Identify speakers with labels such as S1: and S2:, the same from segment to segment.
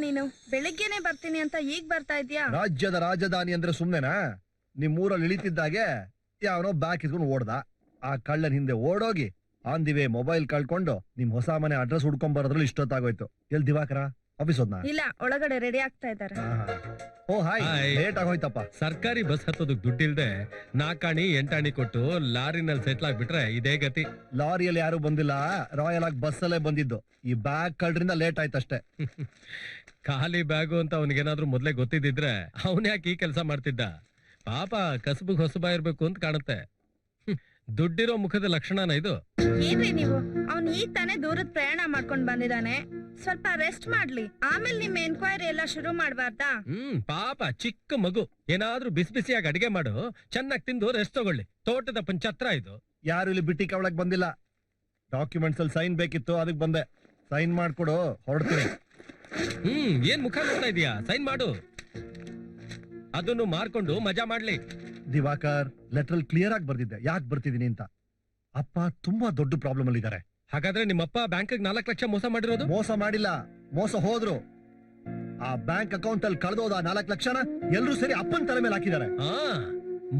S1: ನೀನು ಬೆಳಿಗ್ಗೆನೆ ಬರ್ತೀನಿ ಅಂತ ಈಗ ಬರ್ತಾ ಇದ್ಯಾ?
S2: ರಾಜ್ಯದ ರಾಜಧಾನಿ ಅಂದ್ರೆ ಸುಮ್ನೆನಾ? ನಿಮ್ಮೂರಲ್ಲಿ ಇಳಿತಿದ್ದಾಗೆ ಯಾವನೋ ಬ್ಯಾಗ್ ಇಸ್ಕೊಂಡು ಓಡ್ದ. ಆ ಕಳ್ಳನ ಹಿಂದೆ ಓಡೋಗಿ ಆನ್ ದಿ ವೇ ಮೊಬೈಲ್ ಕಳ್ಕೊಂಡು ನಿಮ್ ಹೊಸ ಮನೆ ಅಡ್ರೆಸ್ ಹುಡ್ಕೊಂಡ್ ಬರೋದ್ರಲ್ಲಿ ಇಷ್ಟೊತ್ತಾಗೋಯ್ತು. ಎಲ್ ದಿವಾಕರ ಆಫೀಸ್ ಹೋದ್ನಾ?
S1: ಇಲ್ಲ, ಒಳಗಡೆ ರೆಡಿ ಆಗ್ತಾ ಇದ್ದಾರೆ.
S2: ಓ ಹಾಯ್, ಲೇಟ್ ಆಗೋಯ್ತಪ್ಪ.
S3: ಸರ್ಕಾರಿ ಬಸ್ ಹತ್ತೋದಕ್ ದುಡ್ಡಿಲ್ದೆ 4 ಆಣಿ 8 ಆಣಿ ಕೊಟ್ಟು ಲಾರಿನಲ್ಲಿ ಸೆಟ್ಲ್ ಆಗ್ಬಿಟ್ರೆ ಇದೇ ಗತಿ.
S2: ಲಾರಿಯಲ್ಲಿ ಯಾರು ಬಂದಿಲ್ಲ, ರಾಯಲ್ ಆಗಿ ಬಸ್ ಅಲ್ಲೇ ಬಂದಿದ್ದು. ಈ ಬ್ಯಾಗ್ ಕಳ್ರಿಂದ ಲೇಟ್ ಆಯ್ತಷ್ಟೇ.
S3: ಖಾಲಿ ಬ್ಯಾಗು ಅಂತ ಅವನಿಗೇನಾದ್ರೂ ಮೊದ್ಲೇ ಗೊತ್ತಿದ್ರೆ ಅವನ್ಯಾಕೆ ಈ ಕೆಲಸ ಮಾಡ್ತಿದ್ದ? ಪಾಪ ಕಸಬಗ್ ಹೊಸಬ ಇರ್ಬೇಕು ಅಂತ ಕಾಣುತ್ತೆ. ದುಡ್ಡಿರೋ ಮುಖದ ಲಕ್ಷಣನ ಇದು?
S1: ಏನ್ರಿ ನೀವು, ಅವ್ನ್ ಈಗ ತಾನೇ ದೂರದ ಪ್ರಯಾಣ ಮಾಡ್ಕೊಂಡ್ ಬಂದಿದ್ದಾನೆ, ಸ್ವಲ್ಪ ರೆಸ್ಟ್ ಮಾಡ್ಲಿ, ಆಮೇಲೆ ನಿಮ್ ಎನ್ಕ್ವೈರಿ ಎಲ್ಲ ಶುರು ಮಾಡ್ಬಾರ್ದಾ?
S3: ಪಾಪ ಚಿಕ್ಕ ಮಗು, ಏನಾದ್ರೂ ಬಿಸಿ ಬಿಸಿಯಾಗಿ ಅಡಿಗೆ ಮಾಡು, ಚೆನ್ನಾಗಿ ತಿಂದು ರೆಸ್ಟ್ ತಗೊಳ್ಳಿ. ತೋಟದ ಪಂಚತ್ರ ಇದು.
S2: ಯಾರು ಇಲ್ಲಿ ಬಿಟ್ಟಿ ಕವಳಕ್ ಬಂದಿಲ್ಲ. ಡಾಕ್ಯುಮೆಂಟ್ಸ್ ಅಲ್ಲಿ ಸೈನ್ ಬೇಕಿತ್ತು, ಅದಕ್ಕೆ ಬಂದೆ. ಸೈನ್ ಮಾಡ್ಕೊಡು, ಹೊರಡ್ತೀನಿ.
S3: ಏನ್ ಮುಖ ನೋಡ್ತಾ ಇದೀಯಾ? ಸೈನ್ ಮಾಡು, ಅದನ್ನು ಮಾರ್ಕೊಂಡು ಮಜಾ ಮಾಡ್ಲಿ.
S2: ದಿವಾಕರ್, ಲೆಟರ್ ಕ್ಲಿಯರ್ ಆಗಿ ಬರ್ದಿದ್ದೆ ಯಾಕೆ ಬರ್ತಿದೀನಿ ಅಂತ. ಅಪ್ಪ ತುಂಬಾ ದೊಡ್ಡ ಪ್ರಾಬ್ಲಮ್ ಅಲ್ಲಿ ಇದಾರೆ.
S3: ಹಾಗಾದ್ರೆ ನಿಮ್ಮಪ್ಪ ಬ್ಯಾಂಕ್ 4 ಲಕ್ಷ ಮೋಸ ಮಾಡಿರೋದು?
S2: ಮೋಸ ಮಾಡಿಲ್ಲ, ಮೋಸ ಹೋದ್ರು. ಆ ಬ್ಯಾಂಕ್ ಅಕೌಂಟ್ ಅಲ್ಲಿ ಕಳೆದೋದ 4 ಲಕ್ಷನ ಎಲ್ರೂ ಸೇರಿ ಅಪ್ಪನ ತಲೆ ಮೇಲೆ ಹಾಕಿದ್ದಾರೆ.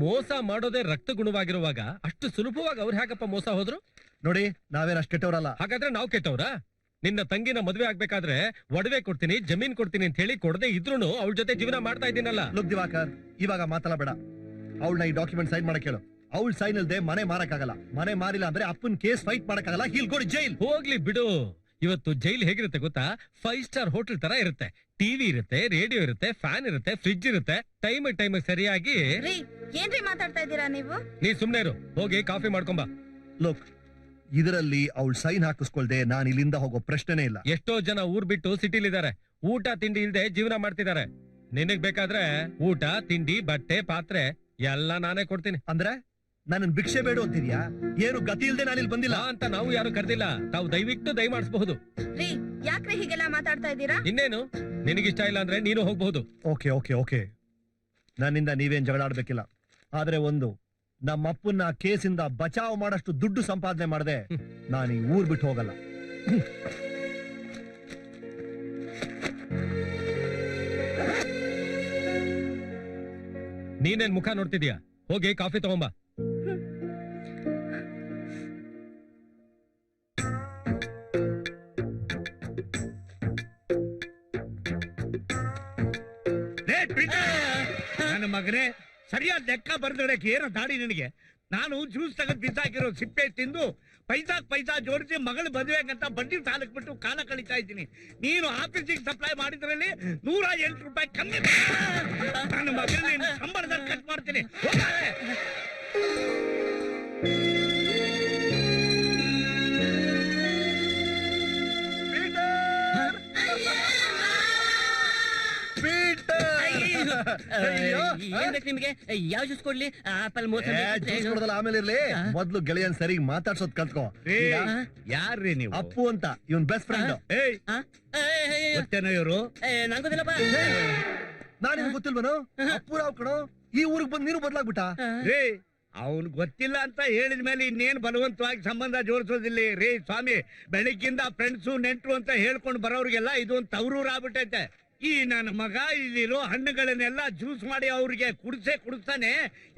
S3: ಮೋಸ ಮಾಡೋದೇ ರಕ್ತ ಗುಣವಾಗಿರುವಾಗ ಅಷ್ಟು ಸುಲಭವಾಗಿ ಅವ್ರು ಹೇಗಪ್ಪ ಮೋಸ ಹೋದ್ರು?
S2: ನೋಡಿ, ನಾವೇನ್ ಅಷ್ಟು ಕೆಟ್ಟವರಲ್ಲ.
S3: ಹಾಗಾದ್ರೆ ನಾವು ಕೆಟ್ಟವ್ರ? ನಿನ್ನ ತಂಗಿನ ಮದ್ವೆ ಆಗ್ಬೇಕಾದ್ರೆ ಒಡವೆ ಕೊಡ್ತೀನಿ, ಜಮೀನ್ ಕೊಡ್ತೀನಿ ಅಂತ ಹೇಳಿ ಕೊಡದೆ ಇದ್ರೂನು ಅವಳ ಜೊತೆ ಜೀವನ ಮಾಡ್ತಾ ಇದ್ದೀನಲ್ಲ.
S2: ಲುಕ್ ದಿವಾಕರ್, ಇವಾಗ ಮಾತಾಡಬೇಡ. ಅವಳನ್ನ ಈ ಡಾಕ್ಯುಮೆಂಟ್ ಸೈನ್ ಮಾಡಕ್ ಹೇಳು. ಅವಳು ಸೈನ್ ಇಲ್ದೆ ಮನೆ ಮಾರಕ್ಕಾಗಲ್ಲ. ಮನೆ ಮಾರಿಲ್ಲ ಅಂದ್ರೆ ಅಪ್ಪನ್ ಕೇಸ್ ಫೈಟ್ ಮಾಡಕ್ಕಾಗಲ್ಲ. He'll go to jail.
S3: ಹೋಗ್ಲಿ ಬಿಡು. ಇವತ್ತು ಜೈಲ್ ಹೇಗಿರುತ್ತೆ ಗೊತ್ತಾ? 5 ಸ್ಟಾರ್ ಹೋಟೆಲ್ ತರ ಇರುತ್ತೆ. ಟಿವಿ ಇರುತ್ತೆ, ರೇಡಿಯೋ ಇರುತ್ತೆ, ಫ್ಯಾನ್ ಇರುತ್ತೆ, ಫ್ರಿಡ್ಜ್ ಇರುತ್ತೆ. ಟೈಮ್ ಸರಿಯಾಗಿ.
S1: ಏನ್ರಿ ಮಾತಾಡ್ತಾ ಇದ್ದೀರಾ ನೀವು?
S3: ನೀ ಸುಮ್ನೆ ಇರು, ಹೋಗಿ ಕಾಫಿ ಮಾಡ್ಕೊಂಬ.
S2: ಲುಕ್, ಇದರಲ್ಲಿ ಅವಳು ಸೈನ್ ಹಾಕಿಸ್ಕೊಳ್ದೆ ನಾನು ಇಲ್ಲಿಂದ ಹೋಗೋ ಪ್ರಶ್ನೆನೇ ಇಲ್ಲ.
S3: ಎಷ್ಟೋ ಜನ ಊರ್ ಬಿಟ್ಟು ಸಿಟಿಲಿದ್ದಾರೆ, ಊಟ ತಿಂಡಿ ಇಲ್ದೆ ಜೀವನ ಮಾಡ್ತಿದ್ದಾರೆ. ನಿನಗ್ ಬೇಕಾದ್ರೆ ಊಟ ತಿಂಡಿ ಬಟ್ಟೆ ಪಾತ್ರೆ ಎಲ್ಲ ನಾನೇ ಕೊಡ್ತೀನಿ.
S2: ಅಂದ್ರೆ ನನ್ನ ಭಿಕ್ಷೆ ಬೇಡ ಅಂತಿದ್ಯಾ? ಏನು ಗತಿ ಇಲ್ದೆ ನಾನು ಇಲ್ಲಿ ಬಂದಿಲ್ಲ
S3: ಅಂತ ನಾವು ಯಾರು ಕರೆದಿಲ್ಲ. ತಾವು ದಯವಿಟ್ಟು ದಯ ಮಾಡಿಸಬಹುದು.
S1: ಯಾಕ್ರಿ ಹೀಗೆಲ್ಲ ಮಾತಾಡ್ತಾ ಇದ್ದೀರಾ?
S3: ಇನ್ನೇನು, ನಿನಗಿಷ್ಟ ಇಲ್ಲ ಅಂದ್ರೆ ನೀನು ಹೋಗ್ಬಹುದು.
S2: ಓಕೆ ಓಕೆ ಓಕೆ, ನನ್ನಿಂದ ನೀವೇನ್ ಜಗಳ ಆಡ್ಬೇಕಿಲ್ಲ. ಆದ್ರೆ ಒಂದು, ನಮ್ಮ ಅಪ್ಪನ್ನ ಕೇಸಿಂದ ಬಚಾವ್ ಮಾಡಷ್ಟು ದುಡ್ಡು ಸಂಪಾದನೆ ಮಾಡದೆ ನಾನು ಈ ಊರ್ ಬಿಟ್ಟು ಹೋಗಲ್ಲ.
S3: ನೀನೇನ್ ಮುಖ ನೋಡ್ತಿದ್ಯಾ? ಹೋಗಿ ಕಾಫಿ ತಗೊಂಬ.
S4: ನನ್ನ ಮಗನೇ, ಸರಿಯಾದ ಲೆಕ್ಕ ಬರ್ದಿಡಕ್ಕೆ ಏನೋ ದಾಡಿ ನಿನಗೆ. ನಾನು ಜ್ಯೂಸ್ ತಗದ್ ಬಿಸಾಕಿರೋ ಸಿಪ್ಪೆ ತಿಂದು ಪೈಸಾ ಜೋಡಿಸಿ ಮಗಳು ಮದುವೆಗಂತ ಬಡ್ಡಿ ಸಾಲಕ್ ಬಿಟ್ಟು ಕಾಲ ಕಳೀತಾ ಇದ್ದೀನಿ. ನೀನು ಆಫೀಸಿಗೆ ಸಪ್ಲೈ ಮಾಡಿದ್ರಲ್ಲಿ 108 ರೂಪಾಯಿ ಕಮ್ಮಿ. ನನ್ನ ಮಗನ ಸಂಬಳದಲ್ಲಿ ಕಟ್ ಮಾಡ್ತೀನಿ.
S5: ನಿಮ್ಗೆ ಯಾವ ಜ್ಯೂಸ್ ಕೊಡ್ಲಿ? ಆಪಲ್
S2: ಆಮೇಲೆ ಇರ್ಲಿ, ಮೊದ್ಲು ಗೆಳೆಯನ್ ಸರಿ ಮಾತಾಡ್ಸೋದ್ ಕಲ್ತ್ಕೋ.
S4: ಯಾರ್ರಿ ನೀವು?
S2: ಅಪ್ಪು ಅಂತ, ಇವನ್ ಬೆಸ್ಟ್ ಫ್ರೆಂಡ್.
S4: ಗೊತ್ತೇನೋ ಇವರು?
S5: ನಂಗೋದಿಲ್ಲಪ್ಪ.
S2: ನಾನೇನು ಗೊತ್ತಿಲ್ವನು? ಅಪ್ಪು ರಾವ್ ಕಣೋ, ಈ ಊರಿಗೆ ಬಂದ್ ನೀನು ಬದ್ಲಾಗ್ಬಿಟ್ಟ.
S4: ರೇ, ಅವನ್ ಗೊತ್ತಿಲ್ಲ ಅಂತ ಹೇಳಿದ ಮೇಲೆ ಇನ್ನೇನ್ ಬಲವಂತವಾಗಿ ಸಂಬಂಧ ಜೋಡಿಸೋದಿಲ್ಲ ರೀ ಸ್ವಾಮಿ. ಬೆಳಿಗ್ಗಿಂದ ಫ್ರೆಂಡ್ಸು ನೆಂಟ್ರು ಅಂತ ಹೇಳ್ಕೊಂಡು ಬರೋರಿಗೆಲ್ಲ ಇದು ಒಂದು ತವರೂರು ಆಗ್ಬಿಟ್ಟೈತೆ. ಈ ನನ್ನ ಮಗ ಇಲ್ಲಿರೋ ಹಣ್ಣುಗಳನ್ನೆಲ್ಲ ಜ್ಯೂಸ್ ಮಾಡಿ ಅವ್ರಿಗೆ ಕುಡಿಸ್ತಾನೆ.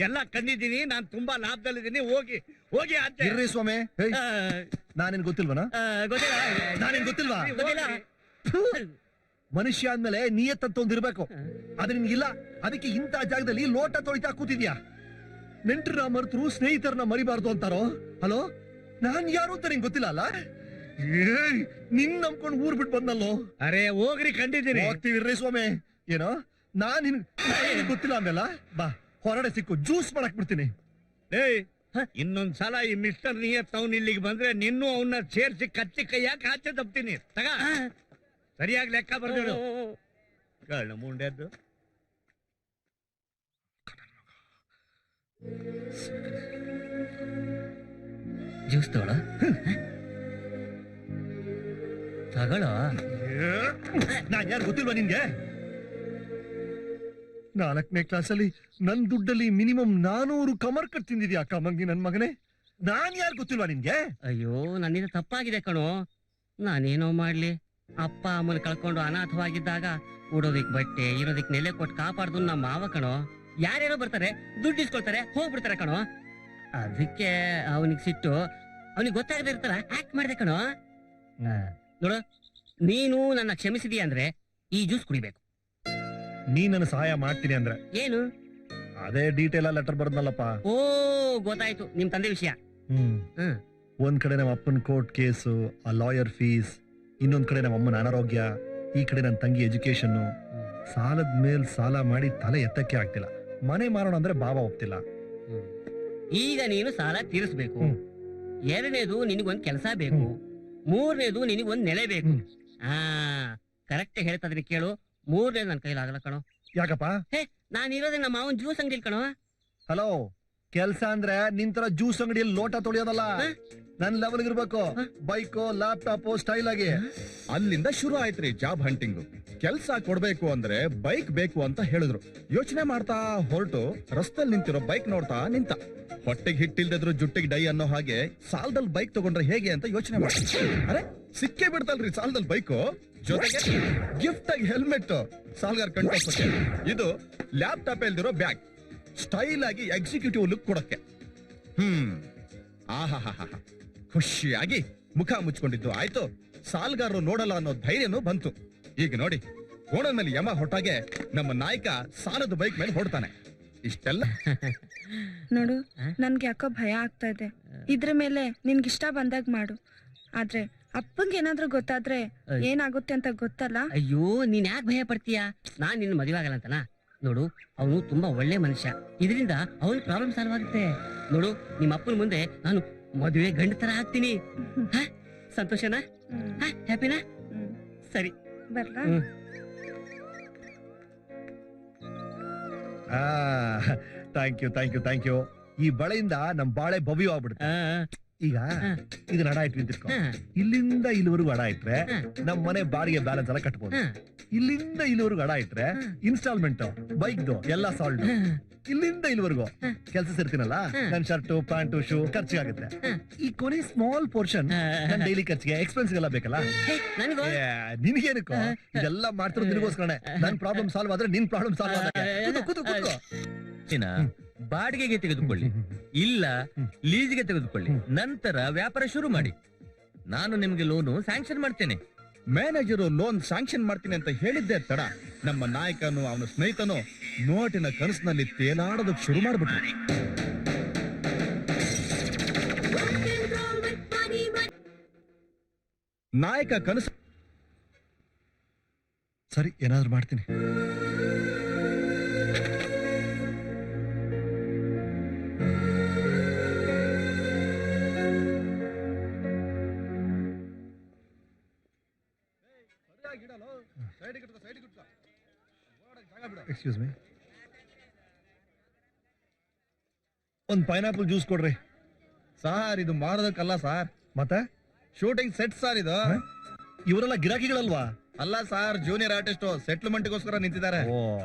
S4: ಎಲ್ಲ ಕಂಡಿದ್ದೀನಿ, ನಾನ್ ತುಂಬಾ ಲಾಭದಲ್ಲಿದ್ದೀನಿ. ಹೋಗಿ
S2: ಇರ್ರಿ ಸ್ವಾಮಿ. ನಾನೇನ್ ಗೊತ್ತಿಲ್ವನ? ನಾನೇನ್ ಗೊತ್ತಿಲ್ವಾ? ಮನುಷ್ಯ ಅಂದ್ಮೇಲೆ ನಿಯತ್ತಂತ ಒಂದಿರ್ಬೇಕು, ಅದು ನಿನ್ಗಿಲ್ಲ. ಅದಕ್ಕೆ ಇಂಥ ಜಾಗದಲ್ಲಿ ಲೋಟ ತೊಳಿತಾ ಕೂತಿದ್ಯಾ. ನೆಂಟ್ರನ್ನ ಮರೆತರು ಸ್ನೇಹಿತರನ್ನ ಮರಿಬಾರ್ದು ಅಂತಾರೋ. ಹಲೋ, ನಾನ್ ಯಾರು ಅಂತ ನಿಂಗೆ ಗೊತ್ತಿಲ್ಲ ಅಲ್ಲ? ನಿನ್ ನಂಬ್ಕೊಂಡು ಊರ್ ಬಿಟ್ಟು ಬಂದಲ್ಲೋ.
S4: ಅರೆ ಹೋಗ್ರಿ, ಕಂಡಿದ್ದೀನಿ.
S2: ಹೋಗ್ತೀವಿರ್ರಿ ಸ್ವಾಮಿ. ಏನೋ ನಾನ್ ಗೊತ್ತಿಲ್ಲ ಅಂದಲ್ಲ. ಬಾ, ಹೊರಡೆ ಸಿಕ್ಕು ಜ್ಯೂಸ್ ಮಾಡಕ್ ಬಿಡ್ತೀನಿ.
S4: ಇನ್ನೊಂದ್ಸಲ ಈ ಮಿಸ್ಟರ್ ನಿಯತ್ ಅವ್ನು ಇಲ್ಲಿಗೆ ಬಂದ್ರೆ ನಿನ್ನೂ ಅವನ್ನ ಸೇರ್ಸಿ ಕಚ್ಚಿ ಕೈಯಾಕ ಆಚೆ ತಪ್ತೀನಿ. ತಗ, ಸರಿಯಾಗಿ ಲೆಕ್ಕ ಬರ್ದೇಳು. ಕಳ್ಳ ಮುಂಡೆದ್ದು
S5: ಜ್ಯೂಸ್ ತಗೊಳ ತಗೊಳ.
S2: ನಾನ್ ಯಾರು ಗೊತ್ತಿಲ್ವಾ ನಿನ್ಗೆ? 4ನೇ ಕ್ಲಾಸಲ್ಲಿ ನನ್ ದುಡ್ಡಲ್ಲಿ ಮಿನಿಮಮ್ 400 ಕಮರ್ ಕಟ್ ತಿಂದಿದ್ಯಾ ಕಮಂಗಿ ನನ್ ಮಗನೇ. ನಾನ್ ಯಾರು ಗೊತ್ತಿಲ್ವಾ ನಿನ್ಗೆ?
S5: ಅಯ್ಯೋ, ನನ್ನಿಂದ ತಪ್ಪಾಗಿದೆ ಕಣೋ. ನಾನೇನೋ ಮಾಡ್ಲಿ. ಅಪ್ಪ ಅಮ್ಮನ ಕಳ್ಕೊಂಡು ಅನಾಥವಾಗಿದ್ದಾಗ ಉಡೋದಿಕ್ ಬಟ್ಟೆ ಇರೋದಿಕ್ ನೆಲೆ ಕೊಟ್ಟು ಕಾಪಾಡ್ದು ನಮ್ಮ ಮಾವ ಕಣೋ. ಯಾರ್ಯಾರೋ ಬರ್ತಾರೆ, ದುಡ್ಡು ಇಸ್ಕೊಳ್ತಾರೆ, ಹೋಗ್ಬಿಡ್ತಾರೆ ಕಣೋ. ಅದಕ್ಕೆ ಅವನಿಗೆ ಸಿಟ್ಟು, ಅವನಿಗೆ ಗೊತ್ತಾಗದೇ ಇರ್ತಾರ ಆಕ್ಟ್ ಮಾಡಿದೆ ಕಣೋ. ನೋಡು, ನೀನು ನನ್ನ ಕ್ಷಮಿಸಿದೀಯ ಅಂದ್ರೆ ಈ ಜ್ಯೂಸ್ ಕುಡಿಬೇಕು.
S2: ನೀ ನನ್ನ ಸಹಾಯ ಮಾಡ್ತೀನಿ ಅಂದ್ರೆ
S5: ಏನು?
S2: ಅದೇ ಡೀಟೇಲ್ ಲೆಟರ್ ಬರ್ದ್ನಲ್ಲಪ್ಪ.
S5: ಓ ಗೊತ್ತಾಯ್ತು, ನಿಮ್ ತಂದೆ ವಿಷಯ. ಹ್ಮ್.
S2: ಒಂದ್ ಕಡೆ ನಮ್ಮ ಅಪ್ಪನ ಕೋರ್ಟ್ ಕೇಸು, ಆ ಲಾಯರ್ ಫೀಸ್, ಇನ್ನೊಂದ್ ಕಡೆ ನಮ್ಮ ಅಮ್ಮನ ಅನಾರೋಗ್ಯ, ಈ ಕಡೆ ನನ್ನ ತಂಗಿ ಎಜುಕೇಶನ್. ಸಾಲದ ಮೇಲ್ ಸಾಲ ಮಾಡಿ ತಲೆ ಎತ್ತಕ್ಕೆ ಆಗ್ತಿಲ್ಲ. ಮನೆ ಮಾರೋಣ ಅಂದ್ರೆ ಬಾಬಾ ಒಪ್ತಿಲ್ಲ.
S5: ಈಗ ನೀನು ಸಾಲ ತೀರಿಸ್ಬೇಕು.
S2: ಹ್ಮ್.
S5: ಎರಡನೇದು ನಿನಗೊಂದ್ ಕೆಲಸ ಬೇಕು. ಮೂರನೇದು ನಿನಗೊಂದ್ ನೆಲೆ ಬೇಕು. ಆ ಕರೆಕ್ಟ್ ಹೇಳ್ತದ್ರಿ ಕೇಳು. ಮೂರನೇದು ನನ್ನ ಕೈಲಾಗಲ್ಲ ಕಣೋ.
S2: ಯಾಕಪ್ಪ?
S5: ನಾನು ಇರೋದೇ ನಮ್ಮ ಮಾವನ್ ಜ್ಯೂಸ್ ಅಂಗಡಿ ಕಣೋ.
S2: ಹಲೋ, ಕೆಲ್ಸ ಅಂದ್ರೆ ನಿಂತರ ಜ್ಯೂಸ್ ಅಂಗಡಿಯಲ್ಲಿ ಲೋಟ ತೊಳೆಯೋದಲ್ಲ. ನನ್ ಲೆವೆಲ್ ಇರ್ಬೇಕು. ಬೈಕು, ಲ್ಯಾಪ್ಟಾಪ್ ಸ್ಟೈಲ್ ಆಗಿ.
S6: ಅಲ್ಲಿಂದ ಶುರು ಆಯ್ತ್ರಿ ಜಾಬ್ ಹಂಟಿಂಗ್. ಕೆಲ್ಸ ಕೊಡ್ಬೇಕು ಅಂದ್ರೆ ಬೈಕ್ ಬೇಕು ಅಂತ ಹೇಳಿದ್ರು. ಯೋಚನೆ ಮಾಡ್ತಾ ಹೊರಟು ರಸ್ತೆಲ್ ನಿಂತಿರೋ ಬೈಕ್ ನೋಡ್ತಾ ನಿಂತ. ಹೊಟ್ಟೆಗೆ ಹಿಟ್ಟಿಲ್ದಿದ್ರು ಜುಟ್ಟಿಗೆ ಡೈ ಅನ್ನೋ ಹಾಗೆ ಸಾಲದಲ್ಲಿ ಬೈಕ್ ತಗೊಂಡ್ರೆ ಹೇಗೆ ಅಂತ ಯೋಚನೆ ಮಾಡಿ, ಅರೆ ಸಿಕ್ಕೇ ಬಿಡ್ತಲ್ರಿ ಸಾಲದಲ್ಲಿ ಬೈಕು. ಜೊತೆಗೆ ಗಿಫ್ಟ್ ಆಗಿ ಹೆಲ್ಮೆಟ್, ಸಾಲ್ಗಾರ್ ಕಂಟೋಸಕ್ಕೆ. ಇದು ಲ್ಯಾಪ್ಟಾಪ್ ಎಲ್ದಿರೋ ಬ್ಯಾಗ್, ಸ್ಟೈಲ್ ಆಗಿ ಎಕ್ಸಿಕ್ಯೂಟಿವ್ ಲುಕ್ ಕೊಡಕ್ಕೆ. ಆಹಾ, ಖುಷಿಯಾಗಿ ಮುಖ ಮುಚ್ಕೊಂಡಿದ್ದು ಆಯ್ತು. ಸಾಲ್ಗಾರರು ನೋಡಲ್ಲ ಅನ್ನೋ ಧೈರ್ಯನೂ ಬಂತು. ಈಗ ನೋಡಿ, ಓಣದ ಮೇಲೆ ಯಮ ಹೊಟ್ಟಾಗೆ ನಮ್ಮ ನಾಯಕ ಸಾಲದ ಬೈಕ್ ಮೇಲೆ ಹೊಡ್ತಾನೆ. ಇಷ್ಟೆಲ್ಲ
S1: ನೋಡು, ನನ್ಗೆ ಯಾಕೋ ಭಯ ಆಗ್ತಾ ಇದೆ. ಇದ್ರ ಮೇಲೆ ನಿನ್ಗಿಷ್ಟ ಬಂದಾಗ ಮಾಡು. ಆದ್ರೆ ಅಪ್ಪಂಗೆ ಏನಾದ್ರೂ ಗೊತ್ತಾದ್ರೆ ಏನಾಗುತ್ತೆ ಅಂತ ಗೊತ್ತಲ್ಲ.
S5: ಅಯ್ಯೋ, ನೀನ್ ಯಾಕೆ ಭಯ ಪಡ್ತೀಯಾ? ನಾನ್ ನಿನ್ನ ಮದುವೆ ಆಗಲ್ಲ ಅಂತನ. ನೋಡು, ಅವನು ತುಂಬಾ ಒಳ್ಳೆ ಮನುಷ್ಯ. ಇದರಿಂದ ಅವನ ಪ್ರಾಬ್ಲಮ್ ಸಾಲ್ವ್ ಆಗುತ್ತೆ. ನೋಡು, ನಿಮ್ಮ ಅಪ್ಪನ ಮುಂದೆ ನಾನು ಮದುವೆ ಗಂಡ ತರ ಆಗ್ತೀನಿ. ಸಂತೋಷನಾ? ಹ್ಯಾಪಿನಾ? ಸರಿ,
S1: ಬರ್ಲಾ?
S2: Thank you. ಈ ಬಳೆಯಿಂದ ನಮ್ ಬಾಳೆ ಭವ್ಯ ಆಗ್ಬಿಡುತ್ತೆ. ಈಗ ಇದನ್ನ ಅಡ ಇಟ್ಟು ನಿಂತಿರ್ಕೊ. ಇಲ್ಲಿಂದ ಇಲ್ಲಿವರೆಗೂ ಅಡ ಇಟ್ರೆ ನಮ್ ಮನೆ ಬಾಡಿಗೆ ಬ್ಯಾಲೆನ್ಸ್ ಎಲ್ಲ ಕಟ್ಬೋದು. ಇಲ್ಲಿಂದ ಇಲ್ಲಿವರೆಗೂ ಅಡ ಇಟ್ರೆ ಇನ್ಸ್ಟಾಲ್ಮೆಂಟ್, ಬೈಕ್ದು ಎಲ್ಲ ಸಾಲ್ಡ್. ಇಲ್ಲಿಂದ ಇಲ್ಲಿವರೆಗೂ ಕೆಲಸ ಸೇರ್ತೀನಲ್ಲ, ನನ್ ಶರ್ಟು, ಪ್ಯಾಂಟು, ಶೂ ಖರ್ಚಿಗಾಗುತ್ತೆ. ಈ ಕೊನೆ ಸ್ಮಾಲ್ ಪೋರ್ಷನ್ ನನ್ ಡೈಲಿ ಖರ್ಚಿಗೆ, ಎಕ್ಸ್ಪೆನ್ಸ್ ಎಲ್ಲ ಬೇಕಲ್ಲ. ನಿನ್ಗೇನಕ್ಕೋ ಇದೆಲ್ಲ ಮಾಡ್ತಿರೋ ನಿನಗೋಸ್ಕರನೇ. ನನ್ ಪ್ರಾಬ್ಲಮ್ ಸಾಲ್ವ್ ಆದ್ರೆ ನಿನ್ ಪ್ರಾಬ್ಲಮ್ ಸಾಲ್ವ್ ಆಗುತ್ತೆ. ಕೂತು
S7: ಬಾಡಿಗೆಗೆ ತೆಗೆದುಕೊಳ್ಳಿ, ಇಲ್ಲ ಲೀಸ್ಗೆ ತೆಗೆದುಕೊಳ್ಳಿ, ನಂತರ ವ್ಯಾಪಾರ ಶುರು ಮಾಡಿ. ನಾನು ನಿಮ್ಗೆ ಲೋನು ಸ್ಯಾಂಕ್ಷನ್ ಮಾಡ್ತೇನೆ.
S6: ಮ್ಯಾನೇಜರು ಲೋನ್ ಸ್ಯಾಂಕ್ಷನ್ ಮಾಡ್ತೀನಿ ಅಂತ ಹೇಳಿದ್ದೆ ತಡ, ನಮ್ಮ ನಾಯಕನು ಅವನ ಸ್ನೇಹಿತನು ನೋಟಿನ ಕನಸಿನಲ್ಲಿ ತೇಲಾಡೋದಕ್ಕೆ ಶುರು ಮಾಡ್ಬಿಟ್ರು. ನಾಯಕ ಕನಸು
S2: ಸರಿ, ಏನಾದ್ರು ಮಾಡ್ತೀನಿ. ಎಕ್ಸ್ಕ್ಯೂಸ್ ಮೀ, ಒಂದ್ ಪೈನಾಪಲ್ ಜ್ಯೂಸ್ ಕೊಡ್ರಿ.
S6: ಸಾರ್, ಇದು ಮಾಡೋದಕ್ಕಲ್ಲ ಸಾರ್,
S2: ಮತ್ತೆ
S6: ಶೂಟಿಂಗ್ ಸೆಟ್ ಸಾರ್ ಇದು.
S2: ಇವರೆಲ್ಲ ಗಿರಾಕಿಗಳಲ್ವಾ?
S6: ಅಲ್ಲ ಸಾರ್, ಜೂನಿಯರ್ ಆರ್ಟಿಸ್ಟ್ ಸೆಟ್ಲ್ಮೆಂಟ್ಗೋಸ್ಕರ ನಿಂತಿದ್ದಾರೆ.
S2: ಓ,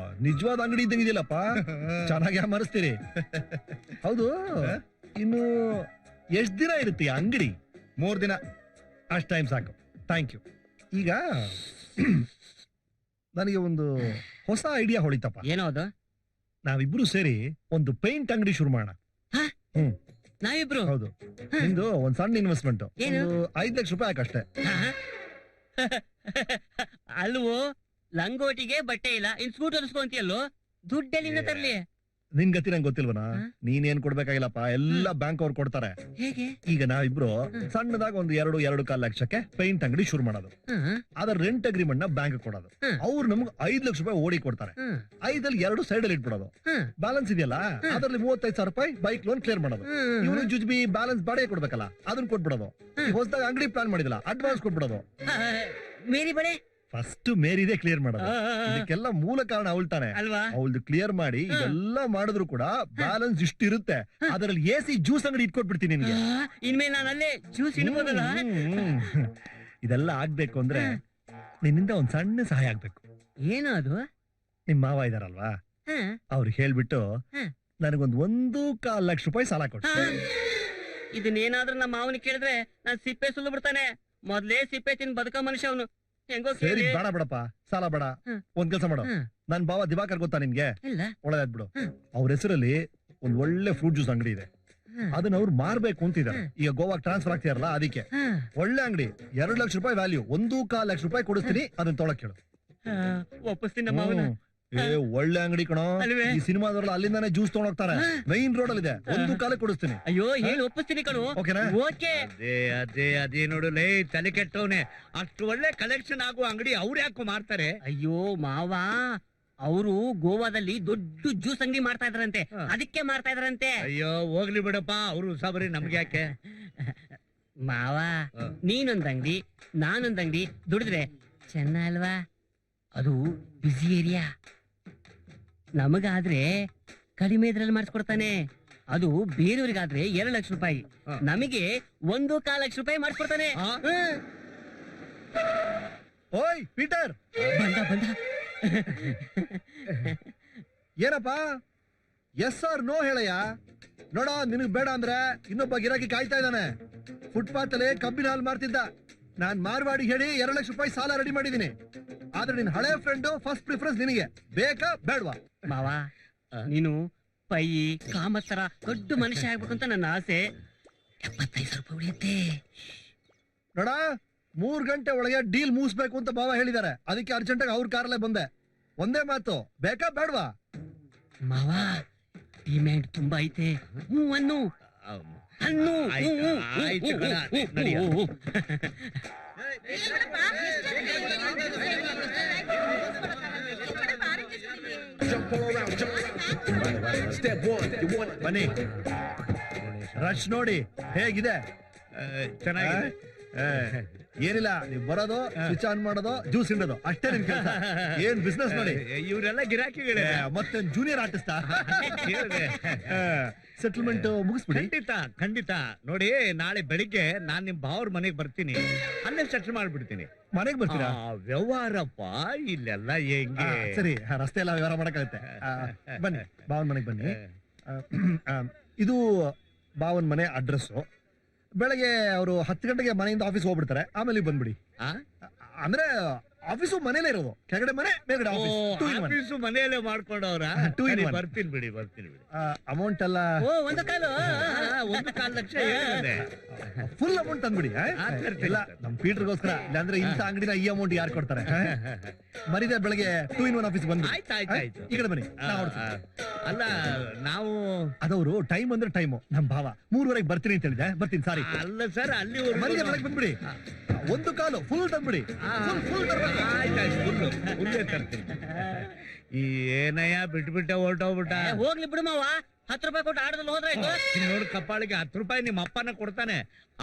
S2: ನಿಜವಾದ ಅಂಗಡಿ ಇದ್ದಂಗಿದೆಯಲ್ಲಪ್ಪ. ಚೆನ್ನಾಗಿ ಮರೆಸ್ತೀರಿ. ಹೌದು, ಇನ್ನು ಎಷ್ಟ್ ದಿನ ಇರುತ್ತೆ ಅಂಗಡಿ?
S6: 3 ದಿನ.
S2: ಅಷ್ಟ್ ಟೈಮ್ ಸಾಕು. Thank you. ಈಗ ನನಗೆ ಒಂದು ಹೊಸ ಐಡಿಯಾ ಹೊಳಿತಪ್ಪ.
S5: ಏನೋ ಅದು?
S2: ನಾವಿಬ್ರು ಸೇರಿ ಒಂದು ಪೇಂಟ್ ಅಂಗಡಿ ಶುರು ಮಾಡೋಣ.
S5: ನಾವಿಬ್ರು?
S2: ಹೌದು. ನಿಮ್ದು ಒಂದ್ ಸಣ್ಣ ಇನ್ವೆಸ್ಟ್ಮೆಂಟ್,
S5: ಏನು?
S2: 5 ಲಕ್ಷ ರೂಪಾಯಿ ಹಾಕಷ್ಟೇ.
S5: ಅಲ್ವೋ, ಲಂಗೋಟಿಗೆ ಬಟ್ಟೆ ಇಲ್ಲ, ಇನ್ ಸ್ಕೂಟರ್ ಹೊರಿಸ್ಕೊಂತಿಯಲ್ಲೋ, ದುಡ್ಡೆಲ್ಲಿಂದ ತರ್ಲಿ?
S2: ನಿನ್ ಗತಿ ನಂಗೆ ಗೊತ್ತಿಲ್ವನ? ನೀನೇನ್ ಕೊಡ್ಬೇಕಾಗಿಲ್ಲಪ್ಪ, ಎಲ್ಲ ಬ್ಯಾಂಕ್ ಅವ್ರು ಕೊಡ್ತಾರೆ.
S5: ಹೇಗೆ?
S2: ಈಗ ನಾವಿಬ್ರು ಸಣ್ಣದಾಗ ಒಂದು 2.25 ಲಕ್ಷಕ್ಕೆ ಪೇಂಟ್ ಅಂಗಡಿ ಶುರು ಮಾಡೋದು. ಅದ್ರ ರೆಂಟ್ ಅಗ್ರಿಮೆಂಟ್ ನ ಬ್ಯಾಂಕ್ ಕೊಡೋದು. ಅವ್ರು ನಮ್ಗೆ 5 ಲಕ್ಷ ರೂಪಾಯಿ ಓಡಿ ಕೊಡ್ತಾರೆ. 5ಅಲ್ಲಿ 2 ಸೈಡ್ ಅಲ್ಲಿ ಇಟ್ಬಿಡೋದು. ಬ್ಯಾಲೆನ್ಸ್ ಇದೆಯಲ್ಲ, ಅದ್ರಲ್ಲಿ 35,000 ರೂಪಾಯಿ ಬೈಕ್ ಲೋನ್ ಕ್ಲಿಯರ್ ಮಾಡೋದು. ಇವನು ಜುಜ್ಬಿ ಬ್ಯಾಲೆನ್ಸ್ ಬಾಡಿಗೆ ಕೊಡ್ಬೇಕಲ್ಲ, ಅದನ್ನ ಕೊಟ್ಬಿಡೋದು. ಹೊಸದಾಗ ಅಂಗಡಿ ಪ್ಲಾನ್ ಮಾಡಿದಿಲ್ಲ, ಅಡ್ವಾನ್ಸ್ ಕೊಟ್ಬಿಡೋದು.
S5: ಮೇರಿ ಬಳೆ
S2: ಫಸ್ಟ್ ಮೇರಿದೆ ಕ್ಲಿಯರ್ ಮಾಡೋದು. ಇದಕ್ಕೆಲ್ಲ ಮೂಲ ಕಾರಣ ಅವಳು ತಾನೆ.
S5: ಅಲ್ವಾ?
S2: ಅವಳ್ದು ಕ್ಲಿಯರ್ ಮಾಡಿ ಇದೆಲ್ಲ ಮಾಡಿದ್ರು ಕೂಡ ಬ್ಯಾಲೆನ್ಸ್ ಇಷ್ಟಿರುತ್ತೆ. ಅದರಲ್ಲಿ AC ಜ್ಯೂಸ್ ಅಂಗಡಿ ಇಟ್ಕೊಟ್ಬಿಡ್ತೀನಿ ನಿನ್ಗೆ.
S5: ಇನ್ಮೇಲೆ ನಾನು ಅಲ್ಲೇ ಜ್ಯೂಸ್ ಇಡ್ಬೋದಲ್ಲ?
S2: ಇದೆಲ್ಲ ಆಗ್ಬೇಕು ಅಂದ್ರೆ ನಿನ್ನಿಂದ ಒಂದ್ ಸಣ್ಣ ಸಹಾಯ ಆಗ್ಬೇಕು.
S5: ಏನು ಅದು?
S2: ನಿಮ್ ಮಾವ ಇದಾರಲ್ವಾ, ಅವ್ರಿಗೆ ಹೇಳ್ಬಿಟ್ಟು ನನಗೊಂದು 1.25 ಲಕ್ಷ ರೂಪಾಯಿ ಸಾಲ ಕೊಟ್ಟು.
S5: ಇದನ್ನೇನಾದ್ರೂ ನಮ್ಮ ಮಾವನಿಗೆ ಕೇಳಿದ್ರೆ ನಾನ್ ಸಿಪ್ಪೆ ಸುಲ್ಲು ಬಿಡ್ತಾನೆ. ಮೊದ್ಲೇ ಸಿಪ್ಪೆ ತಿನ್ ಬದುಕೋ ಮನುಷ್ಯ ಅವನು. ಹೆಂಗೋ
S2: ಸರಿ
S5: ಕೇಳಿ.
S2: ಬೇಡ ಬೇಡಪ್ಪ, ಸಾಲ ಬೇಡ.
S5: ಹ್ಮ್.
S2: ಒಂದ್ ಕೆಲ್ಸ ಮಾಡು,
S5: ಹ್ಮ್.
S2: ನನ್ ಬಾವ ದಿವಾಕರ್ ಗೊತ್ತಾ ನಿನ್ಗೆ?
S5: ಇಲ್ಲ.
S2: ಒಳ್ಳೆದಾದ್ಬಿಡು.
S5: ಹ್ಮ್.
S2: ಅವ್ರ ಹೆಸರಲ್ಲಿ ಒಂದ್ ಒಳ್ಳೆ ಫ್ರೂಟ್ ಜ್ಯೂಸ್ ಅಂಗಡಿ ಇದೆ,
S5: ಹ್ಮ್.
S2: ಅದನ್ನ ಅವ್ರು ಮಾರ್ಬೇಕು ಅಂತಿದ್ದಾರೆ.
S5: ಹ್ಮ್.
S2: ಈಗ ಗೋವಾಗ್ ಟ್ರಾನ್ಸ್ಫರ್ ಆಗ್ತಿದಾರಲ್ಲ ಅದಕ್ಕೆ.
S5: ಹ್ಮ್.
S2: ಒಳ್ಳೆ ಅಂಗಡಿ, 2 ಲಕ್ಷ ರೂಪಾಯಿ ವ್ಯಾಲ್ಯೂ, 1.25 ಲಕ್ಷ ರೂಪಾಯಿ ಕೊಡಿಸ್ತೀನಿ, ಅದನ್ನ ತೊಳಕ್ ಕೇಳು.
S5: ಒಪ್ಪಿಸ್ತೀನಿ ನಮ್ಮ ಮಾವನ.
S2: ಏ ಒಳ್ಳೆ ಅಂಗಡಿ ಕಣೋ.
S5: ಅಲ್ವೇ?
S2: ಈ ಸಿನಿಮಾದವ್ರಲ್ಲ ಅಲ್ಲಿಂದಾನೆ ಜ್ಯೂಸ್ ತಗೊಂಡೋಗ್ತಾರೆ. ಮೈನ್ ರೋಡ್ ಅಲ್ಲಿ ಇದೆ, 1 ಕೊಡಿಸ್ತೀನಿ.
S5: ಅಯ್ಯೋ ಹೇಳಿ ಒಪ್ಪಿಸ್ತೀನಿ ಕಣು.
S2: ಓಕೆನಾ?
S5: ಓಕೆ.
S4: ಅದೇ ನೋಡು ಲೇ, ತಲೆ ಕೆಟ್ಟವನೆ. ಅಷ್ಟು ಒಳ್ಳೆ ಕಲೆಕ್ಷನ್ ಆಗುವ ಅಂಗಡಿ ಅವ್ರು ಯಾಕೋ ಮಾಡ್ತಾರೆ?
S5: ಅಯ್ಯೋ ಮಾವ, ಅವರು ಗೋವಾದಲ್ಲಿ ದೊಡ್ಡ ಜ್ಯೂಸ್ ಅಂಗಡಿ ಮಾಡ್ತಾ ಇದ್ರಂತೆ,
S4: ಹಾ.
S5: ಅದಕ್ಕೆ ಮಾಡ್ತಾ ಇದ್ರಂತೆ.
S4: ಅಯ್ಯೋ ಹೋಗ್ಲಿ ಬಿಡಪ್ಪ, ಅವ್ರು ಉಸಾಬರಿ ನಮ್ಗೆ ಯಾಕೆ?
S5: ಮಾವ,
S4: ಹಾ.
S5: ನೀನೊಂದ್ ಅಂಗಡಿ ನಾನೊಂದ್ ಅಂಗಡಿ ದುಡಿದ್ರೆ ಚೆನ್ನ ಅಲ್ವಾ? ಅದು ಬಿಸಿ ಏರಿಯಾ. ನಮಗಾದ್ರೆ ಕಡಿಮೆ ಇದ್ರಲ್ಲಿ ಮಾಡಿಸ್ಕೊಡ್ತಾನೆ. ಅದು ಬೇರೆಯವ್ರಿಗಾದ್ರೆ 2 ಲಕ್ಷ ರೂಪಾಯಿ,
S4: ಹಾ.
S5: ನಮಗೆ 1.25 ಲಕ್ಷ ರೂಪಾಯಿ ಮಾಡಿಸ್ಕೊಡ್ತಾನೆ.
S4: ಆ?
S2: ಓಯ್ ಪೀಟರ್,
S5: ಬಂದ
S2: ಏನಪ್ಪ ಎಸ್ ಆರ್ ನೋ ಹೇಳಯ್ಯ. ನೋಡ, ನಿನಗ್ ಬೇಡ ಅಂದ್ರೆ ಇನ್ನೊಬ್ಬ ಗಿರಾಕಿ ಕಾಯ್ತಾ ಇದ್ದಾನೆ. ಫುಟ್ಪಾತ್ ಅಲ್ಲಿ ಕಬ್ಬಿನ ಹಾಲು ಮಾರ್ತಿದ್ದ. ನಾನ್ ಮಾರ್ವಾಡಿ ಹೇಳಿ 2 ಲಕ್ಷ ರೂಪಾಯಿ ಸಾಲ ರೆಡಿ ಮಾಡಿದೀನಿ. ಆದ್ರೆ ನಿನ್ ಹಳೆ ಫ್ರೆಂಡ್ ಫಸ್ಟ್ ಪ್ರಿಫರೆನ್ಸ್ ನಿನಗೆ. ಬೇಕಾ ಬೇಡವಾ?
S5: ಮಾವ, ನೀನು ಪೈ ಕಾಮತ್ತರ ದೊಡ್ಡ ಮನುಷ್ಯ ಆಗ್ಬೇಕು ಅಂತ ನನ್ನ ಆಸೆ. 75,000 ರೂಪಾಯಿ ಉಳಿಯುತ್ತೆ.
S2: ನೋಡ, 3 ಗಂಟೆ ಒಳಗೆ ಡೀಲ್ ಮುಗಿಸ್ಬೇಕು ಅಂತ ಬಾವ ಹೇಳಿದಾರೆ. ಅದಕ್ಕೆ ಅರ್ಜೆಂಟಾಗಿ ಅವ್ರ ಕಾರಲ್ಲೇ ಬಂದೆ. ಒಂದೇ ಮಾತು, ಬೇಕಾ ಬೇಡವಾ?
S5: ಮಾವ, ಡಿಮ್ಯಾಂಡ್ ತುಂಬಾ ಐತೆ. ಹ್ಞೂ ಅನ್ನು ಅನ್ನು.
S4: ಆಯ್ತು, ಆಯ್ತು ಕಣ, ನಡಿಯ.
S2: ಬನ್ನಿ, ರಶ್ ನೋಡಿ ಹೇಗಿದೆ.
S4: ಚೆನ್ನಾಗಿದೆ.
S2: ಏನಿಲ್ಲ, ನೀವು ಬರೋದು, ಸ್ವಿಚ್ ಆನ್ ಮಾಡೋದು, ಜ್ಯೂಸ್ ಹಿಂಡೋದು, ಅಷ್ಟೇ ನಿಮ್ ಕೆಲಸ. ಏನ್ ಬಿಸ್ನೆಸ್ ನೋಡಿ.
S4: ಇವರೆಲ್ಲ ಗಿರಾಕಿಗಳೇ.
S2: ಮತ್ತೆ ಜೂನಿಯರ್ ಆರ್ಟಿಸ್ಟ್ ಸೆಟಲ್ಮೆಂಟ್ ಮುಗಿಸ್ಬಿಡಿ.
S4: ಖಂಡಿತ ನೋಡಿ, ನಾಳೆ ಬೆಳಿಗ್ಗೆ ನಾನ್ ನಿಮ್ ಭಾವ್ರ ಮನೆಗ್ ಬರ್ತೀನಿ, ಅಲ್ಲೇ ಸೆಟ್ಲ್ ಮಾಡ್ಬಿಡ್ತೀನಿ.
S2: ಮನೆಗ್ ಬರ್ತೀರಾ?
S4: ವ್ಯವಹಾರಪ್ಪ ಇಲ್ಲೆಲ್ಲ ಹೆಂಗೆ?
S2: ಸರಿ, ರಸ್ತೆ ಎಲ್ಲ ವ್ಯವಹಾರ ಮಾಡಕ್ಕಾಗತ್ತೆ. ಬನ್ನಿ, ಬಾವನ್ ಮನೆಗ್ ಬನ್ನಿ. ಇದು ಬಾವನ್ ಮನೆ ಅಡ್ರೆಸ್. ಬೆಳಗ್ಗೆ ಅವರು 10 ಗಂಟೆಗೆ ಮನೆಯಿಂದ ಆಫೀಸ್ ಹೋಗ್ಬಿಡ್ತಾರೆ. ಆಮೇಲೆ ಇಲ್ಲಿ ಬಂದ್ಬಿಡಿ.
S4: ಆ?
S2: ಅಂದ್ರೆ ಆಫೀಸು ಮನೇಲೆ ಇರೋದು, ಕೆಳಗಡೆ ಮನೆ ಮೇಲ್ಗಡೆ ಆಫೀಸ್. 2 in 1.
S4: ಆಫೀಸು ಮನೆಯಲ್ಲೇ ಮಾಡ್ಕೊಂಡವ್ರ?
S2: 2 in 1.
S4: ಬರ್ತೀನಿ ಬಿಡಿ.
S2: ಅಮೌಂಟ್ ಎಲ್ಲ
S5: ಓ, ಒಂದು ಕಾಲು.
S4: 1.25 ಲಕ್ಷ ಹೇಳಿದೆ.
S2: ಫುಲ್ ಅಮೌಂಟ್ ತಂದ್ಬಿಡಿ.
S4: ತರ್ತೀನಿ.
S2: ಇಲ್ಲ, ನಮ್ ಪೀಟರ್ಗೋಸ್ಕರ. ಇಲ್ಲಾಂದ್ರೆ ಇಂಥ ಅಂಗಡಿನ ಈ ಅಮೌಂಟ್ ಯಾರು ಕೊಡ್ತಾರೆ? ಮರಿದೆ ಬೆಳಗ್ಗೆ 2 in 1 ಆಫೀಸ್ ಬಂದು.
S4: ಆಯ್ತು.
S2: ಈ ಕಡೆ ಬನ್ನಿ, ನಾ ಹೊರಡ್ತೀನಿ.
S4: ಅಲ್ಲ, ನಾವು
S2: ಅದವರು ಟೈಮ್ ಅಂದ್ರೆ ಟೈಮು. ನಮ್ ಭಾವ 3:30 ಬರ್ತೀನಿ ಅಂತ ಹೇಳಿದೆ. ಬರ್ತೀನಿ, ಸಾರಿ.
S4: ಅಲ್ಲ ಸರ್, ಅಲ್ಲಿ
S2: ಮರಿದೆ ಬೆಳಗ್ಗೆ ಬಂದ್ಬಿಡಿ. 1 ಕಾಲು ಫುಲ್ ತಂದ್ಬಿಡಿ. ಫುಲ್
S4: ಮುಂದೆ ತರ್ತೀನಿ. ಈ ಏನಯ್ಯ ಬಿಟ್ಬಿಟ್ಟ ಹೊರಟೋಗ್ಬಿಟ್ಟ.
S5: ಹೋಗ್ಲಿ ಬಿಡು ಮಾವ, 10 ರೂಪಾಯಿ ಕೊಟ್ಟು ಆಡದಲ್ಲಿ ಹೋದ್ರಾಯ್ತು.
S4: ನೋಡು, ಕಪ್ಪಾಳಿಗೆ 10 ರೂಪಾಯಿ ನಿಮ್ಮ ಅಪ್ಪನ ಕೊಡ್ತಾನೆ.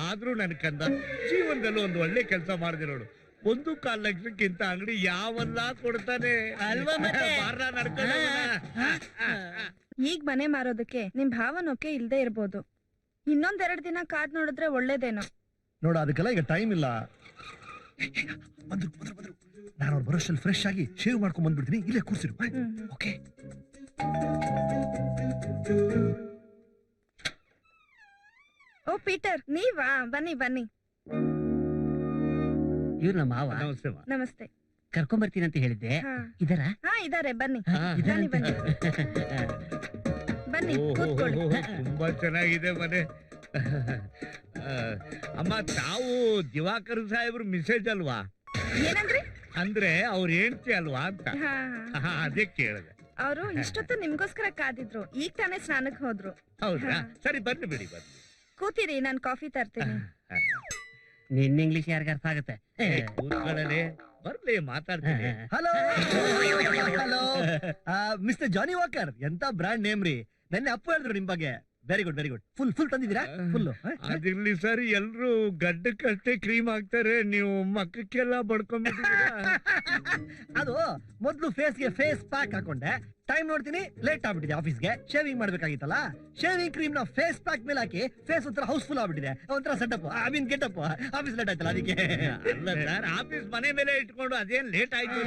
S4: ಆದ್ರೂ ನನ್ ಕಂದ ಜೀವನದಲ್ಲಿ ಒಂದು ಒಳ್ಳೆ ಕೆಲಸ ಮಾಡಿದೆ ನೋಡು. 1.25 ಲಕ್ಷಕ್ಕಿಂತ ಅಂಗಡಿ ಯಾವಲ್ಲ ಕೊಡ್ತಾನೆ
S5: ಅಲ್ವಾ ಮತ್ತೆ?
S4: ಬಾರ ನಡ್ಕೊಂಡು
S1: ಈಗ ಮನೆ ಮಾರೋದಕ್ಕೆ ನಿಮ್ ಭಾವನೋಕೆ ಇಲ್ದೇ ಇರ್ಬೋದು. ಇನ್ನೊಂದೆರಡು ದಿನ ಕಾದ್ ನೋಡಿದ್ರೆ ಒಳ್ಳೇದೇನೋ.
S2: ನೋಡ, ಅದಕ್ಕೆಲ್ಲ ಈಗ ಟೈಮ್ ಇಲ್ಲ. ಬಂದ್ರು. ನಾನು ಅವ್ರು ಬರೋಷ್ಟಲ್ಲಿ ಫ್ರೆಶ್ ಆಗಿ ಶೇವ್ ಮಾಡ್ಕೊಂಡ್ ಬಂದ್ಬಿಡ್ತೀನಿ. ಇಲ್ಲೇ ಕೂರ್ಸಿರು. ಓಕೆ.
S1: ಓ ಪೀಟರ್, ನೀವಾ? ಬನ್ನಿ.
S5: ಇವ್ರು ನಮ್ಮ ಮಾವ.
S4: ನಮಸ್ತೆ ಮಾ.
S1: ನಮಸ್ತೆ.
S5: ಕರ್ಕೊಂಬರ್ತೀನಿ ಅಂತ ಹೇಳಿದ್ದೆ.
S1: ಹಾ
S5: ಇದರ
S1: ಹಾ ಇದಾರೆ, ಬನ್ನಿ.
S5: ಇದಾರೆ
S1: ಬನ್ನಿ. ಬನ್ನಿ, ಕೂತ್ಕೊಳ್ಳಿ.
S4: ತುಂಬಾ ಚೆನ್ನಾಗಿದೆ ಮನೆ. ಅಮ್ಮ, ತಾವು ದಿವಾಕರ್ ಸಾಹೇಬ್ರು ಮಿಸೇಜ್ ಅಲ್ವಾ?
S1: ಏನಂದ್ರಿ?
S4: ಅಂದ್ರೆ ಅವ್ರ ಹೆಂಡ್ತಿ ಅಲ್ವಾ ಅಂತ.
S1: ಹಾ,
S4: ಅದೇ ಕೇಳಿದೆ.
S1: ಅವರು ಇಷ್ಟೊತ್ತು ನಿಮ್ಗೋಸ್ಕರ ಕಾದಿದ್ರು. ಈಗ ತಾನೇ ಸ್ನಾನಕ್ ಹೋದ್ರು.
S4: ಹೌದಾ? ಸರಿ, ಬನ್ನಿ ಬಿಡಿ.
S1: ಕೂತಿರಿ, ನಾನ್ ಕಾಫಿ ತರ್ತೀನಿ.
S5: ನಿನ್ನ ಇಂಗ್ಲಿಷ್ ಯಾರಿಗ ಅರ್ಥ ಆಗುತ್ತೆ?
S4: ಕೂತ್ಕೊಳ್ಳಲಿ, ಬರ್ಲಿ, ಮಾತಾಡ್ತೀನಿ.
S2: ಹಲೋ ಮಿಸ್ಟರ್ ಜಾನಿ ವಾಕರ್. ಎಂತ ಬ್ರಾಂಡ್ ನೇಮ್ ರೀ. ನೆನ್ನೆ ಅಪ್ಪ ಹೇಳಿದ್ರು ನಿಮ್ ಬಗ್ಗೆ. Very good. ಫುಲ್ ತಂದಿದ್ದೀರಾ? ಫುಲ್
S4: ಅದಿರ್ಲಿ ಸರ್, ಎಲ್ರು ಗಡ್ಡಕ್ಕಷ್ಟೇ ಕ್ರೀಮ್ ಹಾಕ್ತಾರೆ, ನೀವು ಮಕ್ಕಕ್ಕೆಲ್ಲ ಬಡ್ಕೊಂಡ್ಬಿಟ್ಟಿದ್ದೀರಾ.
S2: ಅದು ಮೊದ್ಲು ಫೇಸ್ಗೆ ಫೇಸ್ ಪ್ಯಾಕ್ ಹಾಕೊಂಡೆ. ಟೈಮ್ ನೋಡ್ತೀನಿ, ಲೇಟ್ ಆಗ್ಬಿಟ್ಟಿದೆ. ಆಫೀಸ್ಗೆ ಶೇವಿಂಗ್ ಮಾಡ್ಬೇಕಾಗಿತ್ತಲ್ಲ. ಶೇವಿಂಗ್ ಕ್ರೀಮ್ ನ ಫೇಸ್ ಪ್ಯಾಕ್ ಮೇಲೆ ಹಾಕಿ ಫೇಸ್ ಒಂಥರ ಹೌಸ್ಫುಲ್ ಆಗ್ಬಿಟ್ಟಿದೆ. ಒಂಥರ setup, I mean getup. Office late ಆಯ್ತಲ್ಲ ಅದಕ್ಕೆ.
S4: ಅಲ್ಲ ಸರ್, ಆಫೀಸ್ ಮನೆ ಮೇಲೆ ಇಟ್ಕೊಂಡು ಅದೇನ್ ಲೇಟ್ ಆಯ್ತು?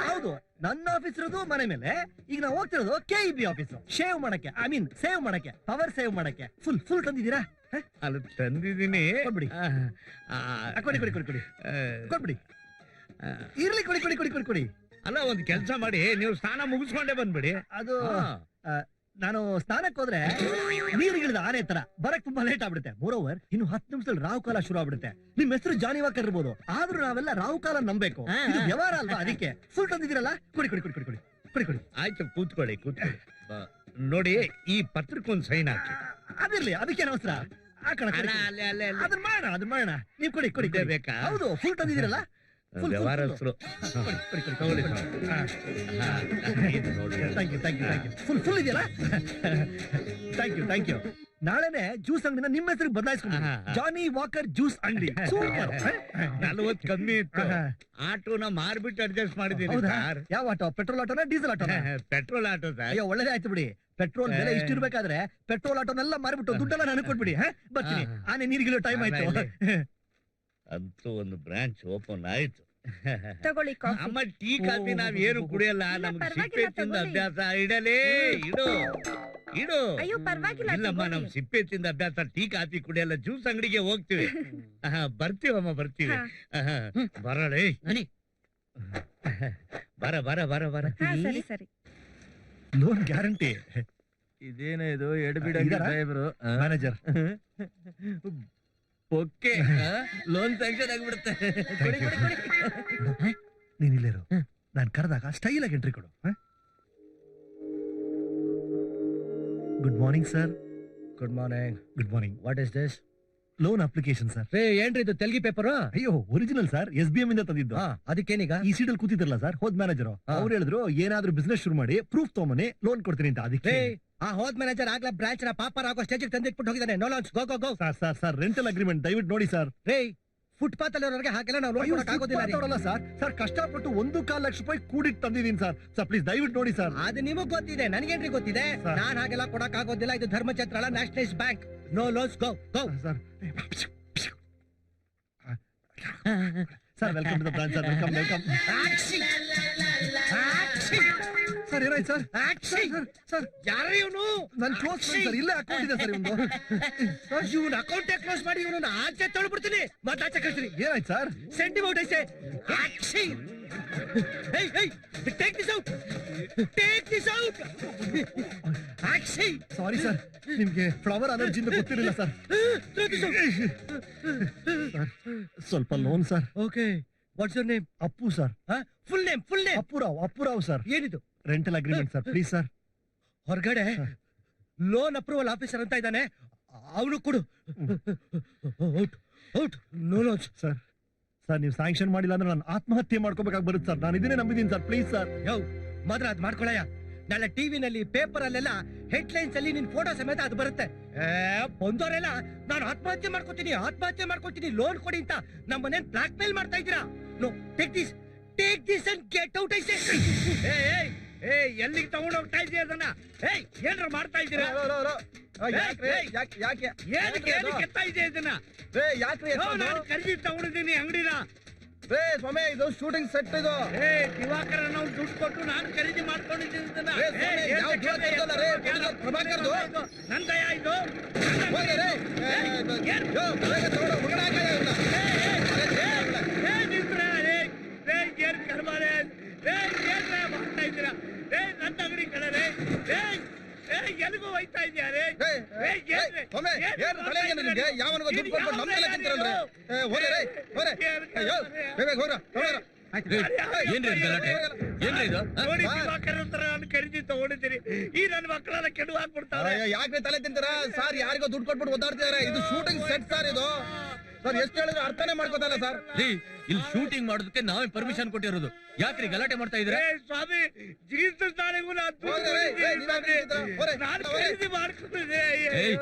S2: ಹೌದು, ನನ್ನ ಆಫೀಸ್ ಇರೋದು ಮನೆ ಮೇಲೆ. ಈಗ ನಾವು ಹೋಗ್ತಿರೋದು KEB ಆಫೀಸ್. ಶೇವ್ ಮಾಡಕ್ಕೆ, ಐ ಮೀನ್ ಸೇವ್ ಮಾಡಕ್ಕೆ, ಪವರ್ ಸೇವ್ ಮಾಡಕ್ಕೆ. ಫುಲ್ ತಂದಿದ್ದೀರಾ?
S4: ಅಲ್ಲಿ ತಂದಿದ್ದೀನಿ.
S2: ಕೊಡ್ಬಿಡಿ. ಕೊಡಿ. ಕೊಟ್ಬಿಡಿ. ಇರ್ಲಿ, ಕೊಡಿ ಕೊಡಿ ಕೊಡಿ ಕೊಡಿ ಕೊಡಿ.
S4: ಅಲ್ಲ, ಒಂದ್ ಕೆಲ್ಸ ಮಾಡಿ, ನೀವು ಸ್ನಾನ ಮುಗಿಸ್ಕೊಂಡೇ ಬಂದ್ಬಿಡಿ.
S2: ಅದು ನಾನು ಸ್ನಾನಕ್ಕೆ ಹೋದ್ರೆ ನೀರಿಗಿಳಿದ ಆನೆ ತರ ಬರಕ್ ತುಂಬಾ ಲೇಟ್ ಆಗ್ಬಿಡುತ್ತೆ. ಮೋರೋವರ್ ಇನ್ನು 10 ನಿಮಿಷದಲ್ಲಿ ರಾವು ಕಾಲ ಶುರು ಆಗ್ಬಿಡುತ್ತೆ. ನಿಮ್ ಹೆಸರು ಜಾನಿ ವಾಕರ್ ಇರ್ಬೋದು, ಆದ್ರೂ ನಾವೆಲ್ಲ ರಾವು ಕಾಲ ನಂಬೇಕು. ಇದು ವ್ಯವಹಾರ ಅಲ್ವಾ? ಅದಕ್ಕೆ ಫುಲ್ ತಂದಿದ್ದೀರಲ್ಲ, ಕೊಡಿ ಕೊಡಿ ಕೊಡಿ ಕೊಡಿ ಕೊಡಿ ಕೊಡಿ ಕೊಡಿ.
S4: ಆಯ್ತು, ಕೂತ್ಕೊಳ್ಳಿ ಕೂತ್ಕೊಳ್ಳಿ. ನೋಡಿ, ಈ ಪತ್ರಕ್ಕೊಂದ್ ಸೈನ್ ಹಾಕಿ.
S2: ಅದಿರ್ಲಿ, ಅದಕ್ಕೇನು ಅವಸರ? ಹಾಕೋಣ, ಅದನ್ನ ಮಾಡೋಣ, ಅದನ್ನ ಮಾಡೋಣ. ನೀವ್ ಕೊಡಿ ಕೊಡಿ ಕೊಡಿ.
S4: ಬೇಕಾ?
S2: ಹೌದು, ಫುಲ್ ತಂದಿದ್ದೀರಲ್ಲ.
S4: ವ್ಯವಹಾರಸ್ಥರು. ತಗೊಳ್ಳಿ. ಇದು ನೋಡಿ.
S2: Thank you thank you thank you. Full full ಇದೆಯಲ್ಲ? Thank you. ನಾಳೆನೆ ಜ್ಯೂಸ್ ಅಂಗಡಿನ ನಿಮ್ಮ ಹೆಸರಿಗೆ ಬದಲಾಯಿಸ್ಕೊಂಡು ಜಾನಿ ವಾಕರ್ ಜ್ಯೂಸ್ ಅಂಗಡಿ. ಸೂಪರ್.
S4: 40 ಕಮ್ಮಿ ಇತ್ತು. ಆಟೋನ ಮಾರ್ಬಿಟ್ಟು ಅಡ್ಜಸ್ಟ್ ಮಾಡಿದೀನಿ ಸರ್.
S2: ಯಾವ ಆಟೋ? ಪೆಟ್ರೋಲ್ ಆಟೋನ ಡೀಸೆಲ್ ಆಟೋನ?
S4: Petrol auto sir.
S2: ಅಯ್ಯೋ, ಒಳ್ಳೇದೇ ಆಯ್ತು ಬಿಡಿ. ಪೆಟ್ರೋಲ್ ಬೆಲೆ ಇಷ್ಟಿರ್ಬೇಕಾದ್ರೆ ಪೆಟ್ರೋಲ್ ಆಟೋನೆಲ್ಲ ಮಾರ್ಬಿಟ್ಟು ದುಡ್ಡೆಲ್ಲ ನನಗೆ ಕೊಟ್ಬಿಡಿ. ಬರ್ತೀನಿ. ಆನೆ ನೀರಿಗಿರೋ ಟೈಮ್ ಆಯ್ತು.
S4: ಅಂತೂ ಒಂದು ಬ್ರಾಂಚ್ ಓಪನ್ ಆಯ್ತು.
S1: ತಗೊಳ್ಳಿ ಕಾಫಿ.
S4: ಅಮ್ಮ, ಟೀ ಕಾಫಿ ನಾವ್ ಏನು ಕುಡಿಯಲ್ಲ. ನಮ್ಗೆ ಸಿಪ್ಪೆ ತಿಂದ ಅಭ್ಯಾಸ. ಇಡಲೇ ಇಡು ಇಡು.
S1: ಅಯ್ಯೋ, ಪರವಾಗಿಲ್ಲ.
S4: ಇಲ್ಲಮ್ಮ, ನಮ್ ಸಿಪ್ಪೆ ತಿಂದ ಅಭ್ಯಾಸ. ಟೀ ಕಾಫಿ ಕುಡಿಯಲ್ಲ. ಜ್ಯೂಸ್ ಅಂಗಡಿಗೆ ಹೋಗ್ತೀವಿ. ಬರ್ತೀವಮ್ಮ, ಬರ್ತೀವಿ. ಬರಲೇ, ಬರ ಬರ ಬರ ಬರ.
S1: ಸರಿ ಸರಿ.
S2: Loan guarantee.
S7: ಇದೇನ ಇದು ಎಡಬಿಡ
S2: ಇದಾರಾ?
S7: ಸಾಹೇಬ್ರು
S2: ಮ್ಯಾನೇಜರ್.
S7: ಓಕೆ, ಲೋನ್ ಸ್ಯಾಂಕ್ಷನ್ ಆಗ್ಬಿಡುತ್ತೆ. ಕೊಡಿ ಕೊಡಿ ಕೊಡಿ.
S2: ನೀನ್ ಇಲ್ಲೇರು, ನಾನ್ ಕರೆದಾಗ ಸ್ಟೈಲ್ ಆಗಿ ಎಂಟ್ರಿ ಕೊಡು. Good morning sir.
S3: Good morning.
S2: Good morning.
S3: What is this?
S2: Loan application sir.
S3: ಏನ್ರಿ ಇದು ತೆಲ್ಗಿ ಪೇಪರ್?
S2: ಅಯ್ಯೋ, ಒರಿಜಿನಲ್ ಸರ್. SBM ಇಂದ ತಂದಿದ್ದು.
S3: ಅದಕ್ಕೇನೀಗ?
S2: ಈ ಸೀಟಲ್ಲಿ ಕೂತಿದ್ರಲ್ಲ ಸರ್, ಹೋದ್ ಮ್ಯಾನೇಜರ್ ಅವ್ರು ಹೇಳಿದ್ರು ಏನಾದ್ರೂ ಬಿಸ್ನೆಸ್ ಶುರು ಮಾಡಿ ಪ್ರೂಫ್ ತಗೊಂಬನಿ, ಲೋನ್ ಕೊಡ್ತೀನಿ ಅಂತ. ಅದಕ್ಕೆ
S3: ಆ ಹೋದ್ ಮ್ಯಾನೇಜರ್ ಆಗ್ಲಾ ಬ್ರಾಂಚ್ ನ ಪಾಪರ್ ಆಗೋ ಸ್ಟೇಜ್ ತಂದಿಟ್ಬಿಟ್ಟು ಹೋಗಿದ್ದಾನೆ. ನೋ ಲಾಂಚ್, ಗೋ ಗೋ ಗೋ.
S2: ಸರ್ ರೆಂಟಲ್ ಅಗ್ರಿಮೆಂಟ್ ದಯವಿಟ್ಟು ನೋಡಿ ಸರ್.
S3: ಫುಟ್ಪಾತ್ ಅಲ್ಲಿ ಹಾಗೆಲ್ಲ ನಾವು ಲೋನ್ ಕೊಡಕ್ ಆಗೋದಿಲ್ಲ
S2: ಸರ್. ಕಷ್ಟಪಟ್ಟು 1.25 ಲಕ್ಷ ರೂಪಾಯಿ ಕೂಡಿಟ್ಟು ತಂದಿದ್ದೀನಿ ಸರ್. ಪ್ಲೀಸ್ ದಯವಿಟ್ಟು ನೋಡಿ ಸರ್.
S3: ಅದು ನಿಮಗ್ ಗೊತ್ತಿದೆ, ನನಗೇನ್ರಿ ಗೊತ್ತಿದೆ? ನಾನ್ ಹಾಗೆಲ್ಲ ಕೊಡಕ್ ಆಗೋದಿಲ್ಲ. ಇದು ಧರ್ಮಛತ್ರ ಅಲ್ಲ, nationalise bank. No loans, go go.
S2: Sir welcome to the branch. Sir welcome. Sir ಏನಾಯ್ತು ಸರ್? ಸರ್
S3: ಯಾರು ಇವನು?
S2: ನನ್ ಕ್ಲೋಸ್ ಫ್ರೆಂಡ್ ಸರ್. ಇಲ್ಲೇ ಅಕೌಂಟ್ ಇದೆ ಸರ್ ಇವ್ನು.
S3: ಇವನ್ ಅಕೌಂಟ್ ಕ್ಲೋಸ್ ಮಾಡಿ ಇವನು ಆಚೆ ತೊಳ್ಬಿಡ್ತೀನಿ. ಮತ್ತೆ ಆಚೆ ಕಳ್ತೀನಿ.
S2: ಏನಾಯ್ತು ಸರ್?
S3: ಸೆಂಟಿಮೌಟ್ ಐತೆ. Take this out, take this out.
S2: Sorry sir, ನಿಮ್ಗೆ ಫ್ಲವರ್ ಅಲರ್ಜಿಯಿಂದ ಗೊತ್ತಿರಲಿಲ್ಲ ಸರ್. ಸ್ವಲ್ಪ loan sir.
S3: Okay, what's your name?
S2: Appu sir.
S3: Full name?
S2: Appurao sir.
S3: ಏನಿದು?
S2: Rental agreement sir. Please sir.
S3: ಹೊರಗಡೆ ಲೋನ್ ಅಪ್ರೂವಲ್ ಆಫೀಸರ್ ಅಂತ ಇದ್ದಾನೆ, ಅವನು ಕೊಡು. Out, no loans.
S2: ಸರ್ ನೀವು ಸ್ಯಾಂಕ್ಷನ್ ಮಾಡಿಲ್ಲ ಅಂದ್ರೆ ನಾನು ಆತ್ಮಹತ್ಯೆ ಮಾಡ್ಕೋಬೇಕಾಗಿ ಬರುತ್ತೆ ಸರ್. ನಾನು ಇದನ್ನೇ ನಂಬಿದ್ದೀನಿ ಸರ್. Please sir.
S3: ಮಾತ್ರ ಅದ್ ಮಾಡ್ಕೊಳಯ್ಯ. ನಾಳೆ ಟಿವಿನಲ್ಲಿ ಪೇಪರ್ ಅಲ್ಲೆಲ್ಲ ಹೆಡ್ಲೈನ್ಸ್ ಅಲ್ಲಿ ನಿನ್ ಫೋಟೋ ಸಮೇತ ಅದು ಬರುತ್ತೆ. ಬಂದವರೆಲ್ಲ ನಾನು ಆತ್ಮಹತ್ಯೆ ಮಾಡ್ಕೊತೀನಿ ಲೋನ್ ಕೊಡಿ ಅಂತ ನಮ್ಮನೇನ್ ಬ್ಲಾಕ್ ಮೇಲ್ ಮಾಡ್ತಾ ಇದ್ದೀರಾ? No, take this and get out. ಐತೆ
S4: ಎಲ್ಲಿಗೆ ತಗೊಂಡ್ ಹೋಗ್ತಾ ಇದೀಯ ಅದನ್ನ? ಏನ್ರ ಮಾಡ್ತಾ ಇದ್ದೀರಾ? ಕೆತ್ತಾ ಇದೆಯಾ ಇದನ್ನ? ನಾನು ಖರೀದಿ ತಗೊಂಡಿದ್ದೀನಿ ಅಂಗಡಿನ.
S6: ಸ್ವಾಮಿ, ಇದು ಶೂಟಿಂಗ್ ಸೆಟ್. ಇದು
S4: ದಿವಾಕರ ನಾವು ದುಡ್ಡು ಕೊಟ್ಟು ನಾನು ಖರೀದಿ ಮಾಡ್ಕೊಂಡಿದ್ದೀನಿ ಇದನ್ನ. ನಂದಯ ಇದು. ಏನ್ ಕರ್ಮಾರೆ ಮಾಡ್ತಾ ಇದ್ದೀರಾ? ನನ್ನ ಅಂಗಡಿ ಕಡೆ ಎಲ್ಲಿಗೂ ಹೋಯ್ತಾ ಇದ್ಯಾರೆ? ನೋಡಿ, ದಿವಾಕರ ಹತ್ರ ನಾನು ಖರೀದಿ ತಗೊಂಡಿದ್ದೀನಿ. ಈ ನನ್ನ ಮಕ್ಕಳೆಲ್ಲ ಕೆಡು ಹಾಕ್ಬಿಡ್ತಾರೆ.
S6: ಯಾಕೆ ತಲೆ ತಿಂತಾರ ಸರ್? ಯಾರಿಗೋ ದುಡ್ಡು ಕೊಟ್ಬಿಟ್ಟು ಓದಾಡ್ತಿದಾರೆ. ಇದು ಶೂಟಿಂಗ್ ಸೆಟ್ ಸರ್. ಇದು ಸರ್ ಎಷ್ಟು ಹೇಳಿದ್ರು ಅರ್ಥನೇ ಮಾಡ್ಕೋತಾರ ಸರ್.
S7: ಇಲ್ಲಿ ಶೂಟಿಂಗ್ ಮಾಡೋದಕ್ಕೆ ನಾವೇ ಪರ್ಮಿಷನ್ ಕೊಟ್ಟಿರೋದು. ಯಾಕ್ರಿ ಗಲಾಟೆ ಮಾಡ್ತಾ ಇದ್ರೆ?
S4: ಸ್ವಾಮಿ, ಜೀವಿತ ತಾಳಿಗೂ ನಾನು ಖರೀದಿ ಮಾಡ್ಕೊಂಡಿದ್ದೆ.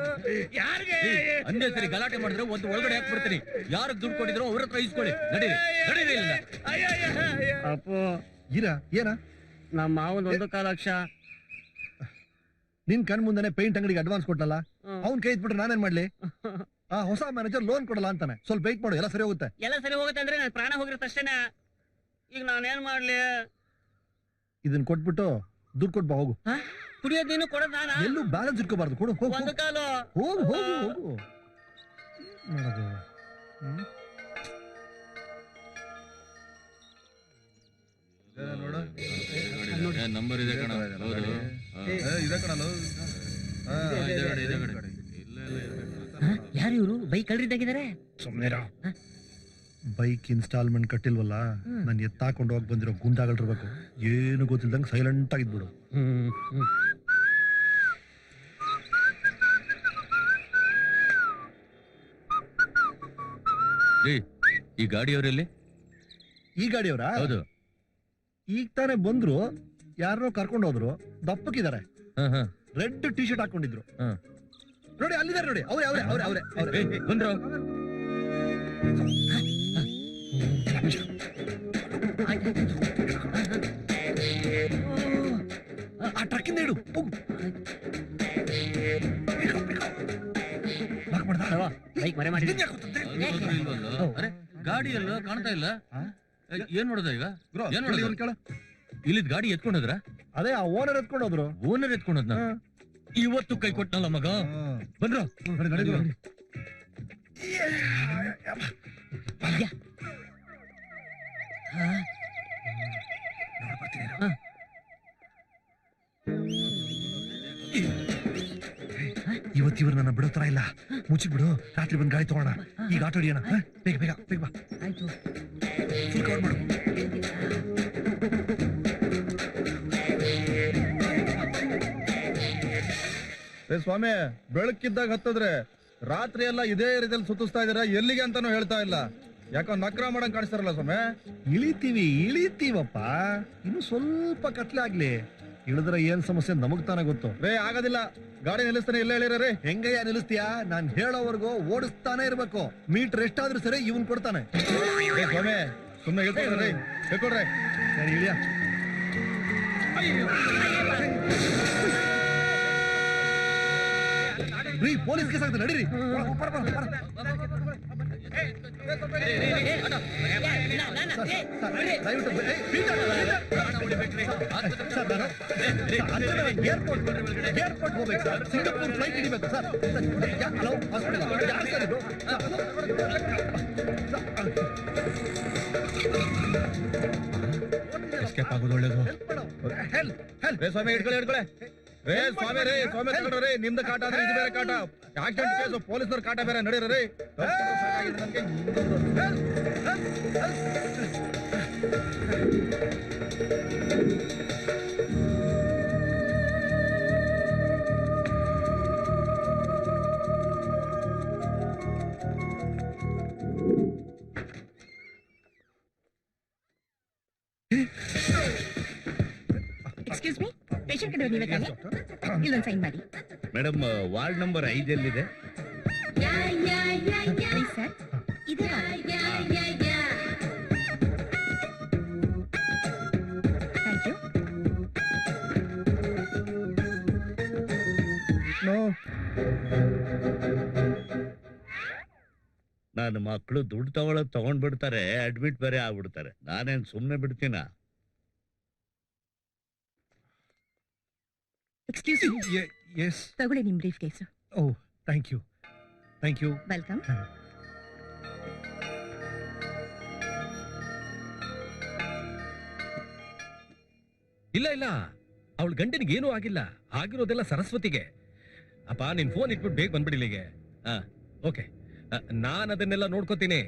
S4: ಯಾರಿಗೆ
S7: ಅಂದೇ ಸರಿ ಗಲಾಟೆ ಮಾಡಿದ್ರೆ ಒಂದು ಒಳಗಡೆ ಹಾಕ್ಬಿಡ್ತೀನಿ. ಯಾರಿಗೆ ದುಡ್ಡು ಕೊಟ್ಟಿದ್ರು ಅವ್ರ ಹತ್ರ ಇಸ್ಕೊಳ್ಳಿ. ನಡೀರಿ ಇಲ್ಲ.
S2: ಅಪ್ಪೋ ಏನ?
S5: ನಮ್ಮ ಮಾವನ್ 1.25 ಲಕ್ಷ
S2: ನಿನ್ ಕಣ್ ಮುಂದೆನೆ ಪೇಂಟ್ ಅಂಗಡಿಗೆ ಅಡ್ವಾನ್ಸ್ ಕೊಟ್ಟಲ್ಲ, ಅವ್ನ್ ಕೈ ಇಟ್ಬಿಟ್ರೆ ನಾನೇನ್ ಮಾಡ್ಲಿ? ಹೊಸ ಮ್ಯಾನೇಜರ್ ಲೋನ್ ಕೊಡಲ್ಲ ಅಂತಾನೆ. ಸ್ವಲ್ಪ ವೇಟ್ ಮಾಡು, ಎಲ್ಲ ಸರಿ ಹೋಗುತ್ತೆ.
S5: ಎಲ್ಲ ಸರಿ ಹೋಗುತ್ತೆ ಅಂದ್ರೆ ನನ್ ಪ್ರಾಣ ಹೋಗಿರುತ್ತೆ ಅಷ್ಟೇನ. ಈಗ ನಾನೇನ್ ಮಾಡ್ಲಿ?
S2: ಇದನ್ನ ಕೊಟ್ಬಿಟ್ಟು ದುಡ್ಡು ಕೊಟ್ಟು ಬಾ, ಹೋಗು.
S5: ಕುಡಿಯೋದ್ ನೀನು ಕೊಡೋದ್ ನಾನ?
S2: ಎಲ್ಲೂ ಬ್ಯಾಲೆನ್ಸ್ ಇಟ್ಕೋಬಾರ್ದು. ಕೊಡು, ಹೋಗು.
S5: 1 ಕಾಲು.
S2: ಹೋಗು.
S7: ನಂಬರ್ ಇದೆ ಕಣ
S6: ಇದೆ ಕಣಲು
S5: ಯಾರು ಇವರು ಬೈಕ್ ಕಳ್ರಿದ್ದಾಗಿದ್ದಾರೆ?
S2: ಸುಮ್ನೆರಾ ಬೈಕ್ ಇನ್ಸ್ಟಾಲ್ಮೆಂಟ್ ಕಟ್ಟಿಲ್ವಲ್ಲ, ನಾನು ಎತ್ತಾಕೊಂಡು ಹೋಗಿ ಬಂದಿರೋ ಗುಂಡಾಗಳಿರ್ಬೇಕು. ಏನು ಗೊತ್ತಿಲ್ದಂಗೆ ಸೈಲೆಂಟ್ ಆಗಿದ್ಬಿಡು.
S7: ಈ ಗಾಡಿಯವರಲ್ಲಿ?
S2: ಈ ಗಾಡಿಯವರಾ?
S7: ಹೌದು.
S2: ಈಗ ತಾನೇ ಬಂದ್ರು, ಯಾರನ್ನೋ ಕರ್ಕೊಂಡು ಹೋದ್ರು. ದಪ್ಪಕ್ಕಿದ್ದಾರೆ, ರೆಡ್ ಟಿ ಶರ್ಟ್ ಹಾಕೊಂಡಿದ್ರು. ನೋಡಿ ಅಲ್ಲಿದ್ದಾರೆ, ನೋಡಿ ಅವ್ರೆ ಅವ್ರೆ ಅವ್ರೆ ಅವ್ರೆ ಅವ್ರೆ
S7: ಬಂದ್ರು.
S2: ಆ ಟ್ರಕ್ಕಿಂದ ಇಡು.
S5: ಬೈಕ್ ಮರೆ ಮಾಡಿ.
S7: ಅರೆ ಗಾಡಿ ಎಲ್ಲ ಕಾಣ್ತಾ ಇಲ್ಲ, ಏನ್ ಮಾಡೋದ ಈಗ? ಏನ್ ಮಾಡೋದು?
S2: ಕೇಳ,
S7: ಇಲ್ಲಿದ್ ಗಾಡಿ ಎತ್ಕೊಂಡೋದ್ರ?
S2: ಅದೇ ಆ ಓನರ್ ಎತ್ಕೊಂಡು ಹೋದ್ರು.
S7: ಓನರ್ ಎತ್ಕೊಂಡೋದ್ನ? ಇವತ್ತು ಕೈ ಕೊಟ್ನಲ್ಲ ಮಗ. ಬಂದ್ರು.
S2: ಇವತ್ತಿವ್ರು ನನ್ನ ಬಿಡೋ ತರ ಇಲ್ಲ. ಮುಚ್ಚಿಕ್ ಬಿಡು, ರಾತ್ರಿ ಬಂದ್ ಗಾಡಿ ತಗೋಣ. ಈಗ ಆಟೋ ಹಿಡಿಯೋಣ. ಬೇಗ ಬೇಗ ಬೇಗ ಬಾ.
S5: ಆಯ್ತು.
S2: ಫುಲ್ ಕವರ್ ಮಾಡು.
S6: ಸ್ವಾಮಿ, ಬೆಳಕಿದ್ದಾಗ ಹತ್ತದ್ರೆ ರಾತ್ರಿ ಎಲ್ಲ ಇದೇ ರೀತಿಯಲ್ಲಿ ಸುತ್ತಿಸ್ತಾ ಇದೀರಾ, ಎಲ್ಲಿಗೆ ಅಂತಾನು ಹೇಳ್ತಾ ಇಲ್ಲ. ಯಾಕೋ ನಕ್ರ ಮಾಡಂಗ್ ಕಾಣಿಸ್ತಾರಲ್ಲ ಸ್ವಾಮಿ.
S2: ಇಳಿತೀವಪ್ಪ, ಇನ್ನು ಸ್ವಲ್ಪ ಕತ್ಲೆ ಆಗ್ಲಿ. ಇಳಿದ್ರೆ ಏನ್ ಸಮಸ್ಯೆ ನಮಗ್ ತಾನೇ ಗೊತ್ತು.
S6: ರೇ ಆಗೋದಿಲ್ಲ, ಗಾಡಿ ನಿಲ್ಲಿಸ್ತಾನೆ, ಎಲ್ಲ ಹೇಳಿರ.
S2: ಹೆಂಗಯ್ಯ ನಿಲ್ಲಿಸ್ತೀಯಾ? ನಾನ್ ಹೇಳೋವರೆಗೂ ಓಡಿಸ್ತಾನೆ ಇರ್ಬೇಕು. ಮೀಟರ್ ಎಷ್ಟಾದ್ರೂ ಸರಿ ಇವನ್ ಕೊಡ್ತಾನೆ.
S6: ಸ್ವಾಮಿ ಸುಮ್ಮನೆ ಹೇಳ್ಕೊಡ್ರಿ, ಹೇಳ್ಕೊಡ್ರಿ.
S2: ಸರಿ ಇಳಿಯ. ರೀ ಪೊಲೀಸ್ ಕೇಸ್ ಆಗ್ತದೆ, ನಡೀರಿ. ಏರ್ಪೋರ್ಟ್ ಹೋಗ್ಬೇಕು ಸರ್, ಸಿಂಗಾಪುರ್ ಫ್ಲೈಟ್ ಹಿಡಿಬೇಕು ಸರ್. ಹಲೋ ಹಾಸ್ಪಿಟಲ್, ಯಾರು ಸರ್ ಇದು?
S6: ಎಸ್ಕೇಪ್ ಆಗೋದು ಒಳ್ಳೇದು. ರೇ ಸ್ವಾಮಿ ಹಿಡ್ಕೊಳ್ಳಿ, ಹಿಡ್ಕೊಳ್ಳಿ. ರೇ ಸ್ವಾಮಿ, ರೇ ಸ್ವಾಮಿ ತಗೊಳ್ರಿ. ನಿಮ್ದು ಕಾಟ ಅಂದ್ರೆ ಇದು ಬೇರೆ ಕಾಟ. ಆಕ್ಸಿಡೆಂಟ್ ಕೇಸು, ಪೊಲೀಸ್ನವ್ರ ಕಾಟ ಬೇರೆ. ನಡೀರಿ ರೀ.
S1: ಎಕ್ಸ್ಕ್ಯೂಸ್ ಮೀ, ಪೇಷಂಟ್ ಕಡೆ ನೀವೇ ತಾನೆ? ಇಲ್ಲೊಂದು ಸೈನ್ ಮಾಡಿ.
S4: ಮೇಡಮ್, ವಾರ್ಡ್ ನಂಬರ್ 5 ಎಲ್ಲಿದೆ?
S1: ಪ್ಲೀಸ್ ಸರ್, ಇದೇ ಥ್ಯಾಂಕ್ ಯು.
S4: ನನ್ನ ಮಕ್ಕಳು ದುಡ್ಡು ತಗೊಂಡ್ಬಿಡ್ತಾರೆ, ಅಡ್ಮಿಟ್ ಬೇರೆ ಆಗ್ಬಿಡ್ತಾರೆ. ನಾನೇನ್ ಸುಮ್ನೆ ಬಿಡ್ತೀನ?
S1: Excuse me,
S2: yes.
S1: ತಗೊಳ್ಳಿ ನಿಮ್ briefcase.
S2: Oh, thank you, thank you.
S1: Welcome.
S3: ಇಲ್ಲ ಇಲ್ಲ, ಅವಳ ಗಂಡನಿಗೆ ಏನೂ ಆಗಿಲ್ಲ. ಆಗಿರೋದೆಲ್ಲ ಸರಸ್ವತಿಗೆ. ಅಪ್ಪ ನಿನ್ ಫೋನ್ ಇಟ್ಬಿಟ್ಟು ಬೇಗ ಬಂದ್ಬಿಡಿ ಇಲ್ಲಿಗೆ. ಓಕೆ, ನಾನು ಅದನ್ನೆಲ್ಲ ನೋಡ್ಕೋತೀನಿ.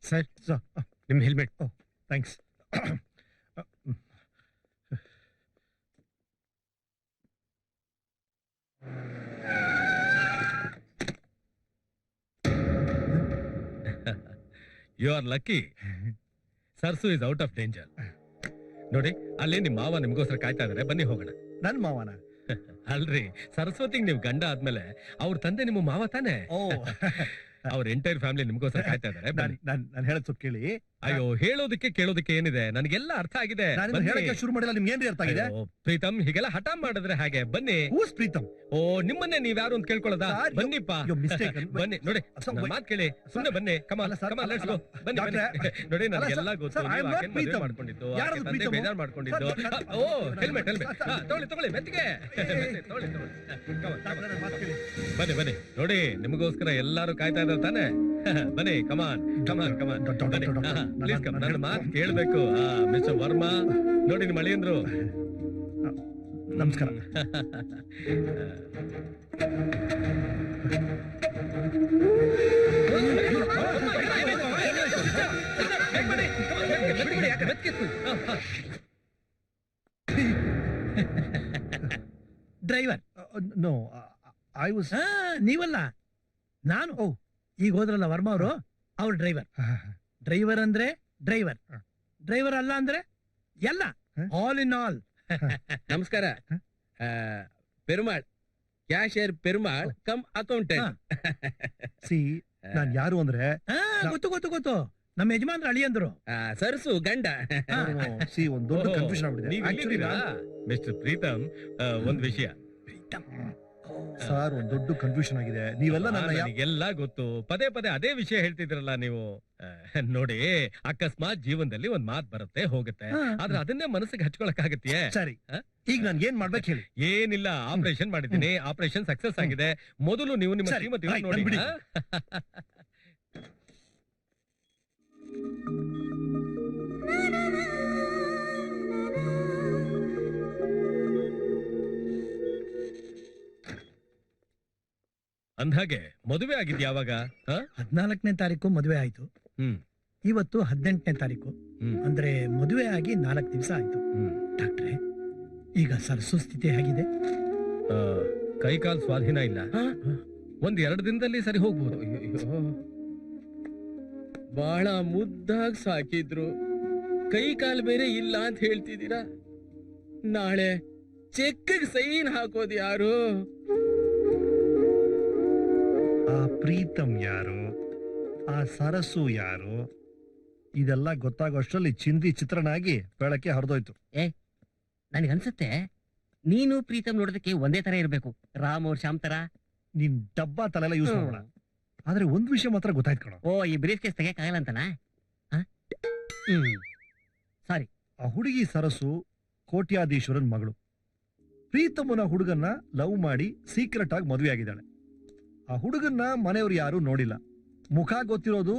S2: ಸಾರಿ
S3: ಸರ್, ನಿಮ್ helmet.
S2: Thanks.
S3: You are lucky. Sirs is out of danger. ನೋಡಿ, ಅಲ್ಲಿ ನಿಮ್ ಮಾವ ನಿಮ್ಗೋಸ್ಕರ ಕಾಯ್ತಾ ಇದಾರೆ. ಬನ್ನಿ ಹೋಗೋಣ.
S2: ನನ್ ಮಾವನ?
S3: ಅಲ್ರಿ, ಸರಸ್ವತಿಗೆ ನೀವು ಗಂಡ ಆದ್ಮೇಲೆ ಅವ್ರ ತಂದೆ ನಿಮ್ಮ ಮಾವ ತಾನೆ.
S2: ಓ,
S3: ಅವ್ರ ಎಂಟೈರ್ ಫ್ಯಾಮಿಲಿ ನಿಮ್ಗೋಸ್ಕರ ಕಾಯ್ತಾ ಇದಾರೆ.
S2: ನಾನು ಹೇಳದ್ ಸ್ವಲ್ಪ ಕೇಳಿ.
S8: ಅಯ್ಯೋ ಹೇಳೋದಕ್ಕೆ ಕೇಳೋದಕ್ಕೆ ಏನಿದೆ ನನಗೆಲ್ಲ ಅರ್ಥ ಆಗಿದೆ.
S2: ನಾನು
S8: ಬನ್ನಿ.
S2: ಹೇಳಕ್ಕೆ ಶುರು ಮಾಡಿಲ್ಲ, ನಿಮ್ಗೆ ಏನ್ರಿ ಅರ್ಥ ಆಗಿದೆ?
S8: ಅಯ್ಯೋ, ಪ್ರೀತಮ್ ಹೀಗೆಲ್ಲ ಹಠ ಮಾಡಿದ್ರೆ ಹಾಗೆ ಬನ್ನಿ.
S2: ಹೂಸ್ ಪ್ರೀತಮ್?
S8: ಓ ನಿಮ್ಮನ್ನೇ ನೀವ್ಯಾರು ಅಂತ ಕೇಳ್ಕೊಳ್ಳೋದಾ?
S2: Sir,
S8: ಬನ್ನಿಪ್ಪ
S2: mistaken.
S8: ಬನ್ನಿ ನೋಡಿ ನನ್ನ ಮಾತ್ ಕೇಳಿ ಸುಮ್ಮನೆ ಬನ್ನಿ. ಕಮಾಲ್
S2: ಅಲ್ಲ sir,
S8: ಲೆಟ್ಸ್ ಗೋ.
S2: ಅಲ್ಲ,
S8: ಬನ್ನಿ
S2: ಡಾಕ್ಟ್ರೆ,
S8: ನೋಡಿ
S2: ಅಲ್ಲ
S8: ನನಗೆಲ್ಲ
S2: sir,
S8: ಗೊತ್ತು.
S2: sir, I am
S8: ನೀವು
S2: not
S8: ಆಕೆನ್ ಮದುವೆ
S2: ಪ್ರೀತಮ್.
S8: ಮಾಡ್ಕೊಂಡಿದ್ದು,
S2: ಯಾರು
S8: ಆಕೆ ತಂದೆ
S2: ಪ್ರೀತಮ್?
S8: ಬೇಜಾರ್ ಮಾಡ್ಕೊಂಡಿದ್ದು.
S2: Sir,
S8: ಓ ಹೆಲ್ಮೆಟ್ ಹೆಲ್ಮೆಟ್
S2: sir,
S8: ತಗೊಳ್ಳಿ ಮೆತ್ತಿಗೆ. ತಗೊಳ್ಳಿ
S2: ಡಾಕ್ಟ್ರೆ, ಮಾತು ಕೇಳಿ.
S8: ಬನ್ನಿ ಬನ್ನಿ ನೋಡಿ ನಿಮಗೋಸ್ಕರ ಎಲ್ಲಾರು ಕಾಯ್ತಾ ಇದ್ದಾರೆ ತಾನೆ. ಬನ್ನಿ ಕಮಾನ್ ಕಮಾನ್ ಕಮಾನ್ ಪ್ಲೀಸ್ ಕಮ್. ನನ್ನ ಮಾತು ಕೇಳ್ಬೇಕು. ಮಿಸ್ಟರ್ ವರ್ಮಾ ನೋಡಿ ನಿಮ್ಮ ಅಳಿಯಂದ್ರು.
S2: ನಮಸ್ಕಾರ.
S3: ಡ್ರೈವರ್
S2: ನೋ, ಐ ವಾಸ್
S3: ನೀವಲ್ಲ ನಾನು. ಈಗ ಹೋದ್ರಲ್ಲ ವರ್ಮಾ ಅವರು, ಅವ್ರ ಡ್ರೈವರ್. ಡ್ರೈವರ್ ಅಂದ್ರೆ ಡ್ರೈವರ್, ಡ್ರೈವರ್ ಅಲ್ಲ ಅಂದ್ರೆ ಎಲ್ಲ, ಆಲ್ ಇನ್ ಆಲ್.
S7: ನಮಸ್ಕಾರ. Perumal, cashier Perumal come accountant.
S2: C non ಯಾರು ಅಂದ್ರೆ
S3: ಗೊತ್ತು ಗೊತ್ತು ಗೊತ್ತು, ನಮ್ಮ ಯಜಮಾನ್ರ ಅಳಿಯಂದ್ರು.
S7: ಸರ್ಸು ಗಂಡ.
S2: ಸಿ ಒಂದ್ ದೊಡ್ಡ ಕನ್ಫ್ಯೂಷನ್ ಆಗ್ಬಿಟ್ಟಿದೆ. ಆಕ್ಚುಲಿ
S8: ಮಿಸ್ಟರ್ ಪ್ರೀತಮ್ ಒಂದ್ ವಿಷಯ
S2: ಸರ್, ಒಂದ್ ದೊಡ್ಡ ಕನ್ಫ್ಯೂಷನ್ ಆಗಿದೆ. ನೀವೆಲ್ಲ ನನ್ನ
S8: ಎಲ್ಲ ಗೊತ್ತು, ಪದೇ ಪದೇ ಅದೇ ವಿಷಯ ಹೇಳ್ತಿದ್ರಲ್ಲ ನೀವು. ನೋಡಿ ಅಕಸ್ಮಾತ್ ಜೀವನದಲ್ಲಿ ಒಂದ್ ಮಾತ್ ಬರುತ್ತೆ ಹೋಗುತ್ತೆ, ಆದ್ರೆ ಅದನ್ನೇ ಮನಸ್ಸಿಗೆ ಹಚ್ಕೊಳಕ್ ಆಗತ್ತೆ.
S2: ಸರಿ, ಈಗ ನಾನ್ ಏನ್ ಮಾಡ್ಬೇಕು ಹೇಳಿ?
S8: ಏನಿಲ್ಲ, ಆಪರೇಷನ್ ಮಾಡಿದ್ದೀನಿ, ಆಪರೇಷನ್ ಸಕ್ಸಸ್ ಆಗಿದೆ. ಮೊದಲು ನೀವು ನಿಮ್ಮ
S2: ಸರಿ,
S8: ಶ್ರೀಮತಿ
S2: ಆಯ್ತು,
S8: ನೋಡಿ.
S2: ಬಿಡಿ.
S8: ಅಂದ್ಹಾಗೆ ಮದುವೆ ಆಗಿದ್ ಯಾವಾಗ?
S3: 14ನೇ ತಾರೀಕು ಮದುವೆ ಆಯ್ತು.
S8: ಹ್ಮ್.
S3: ಇವತ್ತು 18ನೇ ತಾರೀಕು.
S8: ಹ್ಮ್.
S3: ಅಂದ್ರೆ ಮದುವೆ ಆಗಿ 4 ದಿವಸ ಆಯ್ತು. ಡಾಕ್ಟ್ರೆ, ಈಗ ಸರ್ಸು ಸ್ಥಿತಿ ಹೇಗಿದೆ?
S8: ಕೈ ಕಾಲ್ ಸ್ವಾಧೀನ ಇಲ್ಲ, ಒಂದ್ 2 ದಿನದಲ್ಲಿ ಸರಿ ಹೋಗ್ಬೋದು.
S7: ಬಹಳ ಮುದ್ದಾಗಿ ಸಾಕಿದ್ರು, ಕೈ ಕಾಲು ಬೇರೆ ಇಲ್ಲ ಅಂತ ಹೇಳ್ತಿದ್ದೀರಾ. ನಾಳೆ ಚೆಕ್ ಸೈನ್ ಹಾಕೋದು ಯಾರು?
S2: ಆ ಪ್ರೀತಮ್ ಯಾರು, ಆ ಸರಸು ಯಾರು, ಇದೆಲ್ಲ ಗೊತ್ತಾಗೋಷ್ಟರಲ್ಲಿ ಚಿಂದಿ ಚಿತ್ರನಾಗಿ ಬೆಳಕ್ಕೆ ಹರಿದೋಯ್ತು.
S5: ನನಗನ್ಸುತ್ತೆ ನೀನು ಪ್ರೀತಮ್ ನೋಡೋದಕ್ಕೆ ಒಂದೇ ತರ ಇರ್ಬೇಕು, ರಾಮ್ ಅವ್ರ ಶ್ಯಾಮ್ ತರ.
S2: ನಿನ್ ಡಬ್ಬಾ ತಲೆಲ್ಲ ಯೂಸ್ ಮಾಡೋಣ. ಆದ್ರೆ ಒಂದ್ ವಿಷಯ ಮಾತ್ರ ಗೊತ್ತಾಯ್ತು ಕಣ.
S5: ಓ, ಈ ಬ್ರೀಫ್ ಕೇಸ್ ತೆಗಿಯಕ್ಕಾಗಲ್ಲ ಅಂತನಾ? ಸಾರಿ.
S2: ಆ ಹುಡುಗಿ ಸರಸು ಕೋಟ್ಯಾಧೀಶ್ವರನ್ ಮಗಳು. ಪ್ರೀತಮನ ಹುಡುಗನ್ನ ಲವ್ ಮಾಡಿ ಸೀಕ್ರೆಟ್ ಆಗಿ ಮದುವೆ ಆಗಿದ್ದಾಳೆ. ಆ ಹುಡುಗನ್ನ ಮನೆಯವ್ರು ಯಾರು ನೋಡಿಲ್ಲ, ಮುಖ ಗೊತ್ತಿರೋದು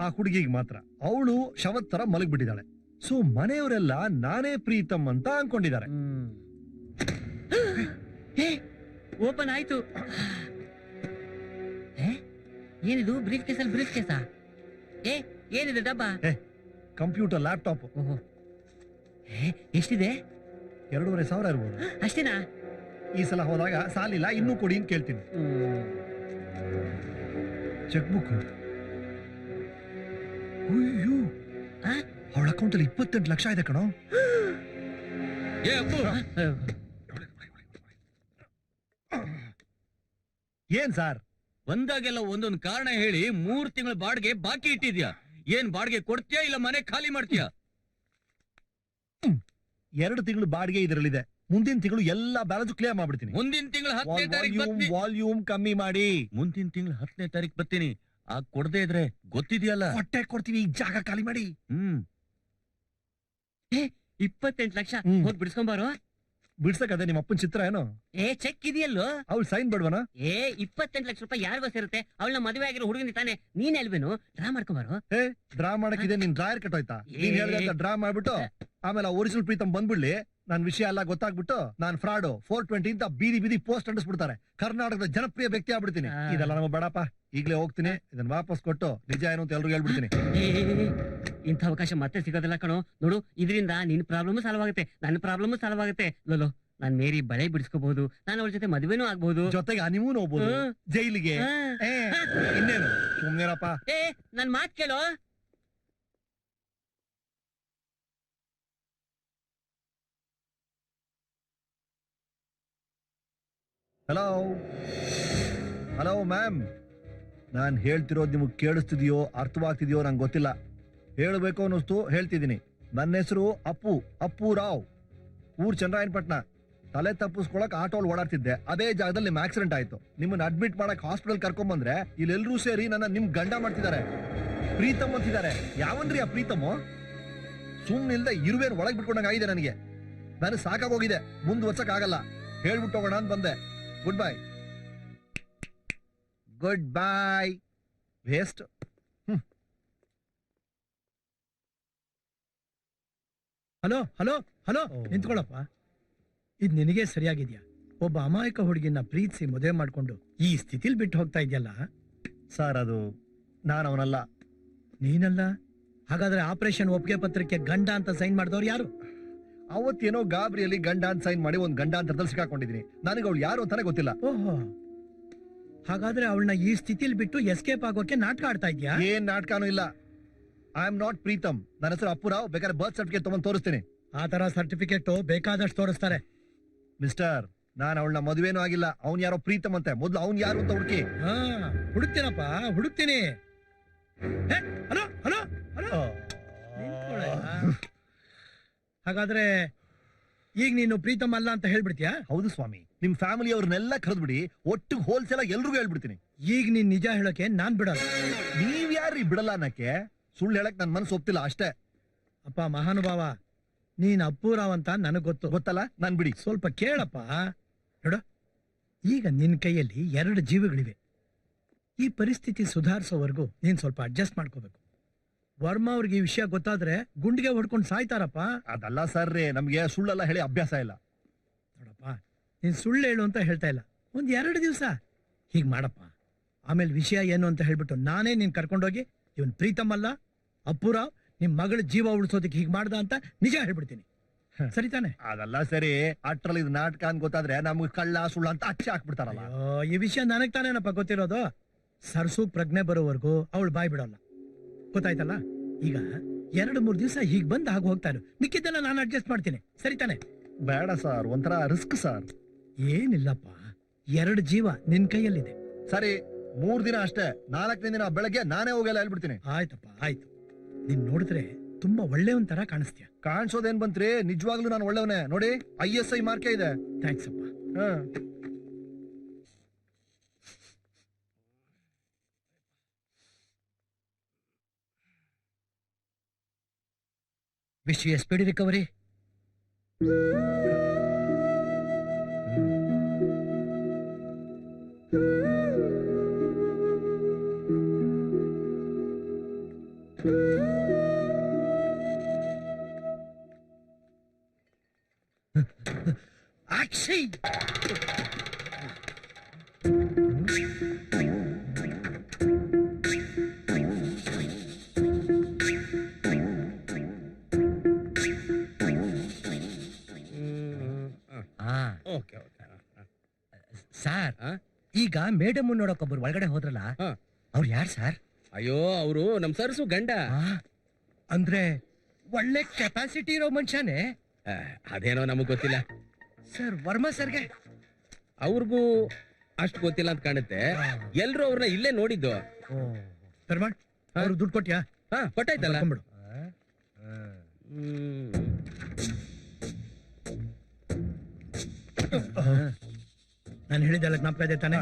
S2: ಆ ಹುಡುಗಿಗೆ ಮಾತ್ರ. ಅವಳು ಶವದ್ ತರ ಮಲಗ್ಬಿಟ್ಟಿದ್ದಾಳೆ. ಸೊ ಮನೆಯವರೆಲ್ಲ ನಾನೇ ಪ್ರೀತಮ್ ಅಂತ ಅನ್ಕೊಂಡಿದ್ದಾರೆ.
S5: ಓಪನ್ ಆಯ್ತು. ಏನಿದು ಬ್ರೀಫ್ ಕೇಸಲ್ಲಿ ಬ್ರೀಫ್ ಕೇಸಾ? ಏನಿದೆ ಡಬ್ಬ?
S2: Computer laptop.
S5: ಎಷ್ಟಿದೆ?
S2: 2,500 ಇರ್ಬೋದು.
S5: ಅಷ್ಟೇನಾ?
S2: ಈ ಸಲ ಹೋದಾಗ ಸಾಲಿಲ್ಲ, ಇನ್ನೂ ಕೊಡಿ ಅಂತ ಕೇಳ್ತೀನಿ. Cheque book. ಅಯ್ಯೋ, ಅವಳ ಅಕೌಂಟ್ ಅಲ್ಲಿ 28 ಲಕ್ಷ ಇದೆ ಕಣೋ. ಏನ್ ಸಾರ್?
S7: ಒಂದಾಗೆಲ್ಲ ಒಂದೊಂದು ಕಾರಣ ಹೇಳಿ 3 ತಿಂಗಳ ಬಾಡಿಗೆ ಬಾಕಿ ಇಟ್ಟಿದ್ಯಾ. ಏನ್ ಬಾಡಿಗೆ ಕೊಡ್ತೀಯಾ ಇಲ್ಲ ಮನೆ ಖಾಲಿ ಮಾಡ್ತೀಯಾ?
S2: 2 ತಿಂಗಳು ಬಾಡಿಗೆ ಇದರಲ್ಲಿದೆ. ಮುಂದಿನ ತಿಂಗಳು ಎಲ್ಲಾ ಬ್ಯಾಲೆನ್ಸ್ ಕ್ಲಿಯರ್ ಮಾಡ್ಬಿಡ್ತೀನಿ.
S7: ಮುಂದಿನ ತಿಂಗಳ 10ನೇ ತಾರೀಕು ಬರ್ತೀನಿ.
S2: ವಾಲ್ಯೂಮ್ ಕಮ್ಮಿ ಮಾಡಿ.
S7: ಮುಂದಿನ ತಿಂಗಳ 10ನೇ ತಾರೀಕು ಬರ್ತೀನಿ. ಆ ಕೊಡದೆ ಇದ್ರೆ ಗೊತ್ತಿದ್ಯಲ್ಲ,
S2: ಹೊಟ್ಟೆ ಕೊಡ್ತೀವಿ. ಈ ಜಾಗ ಖಾಲಿ ಮಾಡಿ.
S5: 28 ಲಕ್ಷ ಹೋಗಿ ಬಿಡಿಸ್ಕೊಂಬಾರೋ.
S2: ಬಿಡ್ಸಕದೆ ನಿಮ್ಮ ಅಪ್ಪನ ಚಿತ್ರ ಏನೋ?
S5: ಚೆಕ್ ಇದೆಯಲ್ಲೋ?
S2: ಅವ್ಳು ಸೈನ್ ಬೇಡವನ?
S5: 28 ಲಕ್ಷ ರೂಪಾಯಿ ಯಾರಿಗೋ ಸೇರುತ್ತೆ. ಅವಳನ್ನ ಮದುವೆ ಆಗಿರೋ ಹುಡುಗನಿ ತಾನೆ. ನೀನ್ ಎಲ್ಬೇನು ಡ್ರಾ ಮಾಡ್ಕೊಂಬಾರೋ.
S2: ಡ್ರಾ ಮಾಡಕ್ಕಿದೆ, ನಿನ್ ಡ್ರಾಯರ್ ಕಟ್ಟೋಯ್ತಾ? ನೀನ್ ಹೇಳಿದ ಡ್ರಾ ಮಾಡ್ಬಿಟ್ಟು ಆಮೇಲೆ ಒರಿಜಿನಲ್ ಪ್ರೀತಮ್ ಬಂದ್ಬಿಡ್ಲಿ, ನನ್ ವಿಷಯ ಎಲ್ಲ ಗೊತ್ತಾಗ್ಬಿಟ್ಟು ನಾನ್ ಫ್ರಾಡು 420 ಅಂತ ಬೀದಿ ಬೀದಿ ಪೋಸ್ಟ್ ಅಂಟಿಸ್ಬಿಡ್ತಾರೆ. ಕರ್ನಾಟಕದ ಜನಪ್ರಿಯ ವ್ಯಕ್ತಿ ಆಗ್ಬಿಡ್ತೀನಿ. ಇದೆಲ್ಲ ನಮಗೆ ಬೇಡಪ್ಪ, ಈಗಲೇ ಹೋಗ್ತೀನಿ. ಇದನ್ನ ವಾಪಸ್ ಕೊಟ್ಟು ನಿಜ ಏನು ಅಂತ ಎಲ್ರಿಗೂ ಹೇಳ್ಬಿಡ್ತೀನಿ.
S5: ಇಂಥ ಅವಕಾಶ ಮತ್ತೆ ಸಿಗೋದಿಲ್ಲ ಕಣೋ. ನೋಡು, ಇದರಿಂದ ನಿನ್ ಪ್ರಾಬ್ಲಮ್ ಸಾಲ್ವ್ ಆಗುತ್ತೆ, ನನ್ನ ಪ್ರಾಬ್ಲಮ್ ಸಾಲ್ವ್ ಆಗುತ್ತೆ. ಲೋಲೋ, ನಾನ್ ಮೇರಿ ಬಳೆ ಬಿಡಿಸ್ಕೋಬಹುದು, ನಾನು ಅವಳ ಜೊತೆ ಮದುವೆನೂ ಆಗ್ಬಹುದು,
S2: ಜೊತೆಗೆ ಹನಿಮೂನ್ ಹೋಗ್ಬೋದು, ಜೈಲಿಗೆ. ಇನ್ನೇನು ಸುಮ್ನೇರಪ್ಪ.
S5: ನನ್ ಮಾತ್ ಕೇಳೋ.
S2: ಹಲೋ ಹಲೋ ಮ್ಯಾಮ್, ನಾನ್ ಹೇಳ್ತಿರೋದು ನಿಮಗ್ ಕೇಳಿಸ್ತಿದ್ಯೋ ಅರ್ಥವಾಗ್ತಿದ್ಯೋ ನಂಗೆ ಗೊತ್ತಿಲ್ಲ. ಹೇಳ್ಬೇಕು ಅನ್ನಿಸ್ತು ಹೇಳ್ತಿದ್ದೀನಿ. ನನ್ನ ಹೆಸರು ಅಪ್ಪು ರಾವ್, ಊರ್ ಚಂದ್ರಾಯನಪಟ್ಟಣ. ತಲೆ ತಪ್ಪಿಸ್ಕೊಳಕ್ ಆಟೋಲ್ ಓಡಾಡ್ತಿದ್ದೆ. ಅದೇ ಜಾಗದಲ್ಲಿ ನಿಮ್ ಆಕ್ಸಿಡೆಂಟ್ ಆಯ್ತು. ನಿಮ್ಮನ್ನ ಅಡ್ಮಿಟ್ ಮಾಡಕ್ ಹಾಸ್ಪಿಟಲ್ ಕರ್ಕೊಂಡ್ ಬಂದ್ರೆ ಇಲ್ಲೆಲ್ಲರೂ ಸೇರಿ ನನ್ನ ನಿಮ್ ಗಂಡ ಮಾಡ್ತಿದ್ದಾರೆ. ಪ್ರೀತಮ್ ಅಂತಿದ್ದಾರೆ. ಯಾವನ್ರಿ ಆ ಪ್ರೀತಮ್? ಸುಮ್ನಿಲ್ದೆ ಇರುವೇನ್ ಒಳಗ್ ಬಿಟ್ಕೊಂಡಂಗ ಆಗಿದೆ ನನಗೆ. ನಾನು ಸಾಕಾಗೋಗಿದೆ, ಮುಂದುವರ್ಸಕ್ ಆಗಲ್ಲ. ಹೇಳ್ಬಿಟ್ಟು ಹೋಗೋಣ ಅಂತ ಬಂದೆ. Goodbye. Goodbye. Waste.
S3: Hello hello hello, ನಿಂತ್ಕೊಳ್ಳಪ್ಪ. ಇದ್ ನಿನಗೆ ಸರಿಯಾಗಿದ್ಯಾ? ಒಬ್ಬ ಅಮಾಯಕ ಹುಡುಗಿನ ಪ್ರೀತಿಸಿ ಮದುವೆ ಮಾಡ್ಕೊಂಡು ಈ ಸ್ಥಿತಿಲ್ ಬಿಟ್ಟು ಹೋಗ್ತಾ ಇದೆಯಲ್ಲ.
S2: ಸರ್, ಅದು ನಾನು ಅವನಲ್ಲ.
S3: ನೀನಲ್ಲ? ಹಾಗಾದ್ರೆ ಆಪರೇಷನ್ ಒಪ್ಪಿಗೆ ಪತ್ರಕ್ಕೆ ಗಂಡ ಅಂತ ಸೈನ್ ಮಾಡಿದವ್ರು ಯಾರು?
S2: ಅವತ್ತೇನೋ ಗಾಬರಿಯಲ್ಲಿ ಗಂಡ ಅಂತ ಸೈನ್ ಮಾಡಿ ಒಂದ್ ಗಂಡಾಂತರದಲ್ಲಿ ಸಿಕ್ಕಾಕೊಂಡಿದ್ದೀನಿ. ನನಗೆ ಅವಳು ಯಾರು ಅಂತಾನೆ ಗೊತ್ತಿಲ್ಲ.
S3: ಓಹೋ, ಹಾಗಾದ್ರೆ ಅವಳನ್ನ ಈ ಸ್ಥಿತಿಲ್ ಬಿಟ್ಟು ಎಸ್ಕೇಪ್ ಆಗೋಕೆ ನಾಟಕ ಆಡ್ತಾ ಇದ್ಯಾ?
S2: ಏನ್ ನಾಟಕನೂ ಇಲ್ಲ. I am not Pritam. ನನ್ನ ಹೆಸರು ಅಪ್ಪುರಾವ್. ಬೇಕಾದ್ರೆ ಬರ್ತ್ ಸರ್ಟಿಫಿಕೇಟ್ ತಗೊಂಡ್ ತೋರಿಸ್ತೀನಿ.
S3: ಆ ತರ ಸರ್ಟಿಫಿಕೇಟ್ ಬೇಕಾದಷ್ಟು ತೋರಿಸ್ತಾರೆ.
S2: ಮಿಸ್ಟರ್, ನಾನು ಅವಳನ್ನ ಮದುವೆನೂ ಆಗಿಲ್ಲ. ಅವ್ನ್ ಯಾರೋ ಪ್ರೀತಮ್ ಅಂತೆ. ಮೊದ್ಲು ಅವ್ನ್ ಯಾರು ಅಂತ ಹುಡುಕಿ.
S3: ಹಾ, ಹುಡುಕ್ತೀನಪ್ಪ, ಹುಡುಕ್ತೀನಿ. ಹಲೋ ಹಲೋ ಹಲೋ, ಹಾಗಾದ್ರೆ ಈಗ ನೀನು ಪ್ರೀತಮ್ ಅಲ್ಲ ಅಂತ ಹೇಳ್ಬಿಡ್ತೀಯಾ?
S2: ಹೌದು ಸ್ವಾಮಿ. ನಿಮ್ ಫ್ಯಾಮಿಲಿ ಅವ್ರನ್ನೆಲ್ಲ ಕರೆದ್ಬಿಡಿ, ಒಟ್ಟಿಗೆ ಹೋಲ್ಸೇಲ್ ಎಲ್ರಿಗೂ ಹೇಳ್ಬಿಡ್ತೀನಿ.
S3: ಈಗ ನೀನ್ ನಿಜ ಹೇಳೋಕೆ ನಾನ್ ಬಿಡಲ್ಲ.
S2: ನೀವ್ ಯಾರೀ ಬಿಡಲ್ಲ ಅನ್ನಕ್ಕೆ? ಸುಳ್ಳು ಹೇಳಕ್ ನನ್ ಮನಸ್ಸು ಒಪ್ತಿಲ್ಲ ಅಷ್ಟೇ.
S3: ಅಪ್ಪ ಮಹಾನುಭಾವ, ನೀನ್ ಅಪ್ಪುರಾವ್ ಅಂತ ನನಗ್ ಗೊತ್ತು.
S2: ಗೊತ್ತಲ್ಲ, ನಾನ್ ಬಿಡಿ.
S3: ಸ್ವಲ್ಪ ಕೇಳಪ್ಪ. ನೋಡು, ಈಗ ನಿನ್ ಕೈಯಲ್ಲಿ 2 ಜೀವಗಳಿವೆ. ಈ ಪರಿಸ್ಥಿತಿ ಸುಧಾರಿಸೋವರೆಗೂ ನೀನ್ ಸ್ವಲ್ಪ ಅಡ್ಜಸ್ಟ್ ಮಾಡ್ಕೋಬೇಕು. ವರ್ಮಾ ಅವ್ರಿಗೆ ಈ ವಿಷಯ ಗೊತ್ತಾದ್ರೆ ಗುಂಡಿಗೆ ಹೊಡ್ಕೊಂಡು ಸಾಯ್ತಾರಪ್ಪ.
S2: ಅದಲ್ಲ ಸರ್, ನಮ್ಗೆ ಸುಳ್ಳೆಲ್ಲ ಹೇಳಿ ಅಭ್ಯಾಸ ಇಲ್ಲ.
S3: ನೋಡಪ್ಪ, ನೀನ್ ಸುಳ್ಳು ಹೇಳು ಅಂತ ಹೇಳ್ತಾ ಇಲ್ಲ. 1-2 ದಿವಸ ಹೀಗ್ ಮಾಡಪ್ಪ. ಆಮೇಲೆ ವಿಷಯ ಏನು ಅಂತ ಹೇಳ್ಬಿಟ್ಟು ನಾನೇ ನೀನ್ ಕರ್ಕೊಂಡೋಗಿ ಇವನ್ ಪ್ರೀತಮ್ ಅಲ್ಲ ಅಪ್ಪುರಾವ್ ನಿಮ್ ಮಗಳ ಜೀವ ಉಳಿಸೋದಕ್ಕೆ ಹೀಗ್ ಮಾಡ್ದ ಅಂತ ನಿಜ ಹೇಳ್ಬಿಡ್ತೀನಿ. ಸರಿ ತಾನೆ?
S2: ಅದಲ್ಲ ಸರಿ. ಅಟ್ರಲ್ಲಿ ಇದು ನಾಟಕ ಅಂತ ಗೊತ್ತಾದ್ರೆ ನಮ್ಗೆ ಕಳ್ಳ ಸುಳ್ಳು ಅಂತ ಅಚ್ಚೆ ಹಾಕ್ಬಿಡ್ತಾರಲ್ಲ.
S3: ಅಯ್ಯೋ, ಈ ವಿಷಯ ನನಗ್ ತಾನೇನಪ್ಪ ಗೊತ್ತಿರೋದು. ಸರ್ಸೂಗ್ ಪ್ರಜ್ಞೆ ಬರೋವರೆಗೂ ಅವಳು ಬಾಯ್ ಬಿಡೋಲ್ಲ. ಗೊತ್ತಾಯ್ತಲ್ಲ? ಈಗ 2-3 ದಿವಸ ಹೀಗ್ ಬಂದ್ ಆಗ ಹೋಗ್ತಾ ಇರು. ಮಿಕ್ಕಿದ್ದೆಲ್ಲ ನಾನು ಅಡ್ಜಸ್ಟ್ ಮಾಡ್ತೀನಿ. ಸರಿ ತಾನೆ?
S2: ಬೇಡ ಸರ್, ಒಂಥರ ರಿಸ್ಕ್ ಸರ್.
S3: ಏನಿಲ್ಲಪ್ಪ, 2 ಜೀವ ನಿನ್ ಕೈಯಲ್ಲಿದೆ.
S2: ಸರಿ, 3 ದಿನ ಅಷ್ಟೇ. 4ನೇ ದಿನ ಬೆಳಗ್ಗೆ ನಾನೇ ಹೋಗೆಲ್ಲ ಹೇಳ್ಬಿಡ್ತೀನಿ.
S3: ಆಯ್ತಪ್ಪ, ಆಯ್ತು. ನೀನ್ ನೋಡಿದ್ರೆ ತುಂಬಾ ಒಳ್ಳೆಯವನ್ ತರ ಕಾಣಿಸ್ತೀಯ.
S2: ಕಾಣಿಸೋದೇನ್ ಬಂತ್ರಿ? ನಿಜವಾಗ್ಲೂ ನಾನು ಒಳ್ಳೆಯವನೇ. ನೋಡಿ, ISI ಮಾರ್ಕೆ ಇದೆ.
S3: ಥ್ಯಾಂಕ್ಸ್ ಅಪ್ಪ. Wish you speedy recovery. Action!
S4: Okay okay.
S3: Sir, ಈಗ ಮೇಡಮ್ ನೋಡಕ್ಕೊಬ್ರು ಒಳಗಡೆ ಹೋದ್ರಲ್ಲ, ಅವ್ರು ಯಾರು ಸರ್?
S7: ಅಯ್ಯೋ, ಅವರು ನಮ್ ಸರ್ಸು ಗಂಡ.
S3: ಅಂದ್ರೆ ಒಳ್ಳೆ ಕೆಪಾಸಿಟಿ ಇರೋ ಮನುಷ್ಯನೇ.
S7: ಅದೇನೋ ನಮಗ್ ಗೊತ್ತಿಲ್ಲ
S3: ಸರ್. ವರ್ಮಾ ಸರ್ಗೆ
S7: ಅವ್ರಿಗೂ ಅಷ್ಟು ಗೊತ್ತಿಲ್ಲ ಅಂತ ಕಾಣುತ್ತೆ. ಎಲ್ರು ಅವ್ರನ್ನ ಇಲ್ಲೇ ನೋಡಿದ್ದು.
S3: ಪೆರ್ಮಾಳ್, ಅವ್ರು ದುಡ್ಡು ಕೊಟ್ಯಾ?
S7: ಕೊಟ್ಟಾಯ್ತಲ್ಲ.
S3: ಬರ್ಕೊಂಬಿಡು. ನಾನು ಹೇಳಿದ್ದೆಲ್ಲ ಜ್ಞಾಪಕ ಇದೆ ತಾನೆ?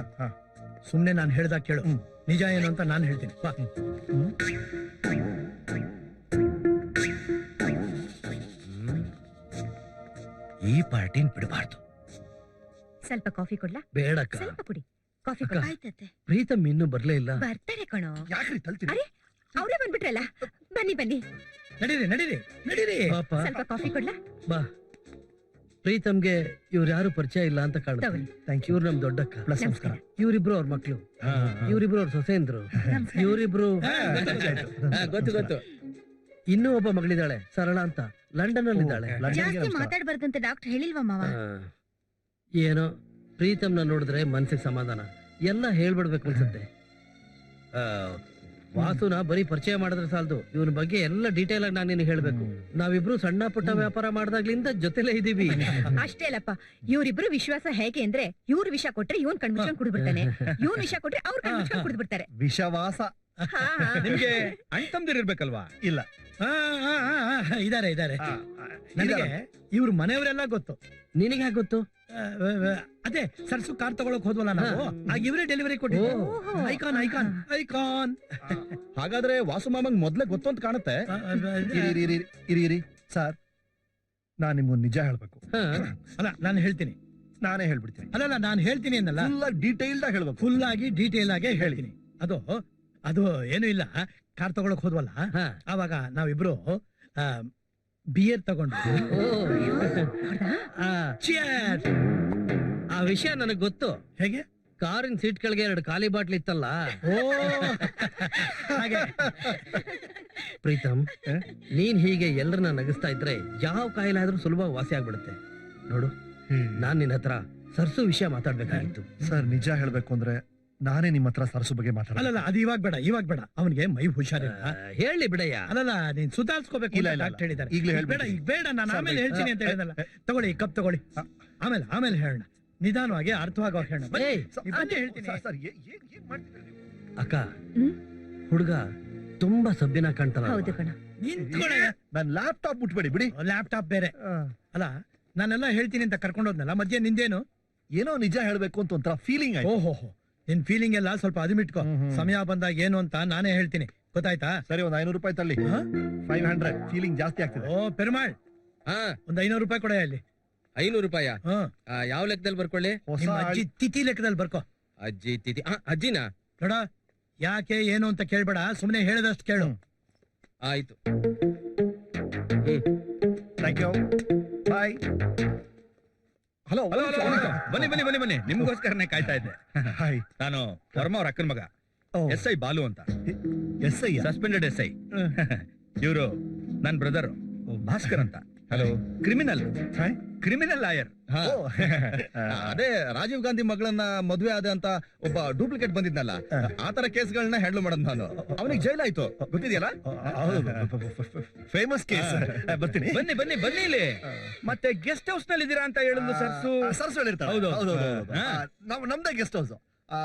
S3: ಸುಮ್ನೆ ನಾನು ಹೇಳ್ದಾಗ ಕೇಳು. ನಿಜ ಏನು ಅಂತ ನಾನು ಹೇಳ್ತೀನಿ. ಬಾ. ಈ ಪಾರ್ಟಿನ್ ಬಿಡಬಾರ್ದು.
S9: ಸ್ವಲ್ಪ ಕಾಫಿ ಕೊಡ್ಲಾ?
S3: ಬೇಡಕ್ಕ,
S9: ಸ್ವಲ್ಪ ಕುಡಿ. ಕಾಫಿ
S3: ಅಕ್ಕ.
S9: ಆಯ್ತತ್ತೆ.
S3: ಪ್ರೀತಮ್ ಇನ್ನೂ ಬರ್ಲೇ ಇಲ್ಲ.
S9: ಬರ್ತಾರೆ ಕಣೋ.
S2: ಯಾಕ್ರಿ ತಲ್ತೀನಿ?
S9: ಅರೆ, ಅವರೇ ಬಂದ್ಬಿಟ್ರಲ್ಲ. ಬನ್ನಿ ಬನ್ನಿ,
S3: ನಡೀರಿ ನಡೀರಿ ನಡೀರಿ. ಪಾಪ,
S9: ಸ್ವಲ್ಪ ಕಾಫಿ ಕೊಡ್ಲಾ?
S3: ಬಾ. ಪ್ರೀತಮ್ಗೆ ಇವ್ರು ಯಾರು ಪರಿಚಯ ಇಲ್ಲ ಅಂತ ಕಾಣುತ್ತೆ.
S9: ತಗೊಳ್ಳಿ.
S3: Thank you. ಇವ್ರು ನಮ್ ದೊಡ್ಡಕ್ಕ.
S9: ನಮಸ್ಕಾರ.
S3: ಇವರಿಬ್ರು ಅವ್ರ ಮಕ್ಳು. ಇವರಿಬ್ರು ಅವ್ರ ಸೊಸೆಂದ್ರು. ಇವರಿಬ್ರು
S7: ಗೊತ್ತು ಗೊತ್ತು.
S3: ಇನ್ನೂ ಒಬ್ಬ ಮಗಳಿದ್ದಾಳೆ, ಸರಳ ಅಂತ, ಲಂಡನ್ ಅಲ್ಲಿ ಇದ್ದಾಳೆ.
S9: ಜಾಸ್ತಿ ಮಾತಾಡ್ಬಾರ್ದಂತ ಡಾಕ್ಟರ್ ಹೇಳಿಲ್ವಾ ಮಾವ?
S3: ಏನೋ ಪ್ರೀತಮ್ನ ನೋಡಿದ್ರೆ ಮನ್ಸಿಗೆ ಸಮಾಧಾನ. ಎಲ್ಲ ಹೇಳ್ಬಿಡ್ಬೇಕು ಅನ್ಸುತ್ತೆ. ವಾಸುನ ಬರೀ ಪರಿಚಯ ಮಾಡಿದ್ರೆ ಸಾಲದು, ಇವನ ಬಗ್ಗೆ ಎಲ್ಲ ಡೀಟೇಲ್ ಆಗಿ ನಾನು ನಿನಗೆ ಹೇಳ್ಬೇಕು. ನಾವಿಬ್ರು ಸಣ್ಣ ಪುಟ್ಟ ವ್ಯಾಪಾರ ಮಾಡ್ದಾಗ್ಲಿಂದ ಜೊತೆಲೇ ಇದೀವಿ.
S9: ಅಷ್ಟೇ ಅಲ್ಲಪ್ಪ, ಇವರಿಬ್ರು ವಿಶ್ವಾಸ ಹೇಗೆ ಅಂದ್ರೆ, ಇವ್ರು ವಿಷ ಕೊಟ್ರೆ ಇವನ್ ಕಣ್ಮುಚ್ಕೊಂಡ್ ಕುಡಿದ್ಬಿಡ್ತಾನೆ, ಇವನ್ ವಿಷ ಕೊಟ್ರೆ ಅವ್ರ ಕಣ್ಮುಚ್ಕೊಂಡ್ ಕುಡಿದ್ಬಿಡ್ತಾರೆ.
S2: ವಿಷವಾಸ
S8: ನಿಮ್ಗೆ ಅಣ್ಣ ತಮ್ದಿರ್ ಇರ್ಬೇಕಲ್ವಾ?
S2: ಇಲ್ಲ.
S3: ಇದಾರೆ ನನಗೆ ಇವ್ರ ಮನೆಯವರೆಲ್ಲ ಗೊತ್ತು.
S5: ನಿನಗೆ ಹೇಗೆ ಗೊತ್ತು?
S3: ಅದೇ ಸರ್ಸು ಕಾರ್ ತಗೊಳಕ್ ಹೋದ್ವಲ್ಲ ನಾವು, ಆಗ ಇವರೇ ಡೆಲಿವರಿ ಕೊಟ್ಟಿದ್ದು. Icon icon icon.
S6: ಹಾಗಾದ್ರೆ ವಾಸು ಮಾಮಂಗ್ ಮೊದ್ಲೇ ಗೊತ್ತು ಅಂತ ಕಾಣುತ್ತೆ.
S2: ಇರಿ ಸರ್, ನಾನ್ ನಿಮ್ಗೊಂದು ನಿಜ ಹೇಳ್ಬೇಕು.
S3: ಅಲ್ಲ ನಾನು ಹೇಳ್ತೀನಿ.
S2: ನಾನೇ ಹೇಳ್ಬಿಡ್ತೀನಿ.
S3: ಅಲ್ಲಲ್ಲ ನಾನು ಹೇಳ್ತೀನಿ ಅನ್ನಲ್ಲ,
S2: ಫುಲ್ ಆಗಿ ಡೀಟೇಲ್ಡ್ ಆಗಿ ಹೇಳ್ಬೇಕು.
S3: ಫುಲ್ ಆಗಿ ಡೀಟೇಲ್ ಆಗಿ ಹೇಳ್ತೀನಿ. ಅದು ಏನು ಇಲ್ಲ, ಕಾರ್ ತಗೊಳಕ್ ಹೋದ್ವಲ್ಲ ಆವಾಗ ನಾವಿಬ್ರು ಬಿಯರ್ ತಗೊಂಡು
S5: ಆ ವಿಷಯ ನನಗ್ ಗೊತ್ತು.
S3: ಹೇಗೆ?
S5: ಕಾರಿನ ಸೀಟ್ ಕೆಳಗೆ 2 ಖಾಲಿ ಬಾಟ್ಲಿ ಇತ್ತಲ್ಲ.
S3: ಹಾಗೆ.
S5: ಪ್ರೀತಮ್, ನೀನ್ ಹೀಗೆ ಎಲ್ಲರನ್ನ ನಗಿಸ್ತಾ ಇದ್ರೆ ಯಾವ ಕಾಯಿಲೆ ಆದ್ರೂ ಸುಲಭ ವಾಸಿ ಆಗ್ಬಿಡುತ್ತೆ. ನೋಡು, ನಾನ್ ನಿನ್ನ ಹತ್ರ ಸರ್ಸು ವಿಷಯ ಮಾತಾಡ್ಬೇಕಾಗಿತ್ತು.
S2: ಸರ್, ನಿಜ ಹೇಳ್ಬೇಕು ಅಂದ್ರೆ ನಾನೇ ನಿಮ್ಮ ಹತ್ರ ಸರ್ಸು ಬಗ್ಗೆ ಮಾತಾಡ.
S3: ಅಲ್ಲಲ್ಲ, ಅದು ಇವಾಗ ಬೇಡ. ಅವನಿಗೆ ಮೈ ಹುಷಾರಿಲ್ಲ.
S5: ಹೇಳಿ ಬಿಡಯ್ಯ.
S3: ಅಲ್ಲಲ್ಲ, ನೀನ್ ಸುಧಾರಿಸ್ಕೋಬೇಕು
S2: ಇಲ್ಲ,
S3: ಡಾಕ್ಟರ್ ಹೇಳಿದ್ದಾರೆ.
S2: ಈಗ್ಲೇ
S3: ಬೇಡ
S2: ಹೇಳ್ಬಿಡಿ.
S3: ಈಗ ಬೇಡ, ನಾನು ಆಮೇಲೆ ಹೇಳ್ತೀನಿ ಅಂತ ಹೇಳಿದಲ್ಲ. ತಗೊಳ್ಳಿ, ಕಪ್ ತಗೊಳ್ಳಿ, ಆಮೇಲೆ ಹೇಳೋಣ. ನಿಧಾನವಾಗಿ ಅರ್ಥವಾಗ ಹೇಳೋಣ.
S5: ಏಯ್,
S3: ಬನ್ನಿ ಹೇಳ್ತೀನಿ.
S2: ಸರ್, ಏನ್ ಮಾಡ್ತಿದ್ದೀರಿ ನೀವು?
S5: ಅಕ್ಕ, ಹುಡುಗ ತುಂಬಾ ಸಭ್ಯನ ಕಾಣ್ತಾನ.
S9: ಹೌದು ಕಣ.
S3: ನಿಂತ್ಕೊಳ್ಳಯ್ಯ.
S2: ನನ್ ಲ್ಯಾಪ್ಟಾಪ್ ಮುಟ್ಬೇಡಿ ಬಿಡಿ.
S3: ಲ್ಯಾಪ್ಟಾಪ್ ಬೇರೆ ಅಲ್ಲ, ನಾನೆಲ್ಲ ಹೇಳ್ತೀನಿ ಅಂತ ಕರ್ಕೊಂಡೋದ್ನಲ್ಲ, ಮಧ್ಯ ನಿಂದೇನು?
S2: ಏನೋ ನಿಜ ಹೇಳ್ಬೇಕು ಅಂತ ಒಂಥರ ಫೀಲಿಂಗ್ ಆಯ್ತು.
S3: ಓಹೋ, ನಿನ್ ಫೀಲಿಂಗ್ ಎಲ್ಲ ಸ್ವಲ್ಪ ಅದುಮಿಟ್ಕೋ. ಸಮಯ ಬಂದಾಗ ಏನು ಅಂತ ನಾನೇ ಹೇಳ್ತೀನಿ, ಗೊತ್ತಾಯ್ತಾ?
S2: ಸರಿ, ಒಂದ್ 500 ರೂಪಾಯಿ ತಳ್ಳಿ. 500 ಫೀಲಿಂಗ್ ಜಾಸ್ತಿ ಆಗ್ತಿದೆ.
S3: ಓ ಪೆರುಮಾಳ್, ಒಂದ್ 500 ರೂಪಾಯಿ ಕೊಡ ಅಲ್ಲಿ.
S7: 500 ರೂಪಾಯ? ಯಾವ ಲೆಕ್ಕದಲ್ಲಿ ಬರ್ಕೊಳ್ಳಿ?
S3: ನಿಮ್ಮ ಅಜ್ಜಿ ತಿಥಿ ಲೆಕ್ಕದಲ್ಲಿ ಬರ್ಕೋ.
S7: ಅಜ್ಜಿ ತಿಥಿ? ಅಜ್ಜಿನ
S3: ನೋಡ, ಯಾಕೆ ಏನು ಅಂತ ಕೇಳ್ಬೇಡ, ಸುಮ್ನೆ ಹೇಳದಷ್ಟು ಕೇಳು.
S7: ಆಯ್ತು.
S2: Thank you, bye.
S8: ಹಲೋ, ಬನ್ನಿ. ನಿಮ್ಗೋಸ್ಕರನೇ ಕಾಯ್ತಾ ಇದ್ದೆ.
S2: ಹಾಯ್,
S8: ನಾನು ವರ್ಮ ಅವ್ರ ಅಕ್ಕನ ಮಗ, SI ಬಾಲು ಅಂತ.
S2: SI
S8: suspended SI. ಇವರು ನನ್ ಬ್ರದರ್ ಭಾಸ್ಕರ್ ಅಂತ.
S6: ಹಲೋ.
S8: Criminal lawyer.
S6: ಅದೇ ರಾಜೀವ್ ಗಾಂಧಿ ಮಗಳನ್ನ ಮದುವೆ ಆದ ಅಂತ ಒಬ್ಬ ಡೂಪ್ಲಿಕೇಟ್ ಬಂದಿದ್ನಲ್ಲ, ಆತರ ಕೇಸ್ಗಳನ್ನ ಹ್ಯಾಂಡಲ್ ಮಾಡೋದು ನಾನು. ಅವನಿಗೆ ಜೈಲಾಯ್ತು, ಗೊತ್ತಿದೆಯಲ್ಲ?
S2: Famous case. ಬರ್ತೀನಿ.
S8: ಬನ್ನಿ ಇಲ್ಲಿ. ಮತ್ತೆ ಗೆಸ್ಟ್ ಹೌಸ್ ನಲ್ಲಿ ಇದೀರಾ ಅಂತ ಹೇಳಿದ್ರು
S2: ಸರ್ಸು ಹೇಳಿರ್ತಾರೆ.
S8: ಹೌದು.
S2: ನಾವು ನಮ್ದೇ ಗೆಸ್ಟ್ ಹೌಸ್,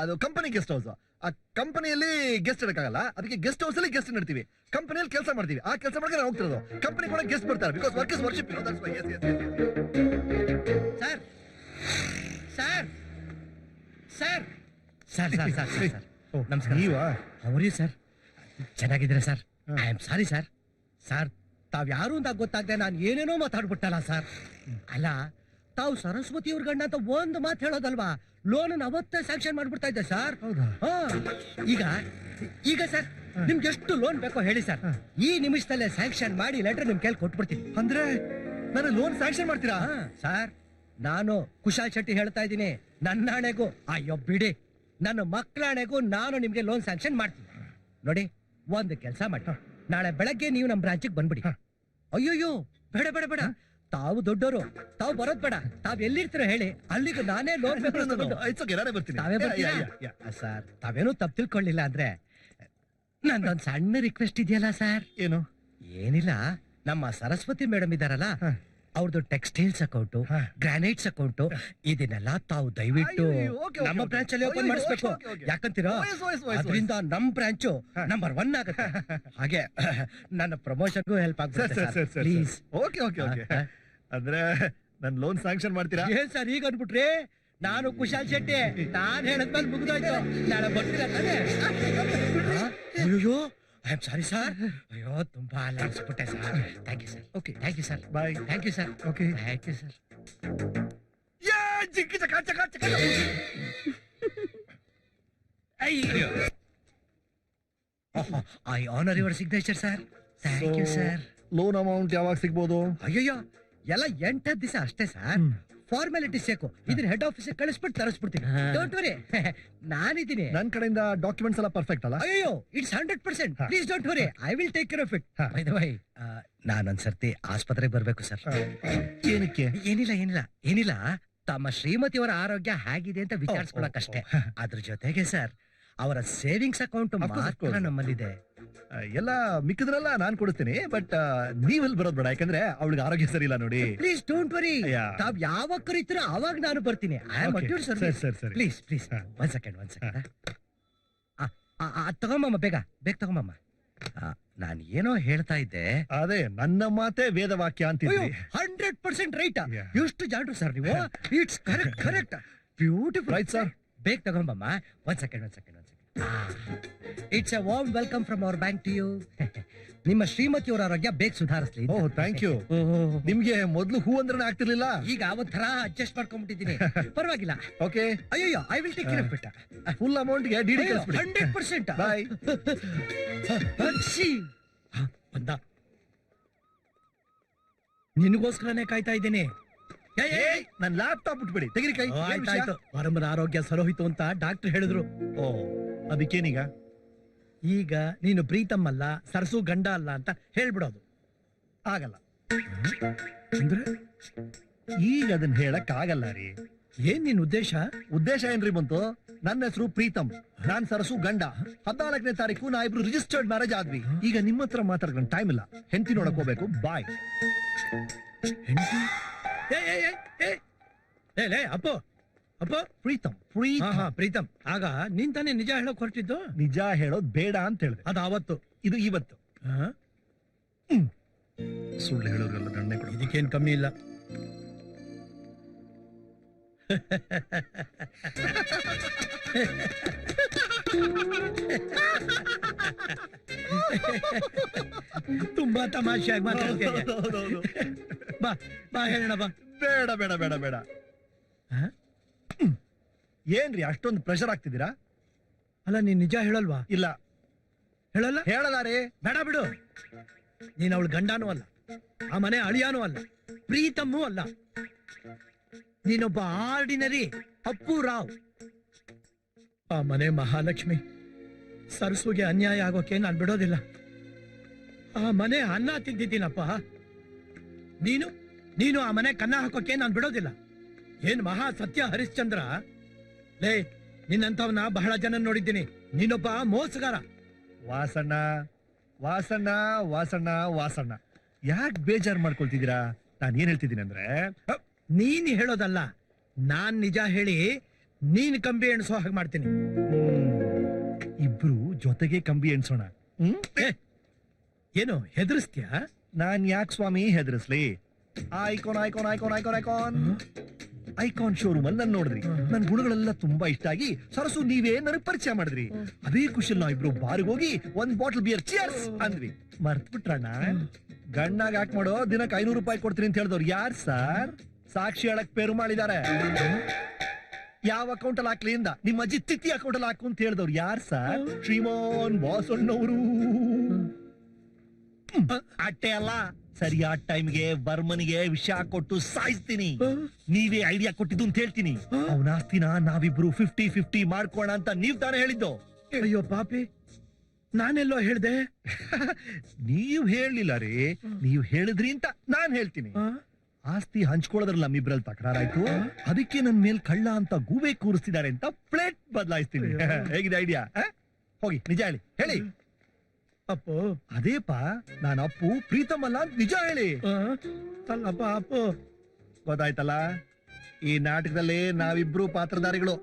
S2: ಅದು ಕಂಪನಿ ಗೆಸ್ಟ್ ಹೌಸ್. ಆ ಕಂಪನಿಯಲ್ಲಿ ಗೆಸ್ಟ್ ಇಡಕ್ಕಾಗಲ್ಲ, ಅದಕ್ಕೆ ಗೆಸ್ಟ್ ಹೌಸ್ ಅಲ್ಲಿ ಗೆಸ್ಟ್ ಇಡ್ತೀವಿ. ಕಂಪನಿಯಲ್ಲಿ ಕೆಲಸ ಮಾಡ್ತೀವಿ, ಆ ಕೆಲಸ ಮಾಡಕ್ಕೆ ನಾವು ಹೋಗ್ತಿರೋದು. ಕಂಪನಿ ಕೂಡ ಗೆಸ್ಟ್ ಬರ್ತಾರೆ, because work is worship.
S3: Sir ನಮಸ್ಕಾರ.
S2: ನೀವಾ?
S3: ಅವರಿ ಸರ್, ಚೆನ್ನಾಗಿದ್ದೀರಾ sir? I am sorry sir. ತಾವ್ ಯಾರು ಅಂತ ಗೊತ್ತಾಗದೆ ನಾನು ಏನೇನೋ ಮಾತಾಡ್ಬಿಟ್ಟಲ್ಲ ಸರ್. ಅಲ್ಲ, ತಾವು ಸರಸ್ವತಿ ಅವ್ರ ಗಂಡ ಅಂತ ಒಂದು ಮಾತು ಹೇಳೋದಲ್ವಾ, ಲೋನ್ ಅವತ್ತೇ ಸ್ಯಾಂಕ್ಷನ್ ಮಾಡ್ಬಿಡ್ತಾ ಇದ್ದೆ ಸರ್. ಈಗ ಸರ್, ನಿಮ್ಗೆ ಎಷ್ಟು ಲೋನ್ ಬೇಕೋ ಹೇಳಿ ಸರ್, ಈ ನಿಮಿಷದಲ್ಲೇ ಸ್ಯಾಂಕ್ಷನ್ ಮಾಡಿ ಲೆಟರ್ ನಿಮ್ ಕೈಲಿ ಕೊಟ್ಬಿಡ್ತೀನಿ.
S2: ಅಂದ್ರೆ ನಾನು ಲೋನ್ ಸ್ಯಾಂಕ್ಷನ್ ಮಾಡ್ತೀರಾ?
S3: ಸರ್, ನಾನು ಕುಶಾಲ್ ಶೆಟ್ಟಿ ಹೇಳ್ತಾ ಇದ್ದೀನಿ, ನನ್ನ ಹಣೆಗೂ, ಅಯ್ಯೋ ಬಿಡಿ, ನನ್ನ ಮಕ್ಕಳಾಣೆಗೂ ನಾನು ನಿಮ್ಗೆ ಲೋನ್ ಸ್ಯಾಂಕ್ಷನ್ ಮಾಡ್ತೀನಿ. ನೋಡಿ, ಒಂದು ಕೆಲಸ ಮಾಡಿ, ನಾಳೆ ಬೆಳಗ್ಗೆ ನೀವು ನಮ್ಮ ಬ್ರಾಂಚಿಗೆ ಬಂದ್ಬಿಡಿ. ಅಯ್ಯೋಯ್ಯೋ, ಬೇಡ, ತಾವು ದೊಡ್ಡವರು, ತಾವು ಬರೋದ್ ಬೇಡ. ತಾವ್ ಎಲ್ಲಿರ್ತೀರೋ ಹೇಳಿ, ಅಲ್ಲಿಗೆ ನಾನೇ ಲೋನ್
S2: ಬರ್ತೀನಿ.
S3: ತಾವೇ ಬರ್ತೀರಾ? ಸರ್, ತಾವೇನು ತಪ್ಪು ತಿಳ್ಕೊಳ್ಳಿಲ್ಲ ಅಂದ್ರೆ ನಂದೊಂದ್ ಸಣ್ಣ ರಿಕ್ವೆಸ್ಟ್ ಇದೆಯಲ್ಲ ಸರ್.
S2: ಏನು?
S3: ಏನಿಲ್ಲ, ನಮ್ಮ ಸರಸ್ವತಿ ಮೇಡಮ್ ಇದಾರಲ್ಲ, ಅವ್ರದ್ದು ಟೆಕ್ಸ್ಟೈಲ್ಸ್ ಅಕೌಂಟ್, ಗ್ರಾನೈಟ್ಸ್ ಅಕೌಂಟ್, ಇದನ್ನೆಲ್ಲ ತಾವು ದಯವಿಟ್ಟು ನಮ್ಮ ಬ್ರಾಂಚ್ ಅಲ್ಲಿ ಓಪನ್ ಮಾಡಿಸ್ಬೇಕು. ಯಾಕಂತೀರಾ, ಅದರಿಂದ ನಮ್ ಬ್ರಾಂಚು ನಂಬರ್ 1 ಆಗುತ್ತೆ. ಹಾಗೆ ನನ್ನ ಪ್ರಮೋಷನ್ಗೂ ಹೆಲ್ಪ್ ಆಗುತ್ತೆ. ಪ್ಲೀಸ್.
S2: ಓಕೆ. ಅಂದ್ರೆ ನನ್ ಲೋನ್ ಸ್ಯಾಂಕ್ಷನ್ ಮಾಡ್ತೀರಾ?
S3: ಏನ್ ಸರ್ ಈಗ ಅನ್ಬಿಟ್ರಿ? ನಾನು ಕುಶಾಲ್ ಶೆಟ್ಟಿ, ನಾನ್ ಹೇಳದ್ಮೇಲೆ ಮುಗಿದೋಯ್ತು. ನಾಳೆ ಬರ್ತೀರಾ ತಾನೆ? ಅಯ್ಯೋ, ಐ ಆಮ್ ಸಾರಿ ಸರ್. ಅಯ್ಯೋ, ತುಂಬಾ ಅಲ್ಲಾಡಿಸ್ಬಿಟ್ಟೆ sir. Thank you sir. Okay, thank you sir.
S2: Bye.
S3: Thank you sir.
S2: Okay,
S3: thank you sir. I honour your signature sir. Thank you sir.
S2: Loan amount ಯಾವಾಗ ಸಿಗ್ಬೋದು?
S3: ಅಯ್ಯಯ್ಯೋ, ಎಲ್ಲ 8 ದಿವಸ ಅಷ್ಟೇ ಸರ್. ಫಾರ್ಮಾಲಿಟೀಸ್ ಸಾಕು. ಇದನ್ನ ಹೆಡ್ ಆಫೀಸ್ ಕಳಿಸ್ಬಿಟ್ಟು ತರಿಸ್ಬಿಡ್ತೀನಿ. ಡೋಂಟ್ ವರಿ, ನಾನಿದ್ದೀನಿ.
S2: ನನ್ ಕಡೆಯಿಂದ ಡಾಕ್ಯುಮೆಂಟ್ಸ್ ಎಲ್ಲ ಪರ್ಫೆಕ್ಟ್ ಅಲ್ಲ?
S3: ಅಯ್ಯೋ, it's 100%. Please don't worry, I will take care of it. By the way, ನಾನೊಂದ್ಸರ್ತಿ ಆಸ್ಪತ್ರೆಗೆ ಬರ್ಬೇಕು ಸರ್.
S2: ಏನಕ್ಕೆ?
S3: ಏನಿಲ್ಲ, ತಮ್ಮ ಶ್ರೀಮತಿಯವರ ಆರೋಗ್ಯ ಹೇಗಿದೆ ಅಂತ ವಿಚಾರಿಸ್ಕೊಳಕಷ್ಟೇ. ಅದ್ರ ಜೊತೆಗೆ ಸರ್, ಅವರ ಸೇವಿಂಗ್ಸ್ ಅಕೌಂಟ್ ಮಾತ್ರ ನಮ್ಮಲ್ಲಿದೆ.
S2: ಎಲ್ಲ ಮಿಕ್ಕಿದ್ರೆಲ್ಲ ನಾನ್ ಕೊಡಿಸ್ತೀನಿ, ಬಟ್ ನೀವೆಲ್ಲಿ ಬರೋದ್ ಬೇಡ, ಯಾಕಂದ್ರೆ ಅವಳಿಗೆ ಆರೋಗ್ಯ ಸರಿ ಇಲ್ಲ ನೋಡಿ.
S3: ಪ್ಲೀಸ್ ಡೋಂಟ್ ವರಿ, ತಾವ್ ಯಾವಾಗ ಕರೀತೀರೋ ಅವಾಗ ನಾನು ಬರ್ತೀನಿ. I am at your service. Please, ಒಂದ್ ಸೆಕೆಂಡ್. ತಗೊಂಬಮ್ಮ, ಬೇಗ ತಗೊಂಬಮ್ಮ. ನಾನು ಏನೋ ಹೇಳ್ತಾ ಇದ್ದೆ.
S2: ಅದೇ ನನ್ನ ಮಾತೆ ವೇದವಾಕ್ಯ ಅಂತಿದ್ರಿ.
S3: 100% ರೈಟ್.
S2: Yeah.
S3: ಎಷ್ಟು ಜಾಡ್ರು ಸರ್ ನೀವು. It's correct beautiful.
S2: Right sir.
S3: ಬೇಗ ತಗೊಂಬಮ್ಮ. ಒಂದ್ second. It's a warm welcome from our bank to you. ನಿಮ್ಮ ಶ್ರೀಮತಿಯವರ ಆರೋಗ್ಯ ಬೇಗ ಸುಧಾರಿಸ್ಲಿ.
S2: ಓಹ್ ಥ್ಯಾಂಕ್ ಯು. ನಿಮ್ಗೆ ಮೊದ್ಲು ಹೂ ಅಂದ್ರೆ ಆಗ್ತಿರ್ಲಿಲ್ಲ,
S3: ಈಗ ಒಂಥರ ಅಡ್ಜಸ್ಟ್ ಮಾಡ್ಕೊಂಡ್ಬಿಟ್ಟಿದ್ದೀನಿ. ಪರವಾಗಿಲ್ಲ.
S2: ಓಕೆ.
S3: ಅಯ್ಯೋ, I will take care of it.
S2: Full ಅಮೌಂಟ್ಗೆ ಡಿಡಿ ಕಳಿಸ್ಬಿಡಿ.
S3: 100%.
S2: ಬಾಯ್.
S3: ಬಂದ. ನಿನಗೋಸ್ಕರನೇ ಕಾಯ್ತಾ ಇದ್ದೀನಿ.
S2: ನನ್ ಲ್ಯಾಪ್ಟಾಪ್ ಬಿಟ್ಬಿಡಿ, ತೆಗಿರಿ ಕೈ.
S3: ಆಯ್ತಾಯ್ತು. ವರಮನ ಆರೋಗ್ಯ ಸರೋಹಿತು ಅಂತ ಡಾಕ್ಟರ್ ಹೇಳಿದ್ರು.
S2: ಓ, ಅದಕ್ಕೇನೀಗ?
S3: ಈಗ ನೀನು ಪ್ರೀತಮ್ ಅಲ್ಲ, ಸರಸು ಗಂಡ ಅಲ್ಲ ಅಂತ ಹೇಳ್ಬಿಡೋದು.
S2: ಆಗಲ್ಲ
S3: ಅಂದ್ರೆ
S2: ಈಗ ಅದನ್ನ ಹೇಳಕ್ ಆಗಲ್ಲ ರೀ.
S3: ಏನ್ ನಿನ್ ಉದ್ದೇಶ?
S2: ಉದ್ದೇಶ ಏನ್ರಿ ಬಂತು? ನನ್ನ ಹೆಸರು ಪ್ರೀತಮ್, ನಾನ್ ಸರಸು ಗಂಡ. 14ನೇ ತಾರೀಕು ನಾ ಇಬ್ರು ರಿಜಿಸ್ಟರ್ಡ್ ಮ್ಯಾರೇಜ್ ಆದ್ವಿ. ಈಗ ನಿಮ್ಮ ಹತ್ರ ಮಾತಾಡ್ಕೊಂಡು ಟೈಮ್ ಇಲ್ಲ, ಹೆಂಡತಿ ನೋಡಕ್ ಹೋಗ್ಬೇಕು. ಬಾಯ್.
S3: ಅಪ್ಪೋ
S2: ಪ್ರೀತಮ್
S3: ಪ್ರೀತಮ್, ಆಗ ನೀನ್ ತಾನೇ ನಿಜ ಹೇಳೋಕ್ ಹೊರಟಿದ್ದು.
S2: ನಿಜ ಹೇಳೋದ್ ಬೇಡ ಅಂತ ಹೇಳಿದೆ.
S3: ಅದು ಅವತ್ತು,
S2: ಇದು ಇವತ್ತು. ಸುಳ್ಳು ಹೇಳೋರೆಲ್ಲ ದಂಡನೆ ಕೊಡು.
S3: ಇದಕ್ಕೇನ್ ಕಮ್ಮಿ ಇಲ್ಲ. ತುಂಬಾ ತಮಾಷೆಯಾಗಿ ಮಾತಾಡ್ತೀನಿ. ಬಾ ಹೇಳೋಣ ಬಾ.
S2: ಬೇಡ ಬೇಡ ಬೇಡ ಬೇಡ. ಏನ್ರಿ ಅಷ್ಟೊಂದು ಪ್ರೆಷರ್ ಆಗ್ತಿದ್ದೀರಾ?
S3: ಅಲ್ಲ, ನೀನ್ ನಿಜ ಹೇಳಲ್ವಾ?
S2: ಇಲ್ಲ,
S3: ಹೇಳಲ್ಲ.
S2: ಹೇಳಲಾರೆ.
S3: ಬೇಡ ಬಿಡು. ನೀನ್ ಅವಳ ಗಂಡನೂ ಅಲ್ಲ, ಆ ಮನೆ ಅಳಿಯಾನೂ ಅಲ್ಲ, ಪ್ರೀತಮ್ಮೂ ಅಲ್ಲ. ನೀನೊಬ್ಬ ಆರ್ಡಿನರಿ ಅಪ್ಪು ರಾವ್. ಆ ಮನೆ ಮಹಾಲಕ್ಷ್ಮಿ. ಸರಸುಗೆ ಅನ್ಯಾಯ ಆಗೋಕೆ ನಾನ್ ಬಿಡೋದಿಲ್ಲ. ಆ ಮನೆ ಅನ್ನ ತಿಂದಿದ್ದೀನಪ್ಪ. ನೀನು ಆ ಮನೆ ಕನ್ನ ಹಾಕೋಕೆ ನಾನ್ ಬಿಡೋದಿಲ್ಲ. ಏನ್ ಮಹಾ ಸತ್ಯ ಹರಿಶ್ಚಂದ್ರ. ಲೇ, ನಿನ್ನಂತವನ್ನ ಬಹಳ ಜನ ನೋಡಿದ್ದೀನಿ. ನೀನೊಬ್ಬ ಮೋಸಗಾರ.
S2: ವಾಸಣ್ಣ ವಾಸಣ್ಣ ವಾಸಣ್ಣ ವಾಸಣ್ಣ, ಯಾಕೆ ಬೇಜಾರ್ ಮಾಡ್ಕೊಳ್ತಿದ್ದೀರಾ? ನಾನ್ ಏನ್ ಹೇಳ್ತಿದ್ದೀನಿ ಅಂದ್ರೆ,
S3: ನೀನ್ ಹೇಳೋದಲ್ಲ, ನಾನ್ ನಿಜ ಹೇಳಿ ನೀನ್ ಕಂಬಿ ಎಣಿಸೋ ಹಾಗೆ ಮಾಡ್ತೀನಿ.
S2: ಇಬ್ರು ಜೊತೆಗೆ ಕಂಬಿ ಎಣ್ಸೋಣ.
S3: ಏನು ಹೆದರ್ಸ್ತೀಯ?
S2: ನಾನ್ ಯಾಕೆ ಸ್ವಾಮಿ ಹೆದರ್ಸ್ಲಿ? ಐಕಾನ್ ಶೋರೂಮ್ ಅಲ್ಲಿ ನನ್ ನೋಡಿದ್ರಿ, ನನ್ ಗುಣಗಳೆಲ್ಲ ತುಂಬಾ ಇಷ್ಟ ಆಗಿ ಸರಸು ನೀವೇ ನನಗ್ ಪರಿಚಯ ಮಾಡಿದ್ರಿ. ಅದೇ ಖುಷಿಲ್ ನಾವಿಬ್ರು ಬಾರ್ಗ್ ಹೋಗಿ 1 ಬಾಟಲ್ ಬಿಯರ್ ಚಿಯರ್ಸ್ ಅಂದ್ವಿ. ಮರ್ತ್ ಬಿಟ್ರಣ್ಣ. ಗಣ್ಣಾಗ ಹಾಕ್ ಮಾಡೋ ದಿನಕ್ಕೆ 500 ರೂಪಾಯಿ ಕೊಡ್ತೀನಿ ಅಂತ ಹೇಳಿದವ್ರು ಯಾರ್ ಸರ್? ಸಾಕ್ಷಿ ಹೇಳಕ್ ಪೇರು ಮಾಡಿದ್ದಾರೆ. ಯಾವ ಅಕೌಂಟ್ ಅಲ್ಲಿ ಹಾಕ್ಲಿ ಇಂದ ನಿಮ್ಮ ಅಜ್ಜಿ ತಿಥಿ ಅಕೌಂಟ್ ಅಲ್ಲಿ ಹಾಕು ಅಂತ ಹೇಳಿದವ್ರು ಯಾರ್ ಸರ್? ಶ್ರೀಮಾನ್ ವಾಸಣ್ಣವರು. ಅಟ್ಟೆ ಅಲ್ಲ, ಸರಿಯಾದ ಟೈಮ್ಗೆ ವರ್ಮನಿಗೆ ವಿಷ ಕೊಟ್ಟು ಸಾಯಿಸ್ತೀನಿ. ನೀವೇ ಐಡಿಯಾ ಕೊಟ್ಟಿದ್ದು ಅಂತ ಹೇಳ್ತೀನಿ. ಅವನ ಆಸ್ತಿನ ನಾವಿಬ್ರು 50-50 ಮಾಡ್ಕೋಣ ಅಂತ ನೀವ್ ತಾನೇ ಹೇಳಿದ್ದು.
S3: ಅಯ್ಯೋ ಪಾಪಿ, ನಾನೆಲ್ಲೋ ಹೇಳ್ದೆ?
S2: ನೀವ್ ಹೇಳಿಲ್ಲ ರೀ, ನೀವ್ ಹೇಳಿದ್ರಿ ಅಂತ ನಾನ್ ಹೇಳ್ತೀನಿ. ಆಸ್ತಿ ಹಂಚ್ಕೊಳ್ಳೋದ್ರಲ್ಲ ನಮ್ಮಿಬ್ರಲ್ಲಿ ತಕರಾರಾಯ್ತು. ಅದಕ್ಕೆ ನನ್ ಮೇಲ್ ಕಳ್ಳ ಅಂತ ಗೂಬೆ ಕೂರಿಸ್ತಿದ್ದಾರೆ ಅಂತ ಪ್ಲೇಟ್ ಬದಲಾಯಿಸ್ತೀನಿ. ಹೇಗಿದೆ ಐಡಿಯಾ? ಹೋಗಿ ನಿಜ ಹೇಳಿ.
S3: ಅಪ್ಪು.
S2: ಅದೇಪಾ, ನಾನು ಅಪ್ಪು, ಪ್ರೀತಮ್ ಅಲ್ಲ ಅಂತ ನಿಜ ಹೇಳಿ.
S3: ಅಲ್ಲಪ್ಪ ಅಪ್ಪು.
S2: ಗೊತ್ತಾಯ್ತಲ್ಲ, ಈ ನಾಟಕದಲ್ಲಿ ನಾವಿಬ್ರು ಪಾತ್ರಧಾರಿಗಳು.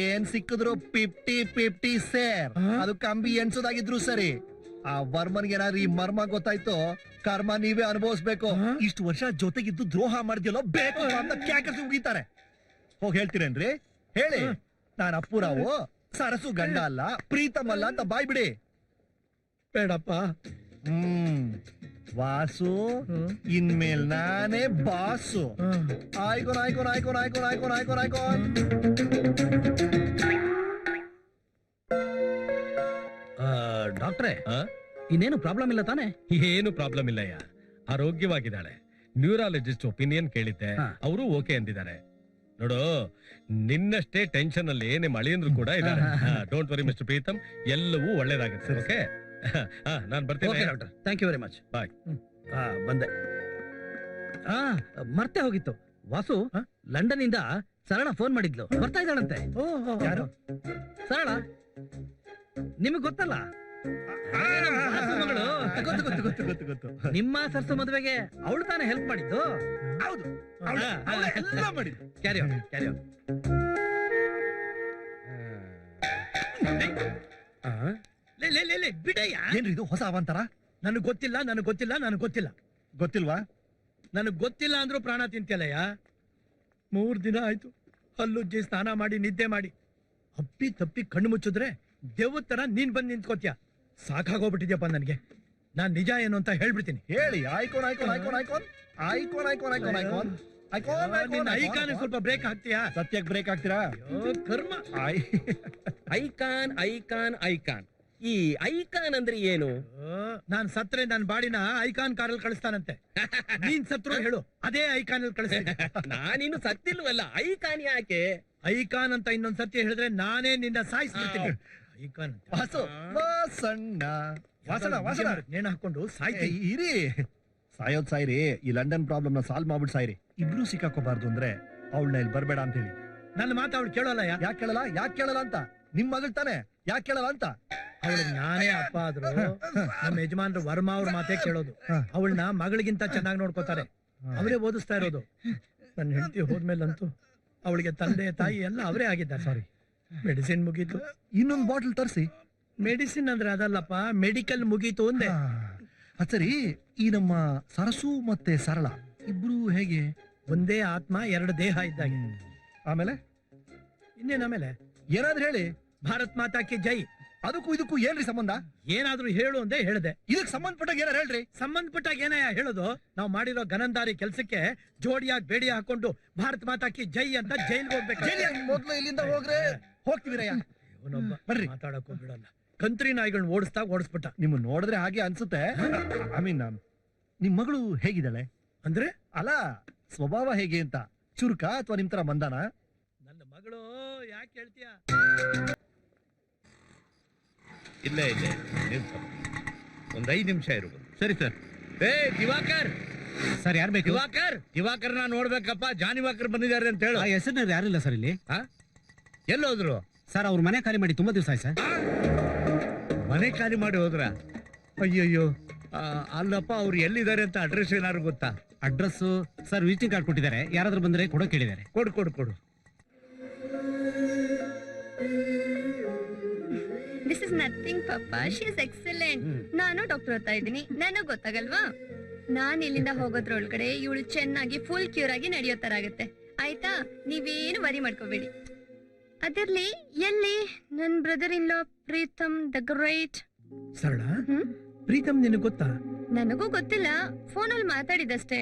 S2: ಏನ್ ಸಿಕ್ಕಿದ್ರು 50-50 ಸೇರ್. ಅದು ಕಂಬಿ ಎಣ್ಸೋದಾಗಿದ್ರು ಸರಿ. ಆ ವರ್ಮನ್ಗೆ ಏನಾದ್ರು ಈ ಮರ್ಮ ಗೊತ್ತಾಯ್ತು, ಕರ್ಮ ನೀವೇ ಅನುಭವಿಸ್ಬೇಕು. ಇಷ್ಟು ವರ್ಷ ಜೊತೆಗಿದ್ದು ದ್ರೋಹ ಮಾಡಿದ್ಯಲ್ಲೋ ಬೇಕು ಅಂತ ಕ್ಯಾಕರ್ಸಿ ಮುಗಿತಾರೆ. ಹೋಗಿ ಹೇಳ್ತೀರೇನ್ರಿ? ಹೇಳಿ, ನಾನು ಅಪ್ಪುರಾವು, ಸರಸು ಗಂಡ ಅಲ್ಲ, ಪ್ರೀತಮ್ ಅಲ್ಲ ಅಂತ ಬಾಯ್ ಬಿಡಿ.
S3: ಬೇಡಪ್ಪ.
S2: ವಾಸು, ಇನ್ಮೇಲ್ ನಾನೇ ಬಾಸು. ಆಯ್ಕೋನ್.
S7: ಡಾಕ್ಟ್ರೆ, ಇನ್ನೇನು ಪ್ರಾಬ್ಲಮ್ ಇಲ್ಲ ತಾನೆ?
S8: ಏನು ಪ್ರಾಬ್ಲಮ್ ಇಲ್ಲಯ್ಯ, ಆರೋಗ್ಯವಾಗಿದ್ದಾಳೆ. ನ್ಯೂರಾಲಜಿಸ್ಟ್ ಒಪಿನಿಯನ್ ಕೇಳಿದ್ದೆ, ಅವರು ಓಕೆ ಅಂದಿದ್ದಾರೆ. ನೋಡು, ನಿನ್ನಷ್ಟೇ ಟೆನ್ಷನ್ ಅಲ್ಲಿ ನಿಮ್ಮ ಅಳಿಯಂದ್ರು ಕೂಡ ಇದ್ದಾರೆ. ಡೋಂಟ್ ವರಿ ಮಿಸ್ಟರ್ ಪ್ರೀತಮ್, ಎಲ್ಲವೂ ಒಳ್ಳೇದಾಗುತ್ತೆ. ಓಕೆ, ನಾನ್ ಬರ್ತೀನಿ
S7: doctor. Thank you very much.
S8: Bye.
S7: ಬಂದೆ. ಮರ್ತೆ ಹೋಗಿತ್ತು. ವಾಸು, ಲಂಡನ್ ಇಂದ ಸರಳ ಫೋನ್ ಮಾಡಿದ್ಲು, ಬರ್ತಾ ಇದ್ದಾಳಂತೆ.
S2: ಯಾರು?
S7: ಸರಳ, ನಿಮಗ್ ಗೊತ್ತಲ್ಲ,
S2: ಗೊತ್ತು.
S7: ನಿಮ್ಮ ಸರ್ಸು ಮದುವೆಗೆ ಅವಳು ತಾನೇ ಹೆಲ್ಪ್ ಮಾಡಿದ್ದು.
S2: ಹೌದು, ಮಾಡಿದ್ದು.
S7: Carry on.
S3: ಲೇ ಲೇ ಲೇ ಲೇ ಬಿಡಯ್ಯ.
S2: ಏನ್ರಿ ಇದು ಹೊಸ ಅವಾಂತರ?
S3: ನನಗ್ ಗೊತ್ತಿಲ್ಲ ನನಗ್ ಗೊತ್ತಿಲ್ಲ ನನಗ್ ಗೊತ್ತಿಲ್ಲ
S2: ಗೊತ್ತಿಲ್ವಾ?
S3: ನನಗ್ ಗೊತ್ತಿಲ್ಲ ಅಂದ್ರೂ ಪ್ರಾಣ ತಿಂತಿಯಲ್ಲಯ್ಯ. 3 ದಿನ ಆಯ್ತು ಹಲ್ಲುಜ್ಜಿ ಸ್ನಾನ ಮಾಡಿ ನಿದ್ದೆ ಮಾಡಿ ಅಪ್ಪಿ ತಪ್ಪಿ ಕಣ್ಣು ಮುಚ್ಚಿದ್ರೆ ದೇವದ ತರ ನೀನ್ ಬಂದ್ ನಿಂತ್ಕೋತ್ಯ. ಸಾಕಾಗೋಗ್ಬಿಟ್ಟಿದ್ಯಪ್ಪ ನನ್ಗೆ. ನಾನ್ ನಿಜ ಏನು ಅಂತ ಹೇಳ್ಬಿಡ್ತೀನಿ.
S2: ಹೇಳಿ. Icon icon icon icon icon icon icon icon
S3: ನಿನ್ನ ಐಕಾನ್ ಸ್ವಲ್ಪ ಬ್ರೇಕ್ ಹಾಕ್ತೀಯಾ?
S2: ಸತ್ಯಕ್ಕೆ ಬ್ರೇಕ್ ಹಾಕ್ತೀರಾ?
S3: ಅಯ್ಯೋ, ಕರ್ಮ.
S7: Icon icon icon. ಈ ಐಕಾನ್ ಅಂದ್ರೆ ಏನು?
S3: ನಾನ್ ಸತ್ರೆ ನನ್ ಬಾಡಿನ ಐಕಾನ್ ಕಾರಲ್ಲಿ ಕಳಿಸ್ತಾನಂತೆ. ನೀನ್ ಸತ್ರು ಹೇಳು ಅದೇ ಐಕಾನ್ ಅಲ್ಲಿ ಕಳಿಸ್ತೀನಿ.
S7: ನಾನಿನ್ನು ಸತ್ತಿಲ್ವಲ್ಲ, ಐಕಾನ್ ಯಾಕೆ?
S3: ಐಕಾನ್ ಅಂತ ಇನ್ನೊಂದ್ ಸತ್ಯ ಹೇಳಿದ್ರೆ ನಾನೇ ನಿನ್ನ ಸಾಯಿಸ್ಬಿಡ್ತೀನಿ. ಐಕಾನ್
S2: ವಾಸು ವಾಸಣ್ಣ ವಾಸಣ ವಾಸಣ
S3: ನೇಣು ಹಾಕೊಂಡು ಸಾಯ್ತೀನಿ.
S2: ಇರಿ, ಸಾಯೋದ್ ಸಾಯ್ರಿ. ಈ ಲಂಡನ್ ಪ್ರಾಬ್ಲಮ್ ನ ಸಾಲ್ವ್ ಮಾಡ್ಬಿಟ್ಟು ಸಾಯ್ರಿ. ಇಬ್ರು ಸಿಕ್ಕಾಕೋಬಾರ್ದು ಅಂದ್ರೆ ಅವಳನ್ನ ಇಲ್ಲಿ ಬರ್ಬೇಡ ಅಂತ ಹೇಳಿ.
S3: ನನ್ನ ಮಾತು ಅವಳು ಕೇಳೋಲ್ಲ.
S2: ಯಾಕೆ ಕೇಳಲ್ಲ? ಯಾಕೆ ಕೇಳಲ್ಲ ಅಂತ? ನಿಮ್ ಮಗಳ್ ತಾನೆ, ಯಾಕೆ ಕೇಳಲ್ಲ ಅಂತ?
S3: ಅವಳಿಗೆ ನಾನೇ ಅಪ್ಪ ಆದ್ರು ನಮ್ಮ ಯಜಮಾನ್ರು ವರ್ಮಾ ಅವ್ರ ಮಾತೇ ಕೇಳೋದು. ಅವಳನ್ನ ಮಗಳಿಗಿಂತ ಚೆನ್ನಾಗಿ ನೋಡ್ಕೋತಾರೆ. ಅವರೇ ಓದಿಸ್ತಾ ಇರೋದು. ನನ್ನ ಹೆಂಡತಿ ಹೋದ್ಮೇಲಂತೂ ಅವಳಿಗೆ ತಂದೆ ತಾಯಿ ಎಲ್ಲ ಅವರೇ ಆಗಿದ್ದಾರೆ. ಸಾರಿ, ಮೆಡಿಸಿನ್ ಮುಗೀತು.
S2: ಇನ್ನೊಂದು ಬಾಟಲ್ ತರಿಸಿ.
S3: ಮೆಡಿಸಿನ್ ಅಂದ್ರೆ ಅದಲ್ಲಪ್ಪ, ಮೆಡಿಕಲ್ ಮುಗೀತು ಅಂದೆ.
S2: ಅದ್ ಸರಿ, ಈ ನಮ್ಮ ಸರಸು ಮತ್ತೆ ಸರಳ ಇಬ್ರು ಹೇಗೆ?
S3: ಒಂದೇ ಆತ್ಮ 2 ದೇಹ ಇದ್ದಾಗೆ.
S2: ಆಮೇಲೆ
S3: ಇನ್ನೇನ್ ಆಮೇಲೆ?
S2: ಏನಾದ್ರೂ ಹೇಳಿ.
S3: ಭಾರತ್ ಮಾತಾ ಕಿ ಜೈ.
S2: ಅದಕ್ಕೂ ಇದಕ್ಕೂ ಏನ್ರಿ ಸಂಬಂಧ?
S3: ಏನಾದ್ರೂ ಹೇಳು ಅಂದೆ ಹೇಳ್ದೆ.
S2: ಇದಕ್ ಸಂಬಂಧಪಟ್ಟಾಗ ಏನಾರು ಹೇಳ್ರಿ.
S3: ಸಂಬಂಧಪಟ್ಟಾಗ ಏನಯ್ಯ ಹೇಳೋದು? ನಾವು ಮಾಡಿರೋ ಗನಂದಾರಿ ಕೆಲ್ಸಕ್ಕೆ ಜೋಡಿಯಾಗಿ ಬೇಡಿ ಹಾಕೊಂಡು ಭಾರತ್ ಮಾತಾ ಕಿ ಜೈ ಅಂತ ಜೈಲ್ಗೆ ಹೋಗ್ಬೇಕು.
S2: ಮೊದ್ಲು ಇಲ್ಲಿಂದ ಹೋಗ್ರೆ ಹೋಗ್ತೀವಿರಯ್ಯ.
S3: ಇವನೊಬ್ಬ
S2: ಬರ್ರಿ.
S3: ಮಾತಾಡಕ್ ಹೋಗ್ಬಿಡಲ್ಲ. ಕಂತ್ರಿ ನಾಯಿಗಳನ್ನ ಓಡಿಸ್ಬಿಟ್ಟ.
S2: ನಿಮ್ಮ ನೋಡಿದ್ರೆ ಹಾಗೆ ಅನ್ಸುತ್ತೆ. ಐ ಮೀನ್, ನಿಮ್ ಮಗಳು ಹೇಗಿದ್ದಾಳೆ?
S3: ಅಂದ್ರೆ
S2: ಅಲ್ಲ, ಸ್ವಭಾವ ಹೇಗೆ ಅಂತ. ಚುರುಕ ಅಥವಾ ನಿಮ್ ತರ ಮಂದಾನ?
S3: ನನ್ನ ಮಗಳು ಯಾಕೆ ಹೇಳ್ತೀಯ?
S4: ಇಲ್ಲೇ ಇಲ್ಲೇ ಒಂದ್ 5 ನಿಮಿಷ ಇರ್ಬೋದು.
S5: ಸರಿ ಸರ್.
S4: ಏ ದಿವಾಕರ್
S5: ಸರ್, ಯಾರು ಬೇಕು?
S4: ದಿವಾಕರ್ ನಾ ನೋಡ್ಬೇಕಪ್ಪ. ಜಾನಿವಾಕರ್ ಬಂದಿದ್ದಾರೆ ಅಂತ ಹೇಳು.
S5: ಹೆಸರಿನ ಯಾರಿಲ್ಲ ಸರ್ ಇಲ್ಲಿ.
S4: ಎಲ್ಲೋದ್ರು?
S5: ಸರ್, ಅವ್ರ ಮನೆ ಖಾಲಿ ಮಾಡಿ ತುಂಬಾ ದಿವಸ ಆಯ್ತು ಸರ್.
S4: ಮನೆ ಖಾಲಿ ಮಾಡಿ ಹೋದ್ರ? ಅಯ್ಯಯ್ಯೋ, ಅಲ್ಲಪ್ಪ, ಅವ್ರು ಎಲ್ಲಿದ್ದಾರೆ ಅಂತ ಅಡ್ರೆಸ್ ಏನಾದ್ರು ಗೊತ್ತಾ?
S5: ಅಡ್ರೆಸ್ ಸರ್ ವಿಸಿಟಿಂಗ್ ಕಾರ್ಡ್ ಕೊಟ್ಟಿದ್ದಾರೆ. ಯಾರಾದ್ರೂ ಬಂದ್ರೆ ಕೊಡೋ ಕೇಳಿದ್ದಾರೆ.
S4: ಕೊಡು ಕೊಡು ಕೊಡು.
S1: This is nothing papa, she is excellent. ನಾನು ಡಾಕ್ಟರ್ ಓದ್ತಾ ಇದ್ದೀನಿ, ನನಗ್ ಗೊತ್ತಾಗಲ್ವಾ? ನಾನ್ ಇಲ್ಲಿಂದ ಹೋಗೋದ್ರೊಳಗಡೆ ಇವಳು ಚೆನ್ನಾಗಿ ಫುಲ್ ಕ್ಯೂರ್ ಆಗಿ ನಡೆಯೋ ತರ ಆಗುತ್ತೆ. ಆಯ್ತಾ? ನೀವೇನು ವರಿ ಮಾಡ್ಕೋಬೇಡಿ. ಅದರ್ಲಿ, ಎಲ್ಲಿ ನನ್ brother in law Pritam the great?
S3: Sarala, Pritam ನಿನಗೆ ಗೊತ್ತಾ?
S1: ನನಗೂ ಗೊತ್ತಿಲ್ಲ, ಫೋನಲ್ಲಿ ಮಾತಾಡಿದಷ್ಟೇ.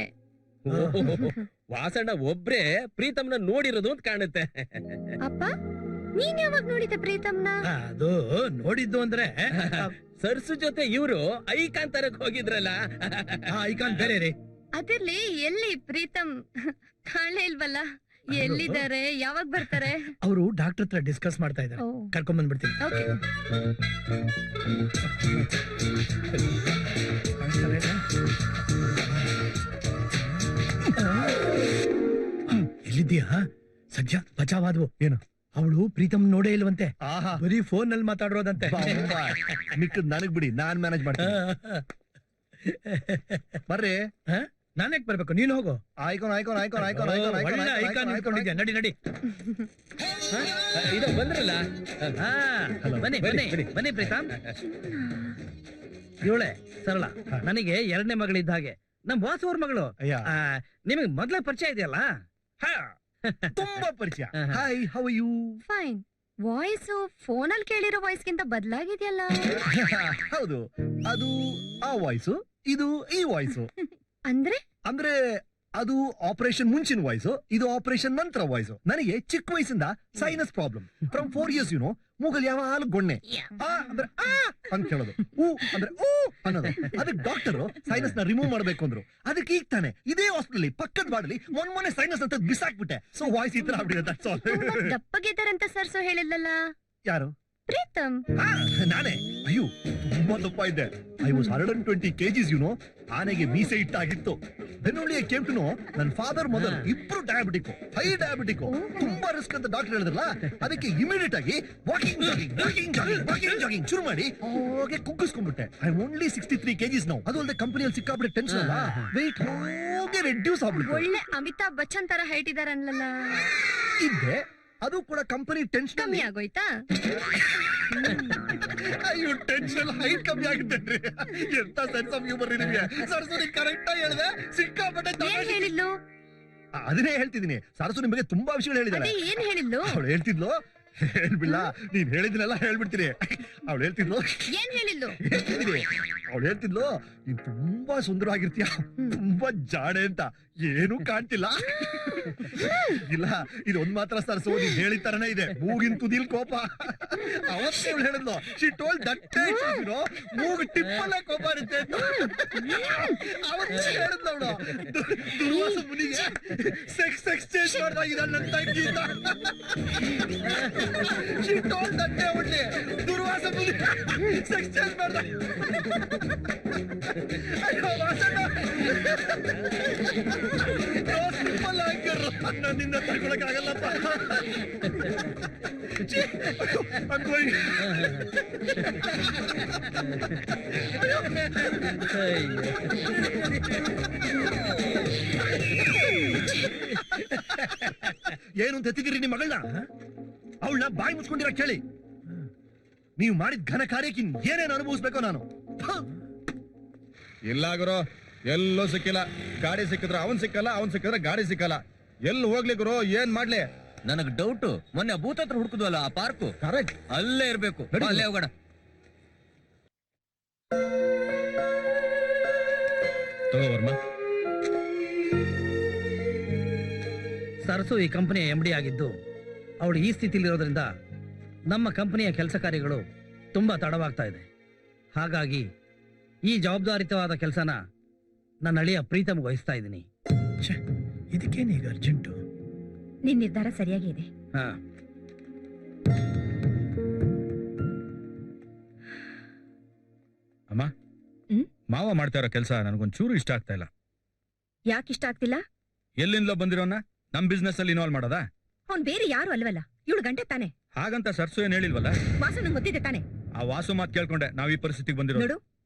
S7: ವಾಸಣ್ಣ ಒಬ್ರೇ ಪ್ರೀತಮ್ನ ನೋಡಿರೋದು ಅಂತ ಕಾಣುತ್ತೆ.
S1: ಅಪ್ಪ, ನೀನ್ ಯಾವಾಗ ನೋಡಿದೆ ಪ್ರೀತಮ್ನ?
S3: ಅದು ನೋಡಿದ್ದು ಅಂದ್ರೆ
S7: ಸರ್ಸು ಜೊತೆ ಇವ್ರು ಐಕಾನ್ ತರಕ್ ಹೋಗಿದ್ರಲ್ಲ.
S3: ಐಕಾನ್ ಬೇರೆ ರೀ.
S1: ಅದಿರ್ಲಿ, ಎಲ್ಲಿ ಪ್ರೀತಮ್? ಕಾಣಲೇ ಇಲ್ವಲ್ಲ. ಎಲ್ಲಿದ್ದಾರೆ? ಯಾವಾಗ ಬರ್ತಾರೆ?
S3: ಅವರು ಡಾಕ್ಟರ್ ಹತ್ರ ಡಿಸ್ಕಸ್ ಮಾಡ್ತಾ ಇದ್ದಾರೆ. ಕರ್ಕೊಂಡ್ ಬಂದ್ಬಿಡ್ತೀನಿ.
S1: ಓಕೆ.
S3: ಎಲ್ಲಿದ್ದೀಯಾ? ಸದ್ಯ ಬಚಾವಾದ್ವು.
S2: ಏನು?
S3: ಅವಳು ಪ್ರೀತಮ್ ನೋಡೇ ಇಲ್ವಂತೆ.
S2: ಆಹಾ,
S3: ಬರೀ ಫೋನ್ ನಲ್ಲಿ ಮಾತಾಡೋದಂತೆ.
S2: ಮಿಕ್ಕದ್ ನನಗ್ ಬಿಡಿ, ನಾನ್ ಮ್ಯಾನೇಜ್ ಮಾಡ್ತೀನಿ. ಬರ್ರಿ.
S3: ನಾನ್ಯಾಕ್ ಬರ್ಬೇಕು? ನೀನ್ ಹೋಗು.
S2: Icon icon icon icon icon
S3: ಒಳ್ಳೆ ಐಕಾನ್ ನಿಂತ್ಕೊಂಡಿದ್ಯಾ. ನಡಿ ನಡಿ.
S7: ಇದು ಬಂದ್ರಲ್ಲ.
S5: ಬನ್ನಿ ಬನ್ನಿ ಬನ್ನಿ ಪ್ರೀತಮ್.
S3: ಇವಳೆ
S5: ಸರಳ ನನಗೆ 2ನೇ ಮಗಳಿದ್ದ ಹಾಗೆ. ನಮ್ ಬಾಸ್ ಅವ್ರ ಮಗಳು.
S2: ಅಯ್ಯ,
S5: ನಿಮಗೆ ಮೊದ್ಲೇ ಪರಿಚಯ ಇದೆಯಲ್ಲ?
S2: ತುಂಬಾ ಪರಿಚಯ. Hi, how are you?
S1: Fine. Voice ಫೋನಲ್ಲಿ ಕೇಳಿರೋ ವಾಯ್ಸ್ ಗಿಂತ ಬದಲಾಗಿದೆಯಲ್ಲ.
S2: ಹೌದು, ಅದು ಆ ವಾಯ್ಸು, ಇದು ಈ ವಾಯ್ಸು. ಅಂದ್ರೆ ಅದು ಆಪರೇಷನ್ ಮುಂಚಿನ ವಾಯ್ಸು, ಇದು ಆಪರೇಷನ್ ನಂತರ ವಾಯ್ಸು. ನನಗೆ ಚಿಕ್ಕ ವಯಸ್ಸಿಂದ ಸೈನಸ್ ಪ್ರಾಬ್ಲಮ್. ಫ್ರಮ್ 4 years ಮೂಗಲ್ ಯಾವ ಹಾಲು ಗೊಣ್ಣೆ. ಆ ಅಂದ್ರೆ ಆ ಅಂತ ಹೇಳೋದು, ಊ ಅಂದ್ರೆ ಊ ಅನ್ನೋದು. ಅದಕ್ಕೆ ಡಾಕ್ಟರ್ ಸೈನಸ್ ನ ರಿಮೂವ್ ಮಾಡ್ಬೇಕು ಅಂದ್ರು. ಅದಕ್ಕೆ ಈಗ ತಾನೆ ಇದೇ ಹಾಸ್ಪಿಟಲ್ ಪಕ್ಕದ ಬಾಡಲಿ ಮೊನ್ನೆ ಸೈನಸ್ ಅಂತ ಬಿಸಾಕ್ಬಿಟ್ಟೆ. ಸೊ ವಾಯ್ಸ್ ಈ ತರ ಆಗ್ಬಿಟ್ಟಿದೆ.
S1: ದಪ್ಪಗಿದ್ದಾರಂತ ಸರ್ಸು ಹೇಳಿಲ್ಲಲ್ಲ.
S2: ಯಾರು?
S1: ಪ್ರೀತಮ್.
S2: ನಾನೇ. ಅಯ್ಯೋ, ತುಂಬಾ ದಪ್ಪ ಇದ್ದೆ. I was 120 kgs. ಆನೆಗೆ ಮೀಸೆ ಇಟ್ಟಾಗಿತ್ತು. ಬೆನ್ನುಳ್ಳಿಯ ಕೆಂಪು. ನನ್ನ ಫಾದರ್ ಮದರ್ ಇಬ್ರು ಡಯಾಬಿಟಿಕ್, ಹೈ ಡಯಾಬಿಟಿಕ್. ತುಂಬಾ ರಿಸ್ಕ್ ಅಂತ ಡಾಕ್ಟರ್ ಹೇಳಿದ್ರಲ್ಲ, ಅದಕ್ಕೆ ಇಮಿಡಿಯೇಟ್ ಆಗಿ ವಾಕಿಂಗ್ ಜಾಗಿಂಗ್ ಶುರು ಮಾಡಿ ಹೋಗಿ ಕುಗ್ಗಿಸ್ಕೊಂಡ್ಬಿಟ್ಟೆ. ಐ ಓನ್ಲಿ 63 kgs ನಾವು. ಅದು ಅಲ್ಲದೆ ಕಂಪನಿಯಲ್ಲಿ ಸಿಕ್ಕಾಬಿಟ್ಟೆ ಟೆನ್ಷನ್ ಅಲ್ಲ, ವೆಯ್ಟ್ ಹೋಗಿ ರೆಡ್ಯೂಸ್ ಆಗ್ಬಿಟ್ಟು.
S1: ಒಳ್ಳೆ ಅಮಿತಾಬ್ ಬಚ್ಚನ್ ತರ ಹೈಟ್ ಇದಾರನ್ಲಲ್ಲ.
S2: ಇದ್ದೆ, ಅದು ಕೂಡ ಕಂಪನಿ ಟೆನ್ಷನ್
S1: ಕಮ್ಮಿ ಆಗೋಯ್ತಾ?
S2: ಅಯ್ಯೋ ಟೆನ್ಷನ್ ಹೈಟ್ ಕಮ್ಮಿ ಆಗಿದ್ದೇನ್ರಿ. ಎಂತ ಸೆನ್ಸ್ ಆಫ್ ಹ್ಯೂಮರ್ ನಿಮಗೆ. ಸರಸ್ವತಿ ಕರೆಕ್ಟ್ ಆಗಿ ಹೇಳಿದೆ, ಸಿಕ್ಕಾಪಟ್ಟೆ
S1: ಏನ್
S2: ತಮಾಷೆ.
S1: ಹೇಳಿದ್ಲು?
S2: ಅದನ್ನೇ ಹೇಳ್ತಿದ್ದೀನಿ. ಸರಸ್ವತಿ ನಿಮಗೆ ತುಂಬಾ ವಿಷಯಗಳು ಹೇಳಿದಾಳೆ.
S1: ಅದೇ ಏನ್ ಹೇಳಿದ್ಲು?
S2: ಅವಳು ಹೇಳ್ತಿದ್ಲು, ಹೇಳ್ಬಿಡ್ಲ, ನೀನ್ ಹೇಳಿದ್ನೆಲ್ಲ ಹೇಳ್ಬಿಡ್ತೀನಿ. ಅವಳು ಹೇಳ್ತಿದ್ಲು,
S1: ಏನ್ ಹೇಳಿದ್ಲು?
S2: ಅವಳು ಹೇಳ್ತಿದ್ಲು, ನೀನ್ ತುಂಬಾ ಸುಂದರವಾಗಿರ್ತೀಯ, ತುಂಬಾ ಜಾಡೆ ಅಂತ. ಏನೂ ಕಾಣ್ತಿಲ್ಲ. ಇಲ್ಲ, ಇದು ಒಂದ್ ಮಾತ್ರ ಸರಸು, ನೀನ್ ಹೇಳಿದ ತರನೇ ಇದೆ. ಮೂಗಿನ ತುದಿಲ್ ಕೋಪ. ಅವತ್ತೇ ಅವಳು ಹೇಳಿದ್ಲು, ಶಿ ಟೋಲ್ಡ್ ದಟ್ ಮೂಗು ಟಿಪ್ಪಲ್ಲೇ ಕೋಪ ಇರುತ್ತೆ ಅಂತ. ಅವತ್ತೇ ಹೇಳಿದ್ಲು ಅವಳು, ದುರ್ವಾಸ ಮುನಿಗೆ ಸೆಕ್ಸ್ ಎಕ್ಸ್ಚೇಂಜ್ ಮಾಡ್ದಾಗಿದ್ದಾಳೆ ನನ್ನ ತಂಗಿ ಅಂತ. ಶಿ ಟೋಲ್ಡ್ ದಟ್ ಅವಳಿಗೆ ದುರ್ವಾಸ ಮುನಿ ಸೆಕ್ಸ್ ಚೇಂಜ್ ಮಾಡ್ದ. ಅಯ್ಯೋ ವಾಸಣ್ಣ, ಸಿಂಪಲ್ ಆಂಕರ್ ನನ್ನಿಂದ ತಗೊಳಕ್ಕಾಗಲ್ಲಪ್ಪ. ಏನು ಅಂತ ಎತ್ತಿದಿರಿ ನಿಮ್ಮ ಮಗಳನ್ನ? ಅವಳನ್ನ ಬಾಯಿ ಮುಚ್ಕೊಂಡಿರ ಕೇಳಿ. ನೀವು ಮಾಡಿದ ಘನ ಕಾರ್ಯಕ್ಕೆ ಏನೇನು ಅನುಭವಿಸ್ಬೇಕೋ ನಾನು.
S6: ಇಲ್ಲ ಗುರು, ಎಲ್ಲೂ ಸಿಕ್ಕಿಲ್ಲ. ಗಾಡಿ ಸಿಕ್ಕಿದ್ರೆ ಅವನ್ ಸಿಕ್ಕಲ್ಲ, ಅವನ್ ಸಿಕ್ಕಿದ್ರೆ ಗಾಡಿ ಸಿಕ್ಕಲ್ಲ. ಎಲ್ಲಿ ಹೋಗ್ಲಿ ಗುರು, ಏನ್ ಮಾಡ್ಲಿ?
S5: ನನಗ್ ಡೌಟ್, ಮೊನ್ನೆ ಭೂತ ಹತ್ರ ಹುಡುಕುದ್ವಲ್ಲ ಆ ಪಾರ್ಕು,
S6: ಕರೆಕ್ಟ್,
S5: ಅಲ್ಲೇ ಇರ್ಬೇಕು. ಅಲ್ಲೇ ಹೋಗೋಣ.
S8: ತಗೋ ವರ್ಮ.
S3: ಸರಸು ಈ ಕಂಪನಿಯ MD ಆಗಿದ್ದು, ಅವಳು ಈ ಸ್ಥಿತಿಲಿರೋದ್ರಿಂದ ನಮ್ಮ ಕಂಪನಿಯ ಕೆಲಸ ಕಾರ್ಯಗಳು ತುಂಬಾ ತಡವಾಗ್ತಾ ಇದೆ. ಹಾಗಾಗಿ ಈ ಜವಾಬ್ದಾರಿತವಾದ ಕೆಲಸನ ನನ್ನ ಅಳಿಯ ಪ್ರೀತಮ್ ವಹಿಸ್ತಾ ಇದ್ದೀನಿ. ಇದಕ್ಕೇನೀಗ ಅರ್ಜೆಂಟು?
S9: ನಿನ್ ನಿರ್ಧಾರ ಸರಿಯಾಗಿ ಇದೆ.
S3: ಹಾ,
S8: ಅಮ್ಮ, ಮಾವ ಮಾಡ್ತಾ ಇರೋ ಕೆಲಸ ನನಗೊಂಚೂರು ಇಷ್ಟ ಆಗ್ತಾ ಇಲ್ಲ.
S9: ಯಾಕೆ ಇಷ್ಟ ಆಗ್ತಿಲ್ಲ?
S6: ಎಲ್ಲಿಂದಲೋ ಬಂದಿರೋನ ನಮ್ ಬಿಸ್ನೆಸ್ ಅಲ್ಲಿ ಇನ್ವಾಲ್ವ್ ಮಾಡೋದಾ?
S9: ಅವ್ನ್ ಬೇರೆ ಯಾರು ಅಲ್ವಲ್ಲ, ಇವಳು ಗಂಟೆ ತಾನೆ.
S6: ಹಾಗಂತ ಸರ್ಸು ಏನ್ ಹೇಳಿಲ್ವಲ್ಲ?
S9: ವಾಸು ನಂಗೆ ಗೊತ್ತಿದೆ ತಾನೆ.
S6: ಆ ವಾಸು ಮಾತು ಕೇಳ್ಕೊಂಡೆ ನಾವ್ ಈ ಪರಿಸ್ಥಿತಿಗೆ ಬಂದಿರೋದು.
S9: ನೋಡು,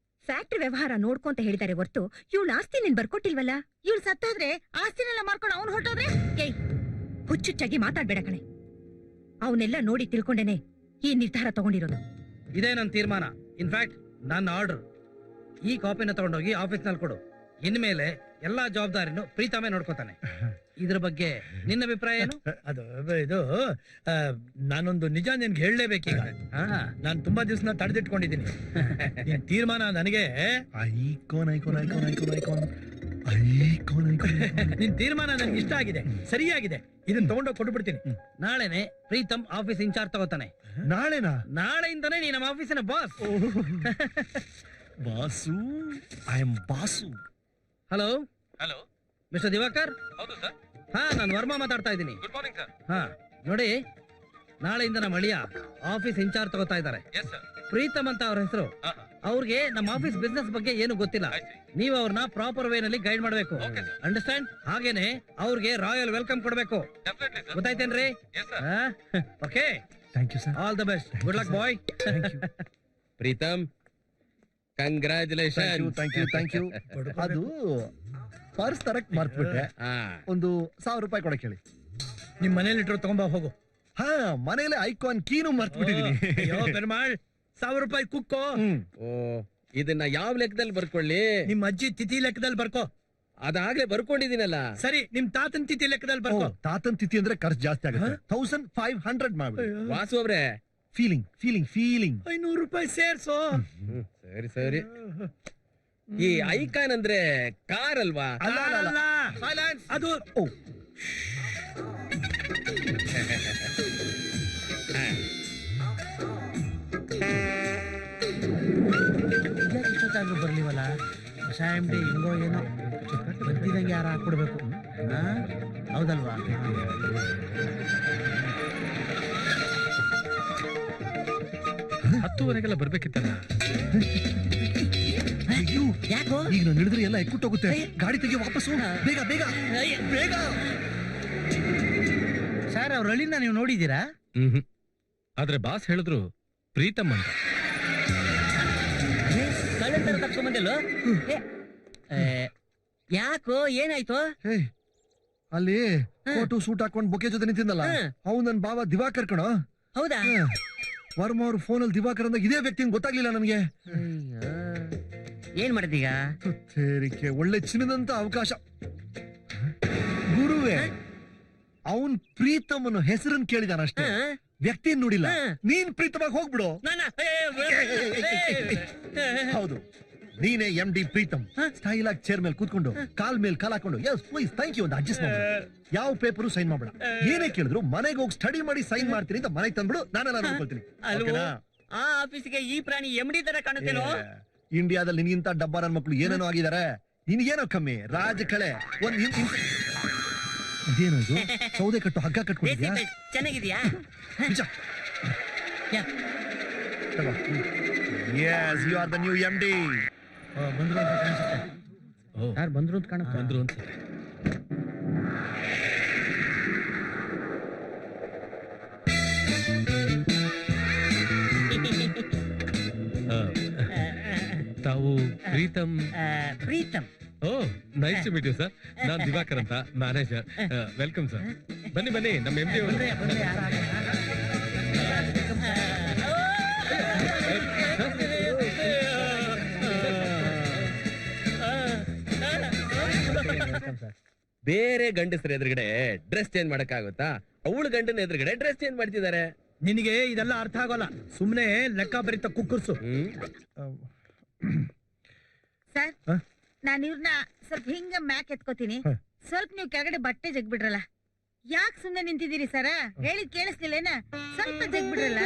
S9: ಫ್ಯಾಕ್ಟ್ರಿ ವ್ಯವಹಾರ ನೋಡ್ಕೊಂತ ಹೇಳಿದಾರೆ ಹೊರ್ತು ಇವಳು ಆಸ್ತಿ ನಿನ್ ಬರ್ಕೊಟ್ಟಿಲ್ವಲ್ಲ. ಇವಳು ಸತ್ತೋದ್ರೆ ಆಸ್ತಿನೆಲ್ಲ ಮಾರ್ಕೊಂಡು ಅವ್ನು ಹೊರಟೋದ್ರೆ, ಏಯ್ ಹುಚ್ಚುಚ್ಚಾಗಿ ಮಾತಾಡ್ಬೇಡ ಕಣೆ. ಅವನ್ನೆಲ್ಲ ನೋಡಿ ತಿಳ್ಕೊಂಡೇನೆ ಈ ನಿರ್ಧಾರ ತಗೊಂಡಿರೋದು.
S3: ಇದೇ ನನ್ನ ತೀರ್ಮಾನ. ಇನ್ಫ್ಯಾಕ್ಟ್ ನನ್ನ ಆರ್ಡರ್. ಈ ಕಾಪಿನ ತಗೊಂಡೋಗಿ ಆಫೀಸ್ನಲ್ಲಿ ಕೊಡು. ಇನ್ಮೇಲೆ ಎಲ್ಲಾ ಜವಾಬ್ದಾರಿನೂ ಪ್ರೀತಮೇ ನೋಡ್ಕೋತಾನೆ. ಇದ್ರ ಬಗ್ಗೆ ನಿನ್ನ ಅಭಿಪ್ರಾಯ ಏನು?
S10: ಅದು ಇದು ನಾನೊಂದು ನಿಜ ನಿನ್ಗೆ ಹೇಳಲೇಬೇಕೀಗ. ನಾನು ತುಂಬಾ ದಿವಸ ತಡೆದಿಟ್ಕೊಂಡಿದ್ದೀನಿ. ನಿನ್ ತೀರ್ಮಾನ ನನಗೆ ನಿನ್ ತೀರ್ಮಾನ ನನ್ಗೆ ಇಷ್ಟ ಆಗಿದೆ, ಸರಿಯಾಗಿದೆ. ಇದನ್ನ ತಗೊಂಡೋಗಿ ಕೊಟ್ಬಿಡ್ತೀನಿ.
S3: ನಾಳೆನೆ ಪ್ರೀತಮ್ ಆಫೀಸ್ ಇನ್ಚಾರ್ಜ್ ತಗೋತಾನೆ.
S2: ನಾಳೆನಾ?
S3: ನಾಳೆಯಿಂದನೇ ನೀ ನಮ್ಮ ಆಫೀಸಿನ boss.
S2: Boss, I am boss.
S3: Hello
S8: hello
S3: mister Diwakar.
S8: ಹೌದು ಸರ್.
S3: ಹಾ, ನಾನು ವರ್ಮಾ ಮಾತಾಡ್ತಾ ಇದ್ದೀನಿ.
S8: Good morning sir.
S3: ಹಾ ನೋಡಿ, ನಾಳೆಯಿಂದ ನಮ್ಮ ಅಳಿಯ ಆಫೀಸ್ ಇನ್ಚಾರ್ಜ್ ತಗೋತಾ ಇದ್ದಾರೆ.
S8: Yes sir.
S3: ಪ್ರೀತಮ್ ಅಂತ ಅವ್ರ ಹೆಸರು. ಅವ್ರಿಗೆ ನಮ್ಮ ಆಫೀಸ್ ಬಿಸ್ನೆಸ್ ಬಗ್ಗೆ ಏನು ಗೊತ್ತಿಲ್ಲ. ನೀವು ಅವ್ರನ್ನ ಪ್ರಾಪರ್ ವೇ ನಲ್ಲಿ ಗೈಡ್ ಮಾಡಬೇಕು. ಅಂಡರ್ಸ್ಟ್ಯಾಂಡ್? ಹಾಗೇನೆ ಅವ್ರಿಗೆ ರಾಯಲ್ ವೆಲ್ಕಮ್ ಕೊಡಬೇಕು. ಗೊತ್ತಾಯ್ತೇನ್ರಿ? Okay,
S2: thank you sir.
S3: All the best. Good luck bye.
S5: Pritam, congratulation.
S2: Thank you. ಅದು ಪರ್ಸ್ ತರಕ್ ಮರ್ತ್ಬಿಟ್ಟೆ. ಒಂದು 1000 ರೂಪಾಯಿ ಕೊಡಕ್ ಹೇಳಿ.
S10: ನಿಮ್ ಮನೇಲಿ ಇಟ್ರು ತಗೊಂಬ ಹೋಗು.
S2: ಹಾ, ಮನೇಲೆ ಐಕಾನ್ ಕೀನು ಮರ್ತ್ಬಿಟ್ಟಿದೀನಿ.
S10: ಪೆರ್ಮಾಳ್, 1000 ರೂಪಾಯಿ ಕುಕ್ಕೋ.
S5: ಓ, ಇದನ್ನ ಯಾವ ಲೆಕ್ಕದಲ್ಲಿ ಬರ್ಕೊಳ್ಳಿ?
S10: ನಿಮ್ ಅಜ್ಜಿ ತಿಥಿ ಲೆಕ್ಕದಲ್ಲಿ ಬರ್ಕೋ.
S5: ಅದಾಗ್ಲೇ ಬರ್ಕೊಂಡಿದ್ದೀನಲ್ಲ.
S10: ಸರಿ, ನಿಮ್ ತಾತನ್ ತಿಥಿ ಲೆಕ್ಕದಲ್ಲಿ ಬರ್ಕೋ.
S2: ತಾತನ್ ತಿಥಿ ಅಂದ್ರೆ ಖರ್ಚು ಜಾಸ್ತಿ ಆಗುತ್ತೆ. 1500 ಮಾಡ್ಬಿಡಿ.
S5: ವಾಸು ಅವ್ರೆ,
S2: ಫೀಲಿಂಗ್
S10: 500 ರೂಪಾಯಿ ಸೇರ್ಸೋ.
S5: ಸರಿ ಸರಿ. ಈ ಐಕಾನ್ ಅಂದ್ರೆ ಕಾರ್ ಅಲ್ವಾ?
S10: ಅಲ್ಲ, ಅದು
S3: ಇಷ್ಟೊತ್ತಾದ್ರೂ ಬರ್ಲಿವಲ್ಲ. ಹೊಸ MD ಹಿಂಗೋ ಏನೋ ಬಂದಿದಂಗೆ ಯಾರು ಹಾಕ್ಬಿಡ್ಬೇಕು. ಹೌದಲ್ವಾ?
S8: ಹತ್ತುವರೆಗೆಲ್ಲ ಬರ್ಬೇಕಿತ್ತಲ್ಲ.
S3: ಯಾಕೋ
S2: ಈಗ ನಾನು ಹಿಡಿದ್ರೆ ಎಲ್ಲ ಎಕ್ಕುಟ್ಟೋಗುತ್ತೆ. ಗಾಡಿ ತೆಗಿ ವಾಪಸ್ಸು. ಬೇಗ ಬೇಗ ಬೇಗ.
S3: ಸರ್, ಅವ್ರ ಹಳ್ಳಿನ ನೀವು ನೋಡಿದ್ದೀರಾ?
S8: ಆದ್ರೆ ಬಾಸ್ ಹೇಳಿದ್ರು ಪ್ರೀತಮ್ ಅಂತ.
S5: ಯಾಕೋ, ಏನಾಯ್ತು?
S2: ಅಲ್ಲಿ ಕೋಟು ಸೂಟ್ ಹಾಕೊಂಡ್ ಬೊಕೆ ಜೊತೆ ನಿಂತಿದ್ದಲ್ಲ, ಅವ್ನು ನನ್ ಬಾವ ದಿವಾಕರ್ ಕಣೋ.
S5: ಹೌದಾ?
S2: ವರ್ಮ ಅವ್ರ ಫೋನಲ್ಲಿ ದಿವಾಕರ್ ಅಂದಾಗ ಇದೇ ವ್ಯಕ್ತಿ ಗೊತ್ತಾಗ್ಲಿಲ್ಲ ನನಗೆ.
S5: ಏನ್ ಮಾಡಿದೀಗ?
S2: ತೇರಿಕೆ ಒಳ್ಳೆ ಚಿನ್ನದಂತ ಅವಕಾಶ. ಗುರುವೇ, ಅವನ್ ಪ್ರೀತಮನ ಹೆಸರನ್ನು ಕೇಳಿದಾನಷ್ಟೇ, ವ್ಯಕ್ತಿಯನ್ನು ನೋಡಿಲ್ಲ. ನೀನ್ ಪ್ರೀತವಾಗಿ ಹೋಗ್ಬಿಡು. ಹೌದು, ನೀನೇ MD ಪ್ರೀತಮ್. ಸ್ಟೈಲ್ ಆಗಿ ಚೇರ್ ಮೇಲೆ ಕೂತ್ಕೊಂಡು ಕಾಲ್ ಮೇಲೆ ಕಾಲ್ ಹಾಕೊಂಡು ಎಸ್ ಪ್ಲೀಸ್ ಥ್ಯಾಂಕ್ ಯು ಅಂತ ಅಡ್ಜಸ್ಟ್ ಮಾಡ್ಬಿಡು. ಯಾವ ಪೇಪರು ಸೈನ್ ಮಾಡ್ಬೇಡ. ಏನೇ ಕೇಳಿದ್ರು ಮನೆಗೆ ಹೋಗಿ ಸ್ಟಡಿ ಮಾಡಿ ಸೈನ್ ಮಾಡ್ತೀನಿ ಅಂತ ಮನೆಗೆ ತಂದ್ಬಿಡು. ನಾನೆಲ್ಲ ನೋಡ್ಕೊಳ್ತೀನಿ.
S5: ಆ ಆಫೀಸ್ಗೆ ಈ ಪ್ರಾಣಿ MD ತರ ಕಾಣುತ್ತೇನೋ.
S2: ಇಂಡಿಯಾದಲ್ಲಿ ನಿನ್ಗಿಂತ ಡಬ್ಬ ನನ್ನ ಮಕ್ಕಳು ಏನೇನೋ ಆಗಿದ್ದಾರೆ, ನಿನ್ಗೇನೋ ಕಮ್ಮಿ. ರಾಜಕಳೆ ಒಂದ್ ಇದೇನೋ ಇದು ಸೌದೆ ಕಟ್ಟು ಹಗ್ಗ ಕಟ್ಕೊಂಡಿದ್ಯಾ?
S5: ಚೆನ್ನಾಗಿದ್ಯಾ?
S2: ನಿಜ. Yes, you are the new MD.
S10: ಬಂದ್ರು ಅಂತ ಕಾಣಿಸುತ್ತೆ. ಯಾರು ಬಂದ್ರು ಅಂತ ಕಾಣುತ್ತೆ.
S8: ಬಂದ್ರು ಅನ್ಸುತ್ತೆ. ತಾವು Pritam?
S5: Pritam.
S8: Oh, nice to meet you sir. ನಾನ್ ದಿವಾಕರ್ ಅಂತ, ಮ್ಯಾನೇಜರ್. Welcome sir. ಬನ್ನಿ ಬನ್ನಿ, ನಮ್ಮ MD ಅವರು.
S7: ಬೇರೆ ಗಂಡಸರ ಎದುರುಗಡೆ ಡ್ರೆಸ್ ಚೇಂಜ್ ಮಾಡಕ್ಕಾಗುತ್ತಾ? ಅವಳು ಗಂಡನ ಎದುರುಗಡೆ ಡ್ರೆಸ್ ಚೇಂಜ್ ಮಾಡ್ತಿದ್ದಾರೆ.
S10: ನಿನಗೆ ಇದೆಲ್ಲ ಅರ್ಥ ಆಗೋಲ್ಲ. ಸುಮ್ನೆ ಲೆಕ್ಕ ಬರೀತ ಕುಕ್ಕರ್ಸು.
S9: ಸರ್, ನಾನು ಇವ್ರನ್ನ ಸ್ವಲ್ಪ ಹಿಂಗ ಮ್ಯಾಕ್ ಎತ್ಕೋತೀನಿ. ಸ್ವಲ್ಪ ನೀವು ಕೆಳಗಡೆ ಬಟ್ಟೆ ಜಗ್ಬಿಡ್ರಲ್ಲ. ಯಾಕೆ ಸುಮ್ನೆ ನಿಂತಿದ್ದೀರಿ ಸರ? ಹೇಳಿದ್ ಕೇಳಿಸ್ಲಿಲ್ಲೇನ? ಸ್ವಲ್ಪ ಜಗ್ಬಿಡ್ರಲ್ಲ.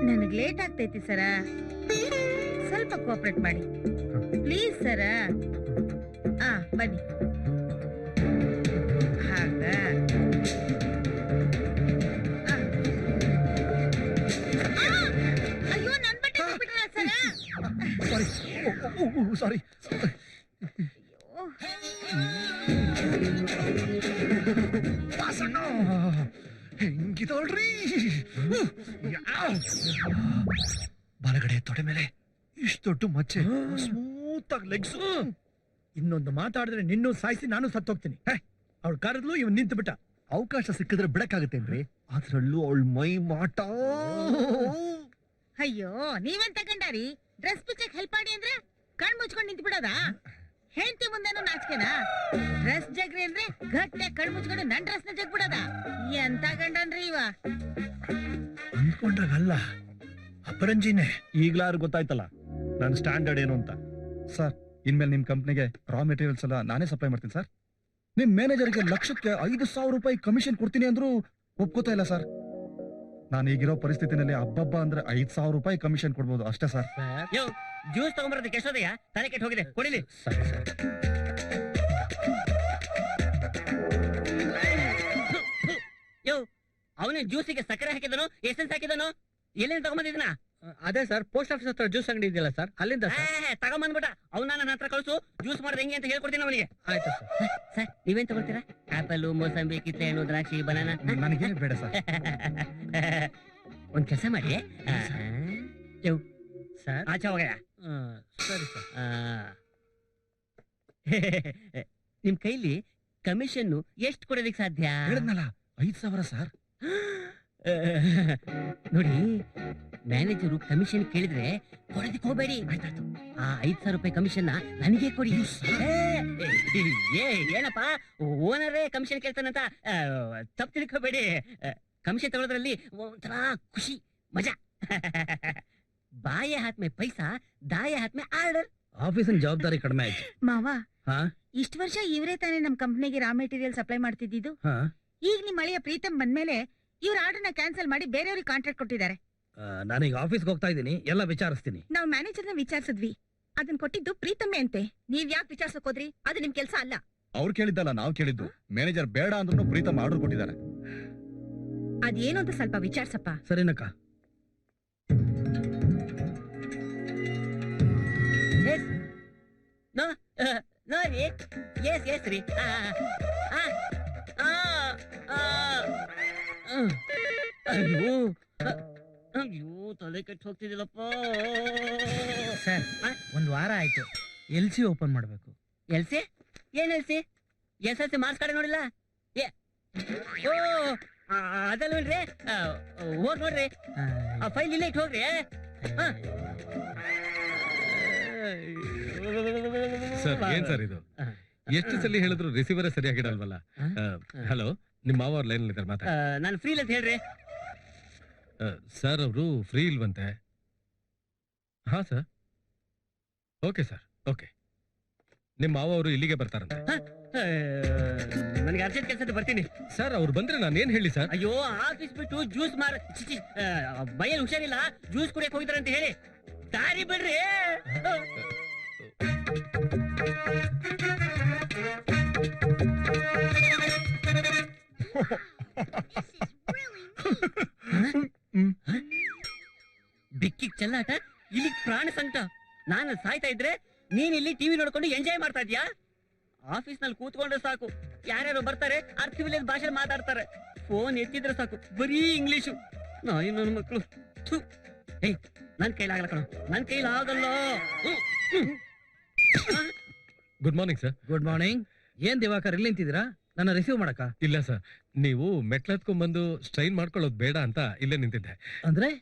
S9: ನನಗ್ ಲೇಟ್ ಆಗ್ತೈತಿ ಸರ, ಸ್ವಲ್ಪ ಕೋಆಪರೇಟ್ ಮಾಡಿ ಪ್ಲೀಸ್ ಸರ. ಬನ್ನಿ. ಹಾಗ ಅಯ್ಯೋ, ನನ್ ಬಟ್ಟೆ ಜಗ್ಬಿಡ್ರಲ್ಲ ಸರ.
S2: ಸಾರಿ. ಹೆಂಗಿದಳ್ರಿ ಬಲಗಡೆ ತೊಡೆ ಮೇಲೆ ಇಷ್ಟು ದೊಡ್ಡ ಮಚ್ಚೆ, ಸ್ಮೂತ್ ಆಗಿ ಲೆಗ್ಸ್.
S10: ಇನ್ನೊಂದು ಮಾತಾಡಿದ್ರೆ ನಿನ್ನೂ ಸಾಯಿಸಿ ನಾನು ಸತ್ತೋಗ್ತೀನಿ. ಅವ್ಳು ಕರೆದ್ಲು, ಇವ್ ನಿಂತು ಬಿಟ್ಟ.
S2: ಅವಕಾಶ ಸಿಕ್ಕಿದ್ರೆ ಬಿಡಕ್ಕಾಗತ್ತೇನ್ರಿ? ಅದ್ರಲ್ಲೂ ಅವಳ ಮೈ ಮಾಟ.
S9: ಅಯ್ಯೋ, ನೀವೇನ್ ತಗೊಂಡಾರಿ? ಡ್ರೆಸ್ ಪಿಚ್ಚಕ್ ಹೆಲ್ಪ್ ಮಾಡಿ ಅಂದ್ರೆ ಕಣ್ ಮುಚ್ಕೊಂಡ್ ನಿಂತು ಬಿಡೋದಾ? ಹೆಂಡತಿ ಮುಂದೆನೂ ನಾಚಿಕೆನಾ? ಡ್ರೆಸ್ ಜಗ್ರಿ ಅಂದ್ರೆ ಗಟ್ಟೆ ಕಣ್ ಮುಚ್ಕೊಂಡು ನನ್ ಡ್ರೆಸ್ ನ ಜಗ್ ಬಿಡೋದ? ಎಂತ ಗಂಡನ್ರಿ ಇವ?
S2: ಅನ್ಕೊಂಡ್ರಾಗಲ್ಲ, ಅಪರಂಜಿನೇ. ಈಗ್ಲಾರು ಗೊತ್ತಾಯ್ತಲ್ಲ ನನ್ ಸ್ಟ್ಯಾಂಡರ್ಡ್ ಏನು ಅಂತ.
S6: ಸರ್, ಇನ್ಮೇಲೆ ನಿಮ್ ಕಂಪ್ನಿಗೆ ರಾ ಮೆಟೀರಿಯಲ್ಸ್ ಎಲ್ಲ ನಾನೇ ಸಪ್ಲೈ ಮಾಡ್ತೀನಿ ಸರ್. ನಿಮ್ ಮ್ಯಾನೇಜರ್ಗೆ ಲಕ್ಷಕ್ಕೆ 5,000 ರೂಪಾಯಿ ಕಮಿಷನ್ ಕೊಡ್ತೀನಿ ಅಂದ್ರೂ ಒಪ್ಕೋತಾ ಇಲ್ಲ ಸರ್. ನಾನು ಈಗಿರೋ ಪರಿಸ್ಥಿತಿನಲ್ಲಿ ಹಬ್ಬಬ್ಬ ಅಂದ್ರೆ 5,000 ರೂಪಾಯಿ ಕಮಿಷನ್ ಕೊಡ್ಬೋದು ಅಷ್ಟೇ ಸರ್.
S5: ಯೋ, ಜ್ಯೂಸ್ ತಗೊಂಬರೋದಕ್ಕೆ ಎಷ್ಟೋದಯ್ಯ? ತಲೆ ಕೆಟ್ಟು ಹೋಗಿದೆ, ಕೊಡಿಲಿ. ಯೋ, ಅವನೇ ಜ್ಯೂಸಿಗೆ ಸಕ್ಕರೆ ಹಾಕಿದನು, ಎಸೆನ್ಸ್ ಹಾಕಿದನು? ಎಲ್ಲಿಂದ ತಗೊಂಬಂದಿದ್ನ?
S3: ಅದೇ ಸರ್, ಪೋಸ್ಟ್ ಆಫೀಸ್ ಹತ್ರ ಜ್ಯೂಸ್ ಅಂಗಡಿ ಇದೆಯಲ್ಲ ಸರ್, ಅಲ್ಲಿಂದ.
S5: ತಗೊಂಬಂದ್ಬಿಟ್ಟ. ಅವ್ನ ನನ್ನ ಹತ್ರ ಕಳಿಸು, ಜ್ಯೂಸ್ ಮಾಡೋದು ಹೆಂಗೆ ಅಂತ ಹೇಳ್ಕೊಡ್ತೀನಿ ಅವನಿಗೆ.
S3: ಆಯ್ತು ಸರ್.
S5: ಸರ್, ನೀವೇನ್ ತಗೊಳ್ತೀರಾ? ಆಪಲ್, ಮೋಸಂಬಿ, ಕಿತ್ತಳೆಹಣ್ಣು, ದ್ರಾಕ್ಷಿ, ಬನಾನಾ?
S6: ನನಗೇನು ಬೇಡ ಸರ್.
S5: ಒಂದ್ ಕೆಲಸ ಮಾಡಿ,
S3: ಸರ್,
S5: ಆಚೆ ಹೋಗಯ್ಯ.
S3: ಸರಿ ಸರ್.
S5: ನಿಮ್ ಕೈಲಿ ಕಮಿಷನ್ ಎಷ್ಟು ಕೊಡೋದಕ್ಕೆ ಸಾಧ್ಯ?
S6: ಹೇಳಿದ್ನಲ್ಲ 5,000 ಸರ್.
S5: ನೋಡಿ, ಮ್ಯಾನೇಜರು ಕಮಿಷನ್ ಕೇಳಿದ್ರೆ ಕೊಡೋದಕ್ಕೆ ಹೋಗ್ಬೇಡಿ. ಆ 5,000 ರೂಪಾಯಿ ಕಮಿಷನ್ ನನಗೆ ಕೊಡಿ. ಏನಪ್ಪ, ಓನರೇ ಕಮಿಷನ್ ಕೇಳ್ತಾನಂತ ತಪ್ಪು ತಿಳ್ಕೋಬೇಡಿ. ಕಮಿಷನ್ ತಗೊಳ್ಳೋದ್ರಲ್ಲಿ ಒಂಥರ ಖುಷಿ, ಮಜಾ. ಬಾಯ ಹಾತ್ ಮೇ ಪೈಸಾ, ದಾಯ ಹಾತ್ ಮೇ ಆರ್ಡರ್.
S10: ಆಫೀಸಿನ ಜವಾಬ್ದಾರಿ ಕಡಿಮೆ ಆಯ್ತು
S9: ಮಾವ.
S10: ಹಾ?
S9: ಇಷ್ಟ ವರ್ಷ ಇವರೇ ತಾನೇ ನಮ್ ಕಂಪ್ನಿಗೆ ರಾ ಮೆಟೀರಿಯಲ್ ಸಪ್ಲೈ ಮಾಡ್ತಿದ್ದು.
S10: ಹಾ?
S9: ಈಗ ನಿಮ್ ಮಳೆಯ ಪ್ರೀತಮ್ ಬಂದ್ಮೇಲೆ ಇವ್ರ ಆರ್ಡರ್ ನ ಕ್ಯಾನ್ಸಲ್ ಮಾಡಿ ಬೇರೆಯವ್ರಿಗೆ ಕಾಂಟ್ರಾಕ್ಟ್ ಕೊಟ್ಟಿದ್ದಾರೆ.
S10: ನಾನೀಗ ಆಫೀಸ್ಗೆ ಹೋಗ್ತಾ ಇದ್ದೀನಿ, ಎಲ್ಲ ವಿಚಾರಿಸ್ತೀನಿ.
S9: ನಾವು ಮ್ಯಾನೇಜರ್ನ ವಿಚಾರಿಸಿದ್ವಿ, ಅದನ್ನ ಕೊಟ್ಟಿದ್ದು ಪ್ರೀತಮ್ಮೆ ಅಂತೆ. ನೀವ್ ಯಾಕೆ ವಿಚಾರಿಸಕ್ ಹೋದ್ರಿ? ಅದು ನಿಮ್ ಕೆಲ್ಸ ಅಲ್ಲ.
S6: ಅವ್ರು ಕೇಳಿದ್ದಲ್ಲ, ನಾವು ಕೇಳಿದ್ದು. ಮ್ಯಾನೇಜರ್ ಬೇಡ ಅಂದ್ರೂ ಪ್ರೀತಮ್ ಆರ್ಡರ್ ಕೊಟ್ಟಿದ್ದಾರೆ.
S9: ಅದೇನು ಅಂತ ಸ್ವಲ್ಪ ವಿಚಾರಿಸಪ್ಪ.
S10: ಸರಿನಕ್ಕ?
S5: No, yes, ರೀ. ಅಯ್ಯೋ, ತಲೆ ಕೆಟ್ಟು ಹೋಗ್ತಿದಿಲ್ಲಪ್ಪ.
S3: ಸರ್, ಒಂದ್ ವಾರ ಆಯ್ತು, LC ಓಪನ್ ಮಾಡ್ಬೇಕು.
S5: ಎಲ್ಸಿ? ಏನ್ ಎಲ್ಸಿ? SLC ಮಾರ್ಕ್ಸ್ ಕಾರ್ಡ್ ನೋಡಿಲ್ಲ? ಓ, ಅದಲ್ವಲ್ರಿ ಹೋಗ್ ನೋಡ್ರಿ ಆ ಫೈಲ್ ಇಲ್ಲೇ ಇಟ್ಟು ಹೋಗ್ರಿ
S8: ಸರ್ ಏನ್ ಸರ್ ಇದು ಎಷ್ಟು ಸಲ ಹೇಳಿದ್ರು ರಿಸೀವರ್ ಸರಿಯಾಗಿಡಲ್ವಲ್ಲ. ಹಲೋ, ನಿಮ್ಮ ಮಾವ ಅವ್ರ ಲೈನ್ ಇದ್ದಾರೆ ಮಾತಾಡಿ.
S5: ನಾನು ಫ್ರೀ ಅಂತ ಹೇಳ್ರಿ.
S8: ಸರ್ ಅವರು ಫ್ರೀ ಇಲ್ವಂತೆ. ಹಾ ಸರ್, ಓಕೆ ಸರ್, ಓಕೆ. ನಿಮ್ಮ ಮಾವ ಅವರು ಇಲ್ಲಿಗೆ ಬರ್ತಾರಂತೆ.
S5: ನನಗೆ ಅರ್ಜೆಂಟ್ ಕೆಲಸ ಬರ್ತೀನಿ
S8: ಸರ್. ಅವ್ರು ಬಂದ್ರೆ ನಾನು ಏನ್ ಹೇಳಿ ಸರ್?
S5: ಅಯ್ಯೋ, ಆಫೀಸ್ ಬಿಟ್ಟು ಜ್ಯೂಸ್ ಬೈಯಲ್ಲಿ ಹುಷಾರಿಲ್ಲ, ಜ್ಯೂಸ್ ಕುಡಿಯಕ್ ಹೋಗಿದಾರೆ ಅಂತ ಹೇಳಿ ದಾರಿ ಬಿಡ್ರಿ. ಬಿಕ್ಕಿಗ್ ಚೆಲ್ಲಾಟ, ಇಲ್ಲಿ ಪ್ರಾಣ ಸಂಕಟ. ನಾನು ಸಾಯ್ತಾ ಇದ್ರೆ ನೀನ್ ಇಲ್ಲಿ ಟಿವಿ ನೋಡ್ಕೊಂಡು ಎಂಜಾಯ್ ಮಾಡ್ತಾ ಇದ್ಯಾ? ಆಫೀಸ್ ನಲ್ಲಿ ಕೂತ್ಕೊಂಡ್ರೆ ಸಾಕು, ಯಾರ್ಯಾರು ಬರ್ತಾರೆ, ಅರ್ಥವಿಲ್ಲದ ಭಾಷೆ ಮಾತಾಡ್ತಾರೆ. ಫೋನ್ ಎತ್ತಿದ್ರೆ ಸಾಕು, ಬರೀ ಇಂಗ್ಲಿಷು. ನಾಯಿ ನನ್ನ ಮಕ್ಕಳು. ಏಯ್, ನನ್ ಕೈಲಾಗಲ್ಲ ಕಣ, ನನ್ ಕೈಲಾಗಲ್ಲ.
S8: Good morning sir.
S10: Good morning. ಏನ್ ದಿವಾಕರ್ ಇಲ್ಲಿ ನಿಂತಿದ್ದೀರಾ? ನನ್ನ ರಿಸೀವ್ ಮಾಡಕ?
S8: ಇಲ್ಲ ಸರ್, ನೀವು ಮೆಟ್ಲತ್ಕೊಂಡ್ ಬಂದು ಸ್ಟ್ರೈನ್ ಮಾಡ್ಕೊಳ್ಳೋದು ಬೇಡ ಅಂತ ಇಲ್ಲೇ ನಿಂತಿದ್ದೆ.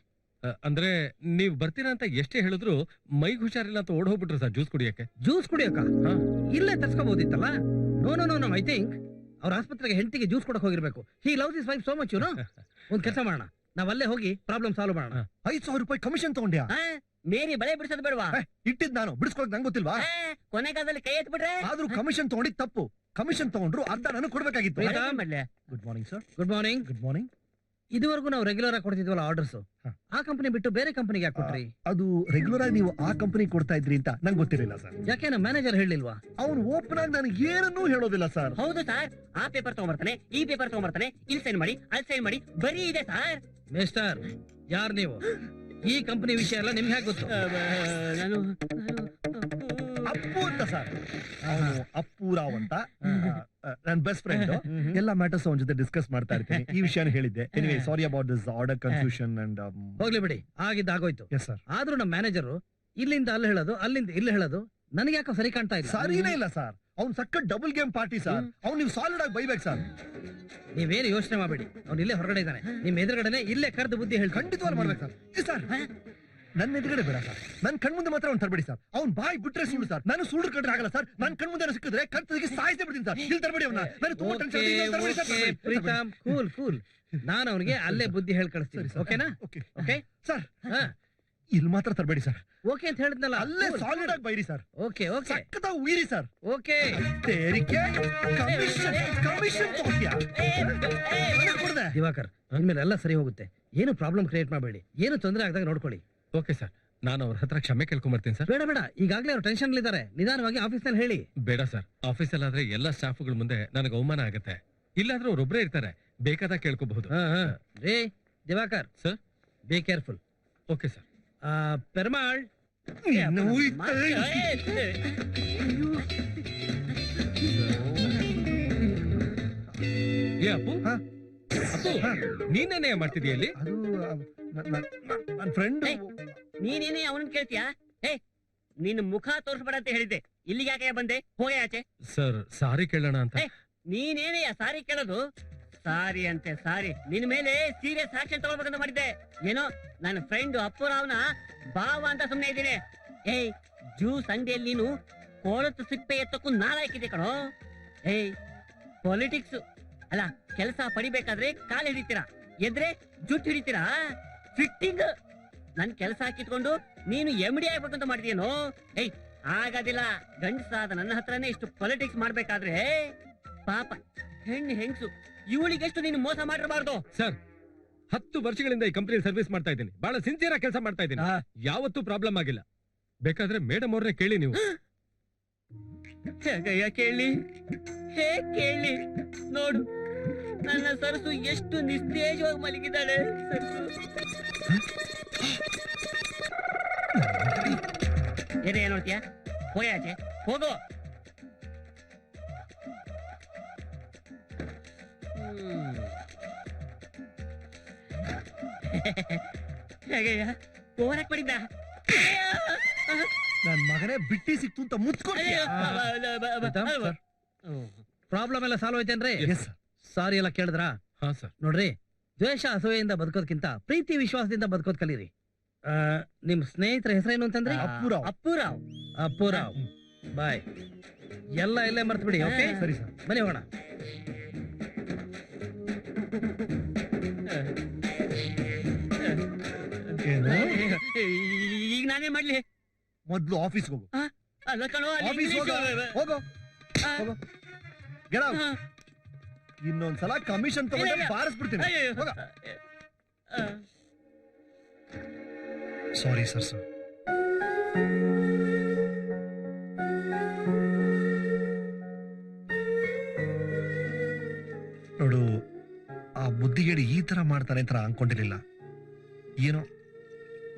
S8: ಅಂದ್ರೆ ನೀವ್ ಬರ್ತೀರಾ ಅಂತ ಎಷ್ಟೇ ಹೇಳಿದ್ರು ಮೈಗ್ ಹುಷಾರಿಲ್ಲ ಅಂತ ಓಡ್ ಹೋಗ್ಬಿಟ್ರು ಸರ್ ಜ್ಯೂಸ್ ಕುಡಿಯಕ್ಕೆ.
S10: ಜ್ಯೂಸ್ ಕುಡಿಯಕ ಇಲ್ಲೇ ತರ್ಸ್ಕೋಬಹುದಿತ್ತಲ್ಲ? No no no, I think ಅವ್ರ ಆಸ್ಪತ್ರೆಗೆ ಹೆಂಡತಿಗೆ ಜ್ಯೂಸ್ ಕೊಡಕ್ ಹೋಗಿರ್ಬೇಕು. He loves his wife so much. ಒಂದ್ ಕೆಲಸ ಮಾಡೋಣ, ನಾವ್ ಅಲ್ಲೇ ಹೋಗಿ ಪ್ರಾಬ್ಲಮ್ ಸಾಲ್ವ್ ಮಾಡೋಣ.
S2: 5,000 ರೂಪಾಯಿ ಕಮಿಷನ್ ತಗೊಂಡ್ಯಾ?
S5: ಮೇರಿ ಬಳೆ ಬಿಡಿಸೋದು ಬೇಡವಾ?
S2: ಇಟ್ಟಿದ್ ನಾನು ಬಿಡಿಸ್ಕೊಳಕ್ ನಂಗೆ ಗೊತ್ತಿಲ್ವಾ?
S5: ಕೊನೆ ಕಾಲದಲ್ಲಿ ಕೈ ಎತ್ ಬಿಟ್ರೆ?
S2: ಆದ್ರೂ ಕಮಿಷನ್ ತಗೊಂಡಿದ್ ತಪ್ಪು. ಕಮಿಷನ್ ತಗೊಂಡ್ರು ಅರ್ಧ ನನಗೆ ಕೊಡ್ಬೇಕಾಗಿತ್ತು. Good morning sir.
S10: Good morning.
S2: Good morning.
S10: ಇದುವರೆಗೂ ನಾವು ರೆಗ್ಯುಲರ್ ಆಗಿ ಕೊಡ್ತಿದ್ವಲ್ಲ ಆರ್ಡರ್ಸ್, ಆ ಕಂಪನಿ ಬಿಟ್ಟು ಬೇರೆ ಕಂಪನಿಗೆ ಯಾಕೆ ಕೊಟ್ರಿ?
S2: ಅದು ರೆಗ್ಯುಲರ್ ಆಗಿ ನೀವು ಆ ಕಂಪನಿ ಕೊಡ್ತಾ ಇದ್ರಿ ಅಂತ ನಂಗೆ ಗೊತ್ತಿರಲಿಲ್ಲ ಸರ್.
S10: ಯಾಕೆ ನಮ್ಮ ಮ್ಯಾನೇಜರ್ ಹೇಳಿಲ್ವಾ?
S2: ಅವ್ನು ಓಪನ್ ಆಗಿ ನನಗೆ ಏನನ್ನೂ ಹೇಳೋದಿಲ್ಲ ಸರ್.
S5: ಹೌದು ಸರ್, ಆ ಪೇಪರ್ ತಗೊಂಡ್ಬರ್ತಾನೆ, ಈ ಪೇಪರ್ ತಗೊಂಡ್ಬರ್ತಾನೆ, ಇಲ್ಲಿ ಸೈನ್ ಮಾಡಿ, ಅಲ್ಲಿ ಸೈನ್ ಮಾಡಿ, ಬರೀ ಇದೆ ಸರ್.
S10: ಮಿಸ್ಟರ್, ಯಾರ್ ನೀವು? ಈ ಕಂಪನಿ ವಿಷಯ ಎಲ್ಲ ನಿಮ್ಗೆ ಹೇಗೆ ಗೊತ್ತು?
S5: ನಾನು
S2: ಅಪ್ಪು ಅಂತ ಸರ್. ಅವನು ಅಪ್ಪು ರಾವ್ ಅಂತ ನನ್ನ ಬೆಸ್ಟ್ ಫ್ರೆಂಡ್. ಎಲ್ಲ ಮ್ಯಾಟರ್ಸ್ ಅವನ ಜೊತೆ ಡಿಸ್ಕಸ್ ಮಾಡ್ತಾ ಇರ್ತೀನಿ. ಈ ವಿಷಯನ ಹೇಳಿದ್ದೆ. Anyway, sorry about this order confusion and
S10: ಹೋಗ್ಲಿ ಬಿಡಿ, ಆಗಿದ್ದ ಆಗೋಯ್ತು.
S2: Yes sir.
S10: ಆದ್ರೂ ನಮ್ಮ ಮ್ಯಾನೇಜರು ಇಲ್ಲಿಂದ ಅಲ್ಲಿ ಹೇಳೋದು, ಅಲ್ಲಿಂದ ಇಲ್ಲಿ ಹೇಳೋದು ನನಗೆ ಯಾಕೋ ಸರಿ ಕಾಣ್ತಾ ಇಲ್ಲ.
S2: ಸರಿನೇ ಇಲ್ಲ ಸರ್. ಅವ್ನು ಸಕ್ಕ ಡಬಲ್ ಗೇಮ್ ಪಾರ್ಟಿ ಸರ್. ಅವ್ನು ನೀವು ಸಾಲಿಡ್ ಆಗಿ ಬೈಬೇಕು ಸರ್.
S10: ನೀವೇನು ಯೋಚನೆ ಮಾಡಬೇಡಿ, ಅವ್ನು ಇಲ್ಲೇ ಹೊರಗಡೆ ಇದ್ದಾನೆ. ನಿಮ್ ಎದುರುಗಡೆ ಇಲ್ಲೇ ಕರೆದು ಬುದ್ಧಿ ಹೇಳಿ
S2: ಖಂಡಿತವಾಗಿ ಮಾಡ್ಬೇಕು ಸರ್. ಸರ್, ನನ್ನ ಎದುರುಗಡೆ ಬೇಡ ಸರ್, ನನ್ ಕಣ್ಮುಂದೆ ಮಾತ್ರ ಅವ್ನು ತರಬೇಡಿ ಸರ್. ಅವ್ನು ಬಾಯ್ ಬಿಟ್ರೆ ಸುಳ್ಳು ಸರ್. ನಾನು ಸುಳ್ಳು ಕಂಡ್ರೆ ಆಗಲ್ಲ ಸರ್. ನನ್ ಕಣ್ಮುಂದೆ ಸಿಕ್ಕಿದ್ರೆ ಕರ್ತದಿಗೆ ಸಾಯಿಸೇ ಬಿಡ್ತೀನಿ ಸರ್. ಇಲ್ಲಿ ತರಬೇಡಿ ಅವ್ನ. ನಾನು ತುಂಬಾ ಟೆನ್ಷನ್.
S10: Preetham, cool cool. ನಾನು ಅವನಿಗೆ ಅಲ್ಲೇ ಬುದ್ಧಿ ಹೇಳಿ ಕಳಿಸ್ತೀನಿ. ಓಕೆನಾ?
S2: Okay
S10: okay
S2: sir. ಇಲ್ಲಿ ಮಾತ್ರ ತರಬೇಡಿ ಸರ್.
S10: ಓಕೆ ಅಂತ ಹೇಳಿದ್ನಲ್ಲ,
S2: ಅಲ್ಲೇ ಸಾಲಿಡ್ ಆಗಿ ಬೈರಿ ಸರ್.
S10: Okay okay.
S2: ಸಕ್ಕತ್ತಾಗಿ ಉಯಿರಿ ಸರ್.
S10: ಓಕೆ.
S2: ತೆರಿಗೆ ಕಮಿಷನ್ ತಗೋತೀಯಾ?
S10: ದಿವಾಕರ್, ಇನ್ಮೇಲೆ ಎಲ್ಲ ಸರಿ ಹೋಗುತ್ತೆ. ಏನು ಪ್ರಾಬ್ಲಮ್ ಕ್ರಿಯೇಟ್ ಮಾಡಬೇಡಿ, ಏನು ತೊಂದರೆ ಆಗದಾಗ ನೋಡ್ಕೊಳ್ಳಿ.
S8: ಓಕೆ ಸರ್, ನಾನು ಅವ್ರ ಹತ್ರ ಕ್ಷಮೆ ಕೇಳ್ಕೊಂಬರ್ತೀನಿ ಸರ್.
S10: ಬೇಡ ಬೇಡ, ಈಗಾಗಲೇ ಅವ್ರು ಟೆನ್ಷನ್ ಇದ್ದಾರೆ. ನಿಧಾನವಾಗಿ ಆಫೀಸ್ನಲ್ಲಿ ಹೇಳಿ.
S8: ಬೇಡ ಸರ್, ಆಫೀಸಲ್ಲಾದ್ರೆ ಎಲ್ಲ ಸ್ಟಾಫ್ಗಳ ಮುಂದೆ ನನಗೆ ಅವಮಾನ ಆಗುತ್ತೆ. ಇಲ್ಲಾದ್ರೆ ಅವ್ರೊಬ್ರೇ ಇರ್ತಾರೆ, ಬೇಕಾದಾಗ ಕೇಳ್ಕೋಬಹುದು.
S10: ರೇ Diwakar
S8: sir,
S10: be careful.
S8: Okay sir.
S10: Permal,
S8: ಏ ಅಪ್ಪು, ಅಪ್ಪು, ನೀನೇನೇ ಮಾಡ್ತಿದೀಯ ಅಲ್ಲಿ?
S2: ಅದು ನನ್ನ ಫ್ರೆಂಡ್.
S5: ನೀನೇನೇ ಅವನನ್ನ ಕೇಳ್ತೀಯಾ? ಏ, ನಿನ್ನ ಮುಖ ತೋರಿಸ್ಬೇಡ ಅಂತ ಹೇಳಿದ್ದೆ. ಇಲ್ಲಿಗೆ ಯಾಕೆ ಬಂದೆ? ಹೋಗ ಆಚೆ.
S8: ಸರ್, ಸಾರಿ ಕೇಳೋಣ ಅಂತ.
S5: ನೀನೇನೇ ಸಾರಿ ಕೇಳೋದು? ಸಾರಿ ಅಂತೆ ಸಾರಿ. ನಿನ್ ಮೇಲೆ ಸೀರಿಯಸ್ ಆಕ್ಷನ್ ತಗೊಳ್ಬೇಕಂತ ಮಾಡಿದ್ದೆ. ಏನೋ ನನ್ನ ಫ್ರೆಂಡ್ ಅಪ್ಪುರಾವ್ನ ಬಾವ ಅಂತ ಸುಮ್ನೆ ಇದ್ದೀನಿ. ಏಯ್, ಜ್ಯೂಸ್ ಅಂಗಡಿಯಲ್ಲಿ ನೀನು ಕೊಳತು ಸಿಪ್ಪೆ ಎತ್ತಕ್ಕೂ ನಾಲಾಯ್ಕಿದೆ ಕಣೋ. ಏಯ್, ಪಾಲಿಟಿಕ್ಸ್ ಅಲ್ಲ, ಕೆಲಸ ಪಡಿಬೇಕಾದ್ರೆ ಕಾಲ್ ಹಿಡಿತೀರಾ, ಎದ್ರೆ ಜುಟ್ಟು ಹಿಡಿತೀರಾ. ಫಿಟ್ಟಿಂಗ್ ನನ್ ಕೆಲಸ ಕಿತ್ಕೊಂಡು ನೀನು ಎಮ್ಡಿ ಆಗ್ಬೇಕಂತ ಮಾಡಿದ್ಯೇನೋ? ಏಯ್, ಆಗೋದಿಲ್ಲ. ಗಂಡಸಾದ ನನ್ನ ಹತ್ರನೇ ಇಷ್ಟು ಪಾಲಿಟಿಕ್ಸ್ ಮಾಡ್ಬೇಕಾದ್ರೆ ಪಾಪ ಹೆಣ್ಣು ಹೆಂಗ್ಸು, ಇವಳಿಗೆಷ್ಟು ನೀನು ಮೋಸ ಮಾಡಿರಬಾರ್ದು.
S8: ಸರ್, 10 ವರ್ಷಗಳಿಂದ ಈ ಕಂಪನಿ ಸರ್ವಿಸ್ ಮಾಡ್ತಾ ಇದ್ದೀನಿ. ಬಹಳ ಸಿನ್ಸಿಯರ್ ಆಗಿ ಕೆಲಸ ಮಾಡ್ತಾ ಇದ್ದೀನಿ. ಯಾವತ್ತೂ ಪ್ರಾಬ್ಲಮ್ ಆಗಿಲ್ಲ. ಬೇಕಾದ್ರೆ ಮೇಡಮ್ ಅವ್ರನ್ನೇ ಕೇಳಿ ನೀವು.
S5: ಹೇಗಯ್ಯ ಕೇಳಿ, ಹೇಗ್ ಕೇಳಿ? ನೋಡು, ನನ್ನ ಸರಸು ಎಷ್ಟು ನಿಸ್ತೇಜವಾಗಿ ಮಲಗಿದ್ದಾಳೆ. ಏನೇ ನೋಡ್ತೀಯ? ಹೋಗಿ ಆಚೆ ಹೋಗೋ. ಹೇಗಯ್ಯ ಓವರಾಕ್ ಮಾಡಿದ್ದ?
S2: ನನ್ ಮಗನೇ ಬಿಟ್ಟಿ ಸಿಕ್ತು ಅಂತ ಮುಚ್ಕೊಂಡು.
S10: ಪ್ರಾಬ್ಲಮ್ ಎಲ್ಲ ಸಾಲ್ವ್ ಆಯ್ತೇನ್ರಿ? ಸಾರಿ ಎಲ್ಲ ಕೇಳಿದ್ರಾ?
S8: ಹಾ ಸರ್.
S10: ನೋಡ್ರಿ, ದ್ವೇಷ ಅಸೂಯೆಯಿಂದ ಬದುಕೋದ್ಕಿಂತ ಪ್ರೀತಿ ವಿಶ್ವಾಸದಿಂದ ಬದುಕೋದ್ ಕಲೀರಿ. ನಿಮ್ ಸ್ನೇಹಿತರ ಹೆಸರೇನು ಅಂತಂದ್ರೆ?
S2: ಅಪ್ಪುರಾವ್.
S10: ಅಪ್ಪುರಾವ್. ಅಪ್ಪುರಾವ್, ಬಾಯ್. ಎಲ್ಲ ಇಲ್ಲೇ ಮರ್ತು ಬಿಡಿ. ಓಕೆ,
S2: ಸರಿ ಸರ್.
S10: ಬನ್ನಿ ಹೋಗೋಣ.
S2: ಏನು?
S5: ಈಗ ನಾನೇ ಮಾಡ್ಲಿ?
S2: ಮೊದ್ಲು ಆಫೀಸ್ಗೆ ಹೋಗು.
S5: ಅಲ್ಲ ಕಣೋ, ಅಲ್ಲಿ
S2: ಆಫೀಸ್ ಹೋಗು.
S5: English-
S2: ಹೋಗು ಹೋಗು. Get out.
S5: ಆ,
S2: ಇನ್ನೊಂದ್ಸಲ ಕಮಿಷನ್ ತಗೊಂಡೆ
S5: ಇಲ್ಲ.
S2: ಬಾರಿಸ್ಬಿಡ್ತೀನಿ.
S5: ಅಯ್ಯಯ್ಯೋ.
S2: ಹೋಗ.
S5: ಆ,
S2: ಸಾರಿ ಸರ್. ನೋಡು, ಆ ಬುದ್ಧಿಗೇಡಿ ಈ ತರ ಮಾಡ್ತಾನೆ ಅಂತ ಅನ್ಕೊಂಡಿರ್ಲಿಲ್ಲ. ಏನೋ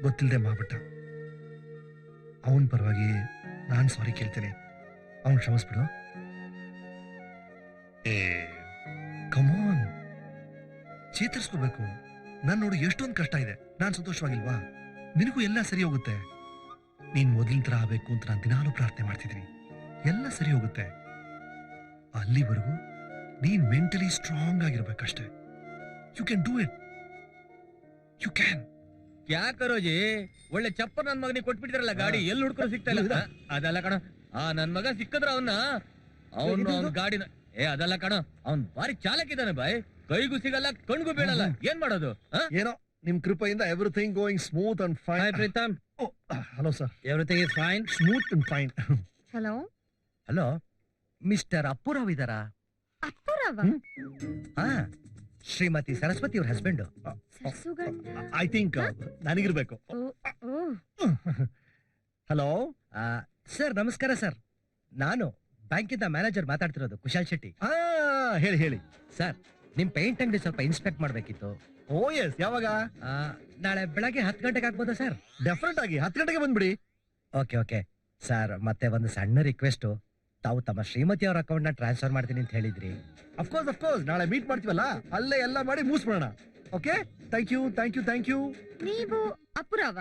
S2: ಗೊತ್ತಿಲ್ಲದೆ ಮಾಡ್ಬಿಟ್ಟ. ಅವನ್ ಪರವಾಗಿ ನಾನ್ ಸಾರಿ ಕೇಳ್ತೇನೆ. ಅವನ್ ಕ್ಷಮಿಸ್ಬಿಡು. ಏ ಕಮಾನ್, ಚೇತರಿಸ್ಕೋಬೇಕು. ನಾನ್ ನೋಡು, ಎಷ್ಟೊಂದು ಕಷ್ಟ ಇದೆ. ನಾನ್ ಸಂತೋಷವಾಗಿಲ್ವಾ? ನಿನಗೂ ಎಲ್ಲ ಸರಿ ಹೋಗುತ್ತೆ. ನೀನ್ ಮೊದಲಿನ ತರ ಆಗ್ಬೇಕು ಅಂತ ನಾನು ದಿನಾಲೂ ಪ್ರಾರ್ಥನೆ ಮಾಡ್ತಿದ್ದೀನಿ. ಎಲ್ಲ ಸರಿ ಹೋಗುತ್ತೆ. ಅಲ್ಲಿವರೆಗೂ ನೀನ್ ಮೆಂಟಲಿ ಸ್ಟ್ರಾಂಗ್ ಆಗಿರ್ಬೇಕಷ್ಟೇ. You can do it. You can.
S7: ಯಾಕರೋಜಿ ಒಳ್ಳೆ ಚಪ್ಪ ನನ್ ಮಗನಿಗೆ ಕೊಟ್ಬಿಟ್ಟಿದ್ರಲ್ಲ ಗಾಡಿ, ಎಲ್ಲಿ ಹುಡ್ಕೊಂಡು ಸಿಗ್ತಾ ಇಲ್ಲ. ಅದಲ್ಲ ಕಣ, ನನ್ ಮಗ ಸಿಕ್ಕದ್ರ ಅವನ್ ಗಾಡಿನ ಅದಲ್ಲ ಕಣ, ಅವ್ನ್ ಬಾರಿ ಚಾಲಕ ಇದ್ದಾನೆ ಬಾಯ್. ಕೈಗೂ ಸಿಗಲ್ಲ, ಕಣ್ಗೂ ಬೀಳಲ್ಲ. ಏನ್ ಮಾಡೋದು?
S2: ಏನೋ ನಿಮ್ ಕೃಪೆಯಿಂದ everything going smooth and
S10: hi
S2: fine.
S10: Pritam.
S2: Hello sir.
S10: Everything is fine.
S2: Smooth and fine.
S1: Hello,
S3: hello, mister Appurao ಇದಾರಾ?
S1: ಅಪ್ಪುರವ?
S3: ಹಾ, ಶ್ರೀಮತಿ ಸರಸ್ವತಿ ಅವ್ರ ಹಸ್ಬೆಂಡ್.
S1: ಸರಸುಗಂಡ.
S2: ಐ ಥಿಂಕ್ ನನಗಿರ್ಬೇಕು.
S1: ಓ,
S2: ಹಲೋ
S3: ಸರ್ ನಮಸ್ಕಾರ ಸರ್. ನಾನು ಬ್ಯಾಂಕಿಂದ ಮ್ಯಾನೇಜರ್ ಮಾತಾಡ್ತಿರೋದು, ಕುಶಾಲ್ ಶೆಟ್ಟಿ.
S2: ಹೇಳಿ.
S3: ಸರ್, ನಿಮ್ ಪೇಂಟ್ ಅಂಗಡಿ ಸ್ವಲ್ಪ ಇನ್ಸ್ಪೆಕ್ಟ್ ಮಾಡ್ಬೇಕಿತ್ತು.
S2: ಓ ಎಸ್, ಯಾವಾಗ?
S3: ನಾಳೆ ಬೆಳಗ್ಗೆ 10 ಗಂಟೆಗೆ ಆಗ್ಬೋದಾ ಸರ್?
S2: ಡೆಫಿನೆಟ್ ಆಗಿ 10 ಗಂಟೆಗೆ ಬಂದ್ಬಿಡಿ.
S3: Okay sir. ಮತ್ತೆ ಒಂದು ಸಣ್ಣ ರಿಕ್ವೆಸ್ಟ್, ತಾವು ತಮ್ಮ ಶ್ರೀಮತಿ ಅವ್ರ ಅಕೌಂಟ್ ನ ಟ್ರಾನ್ಸ್ಫರ್ ಮಾಡ್ತೀನಿ ಅಂತ ಹೇಳಿದ್ರಿ.
S2: ಅಫ್ಕೋರ್ಸ್ ನಾಳೆ ಮೀಟ್ ಮಾಡ್ತೀವಲ್ಲ, ಅಲ್ಲೇ ಎಲ್ಲ ಮಾಡಿ ಮುಗಿಸ್ಬಿಡೋಣ. Okay, thank you.
S1: ನೀವು ಅಪ್ಪುರವ?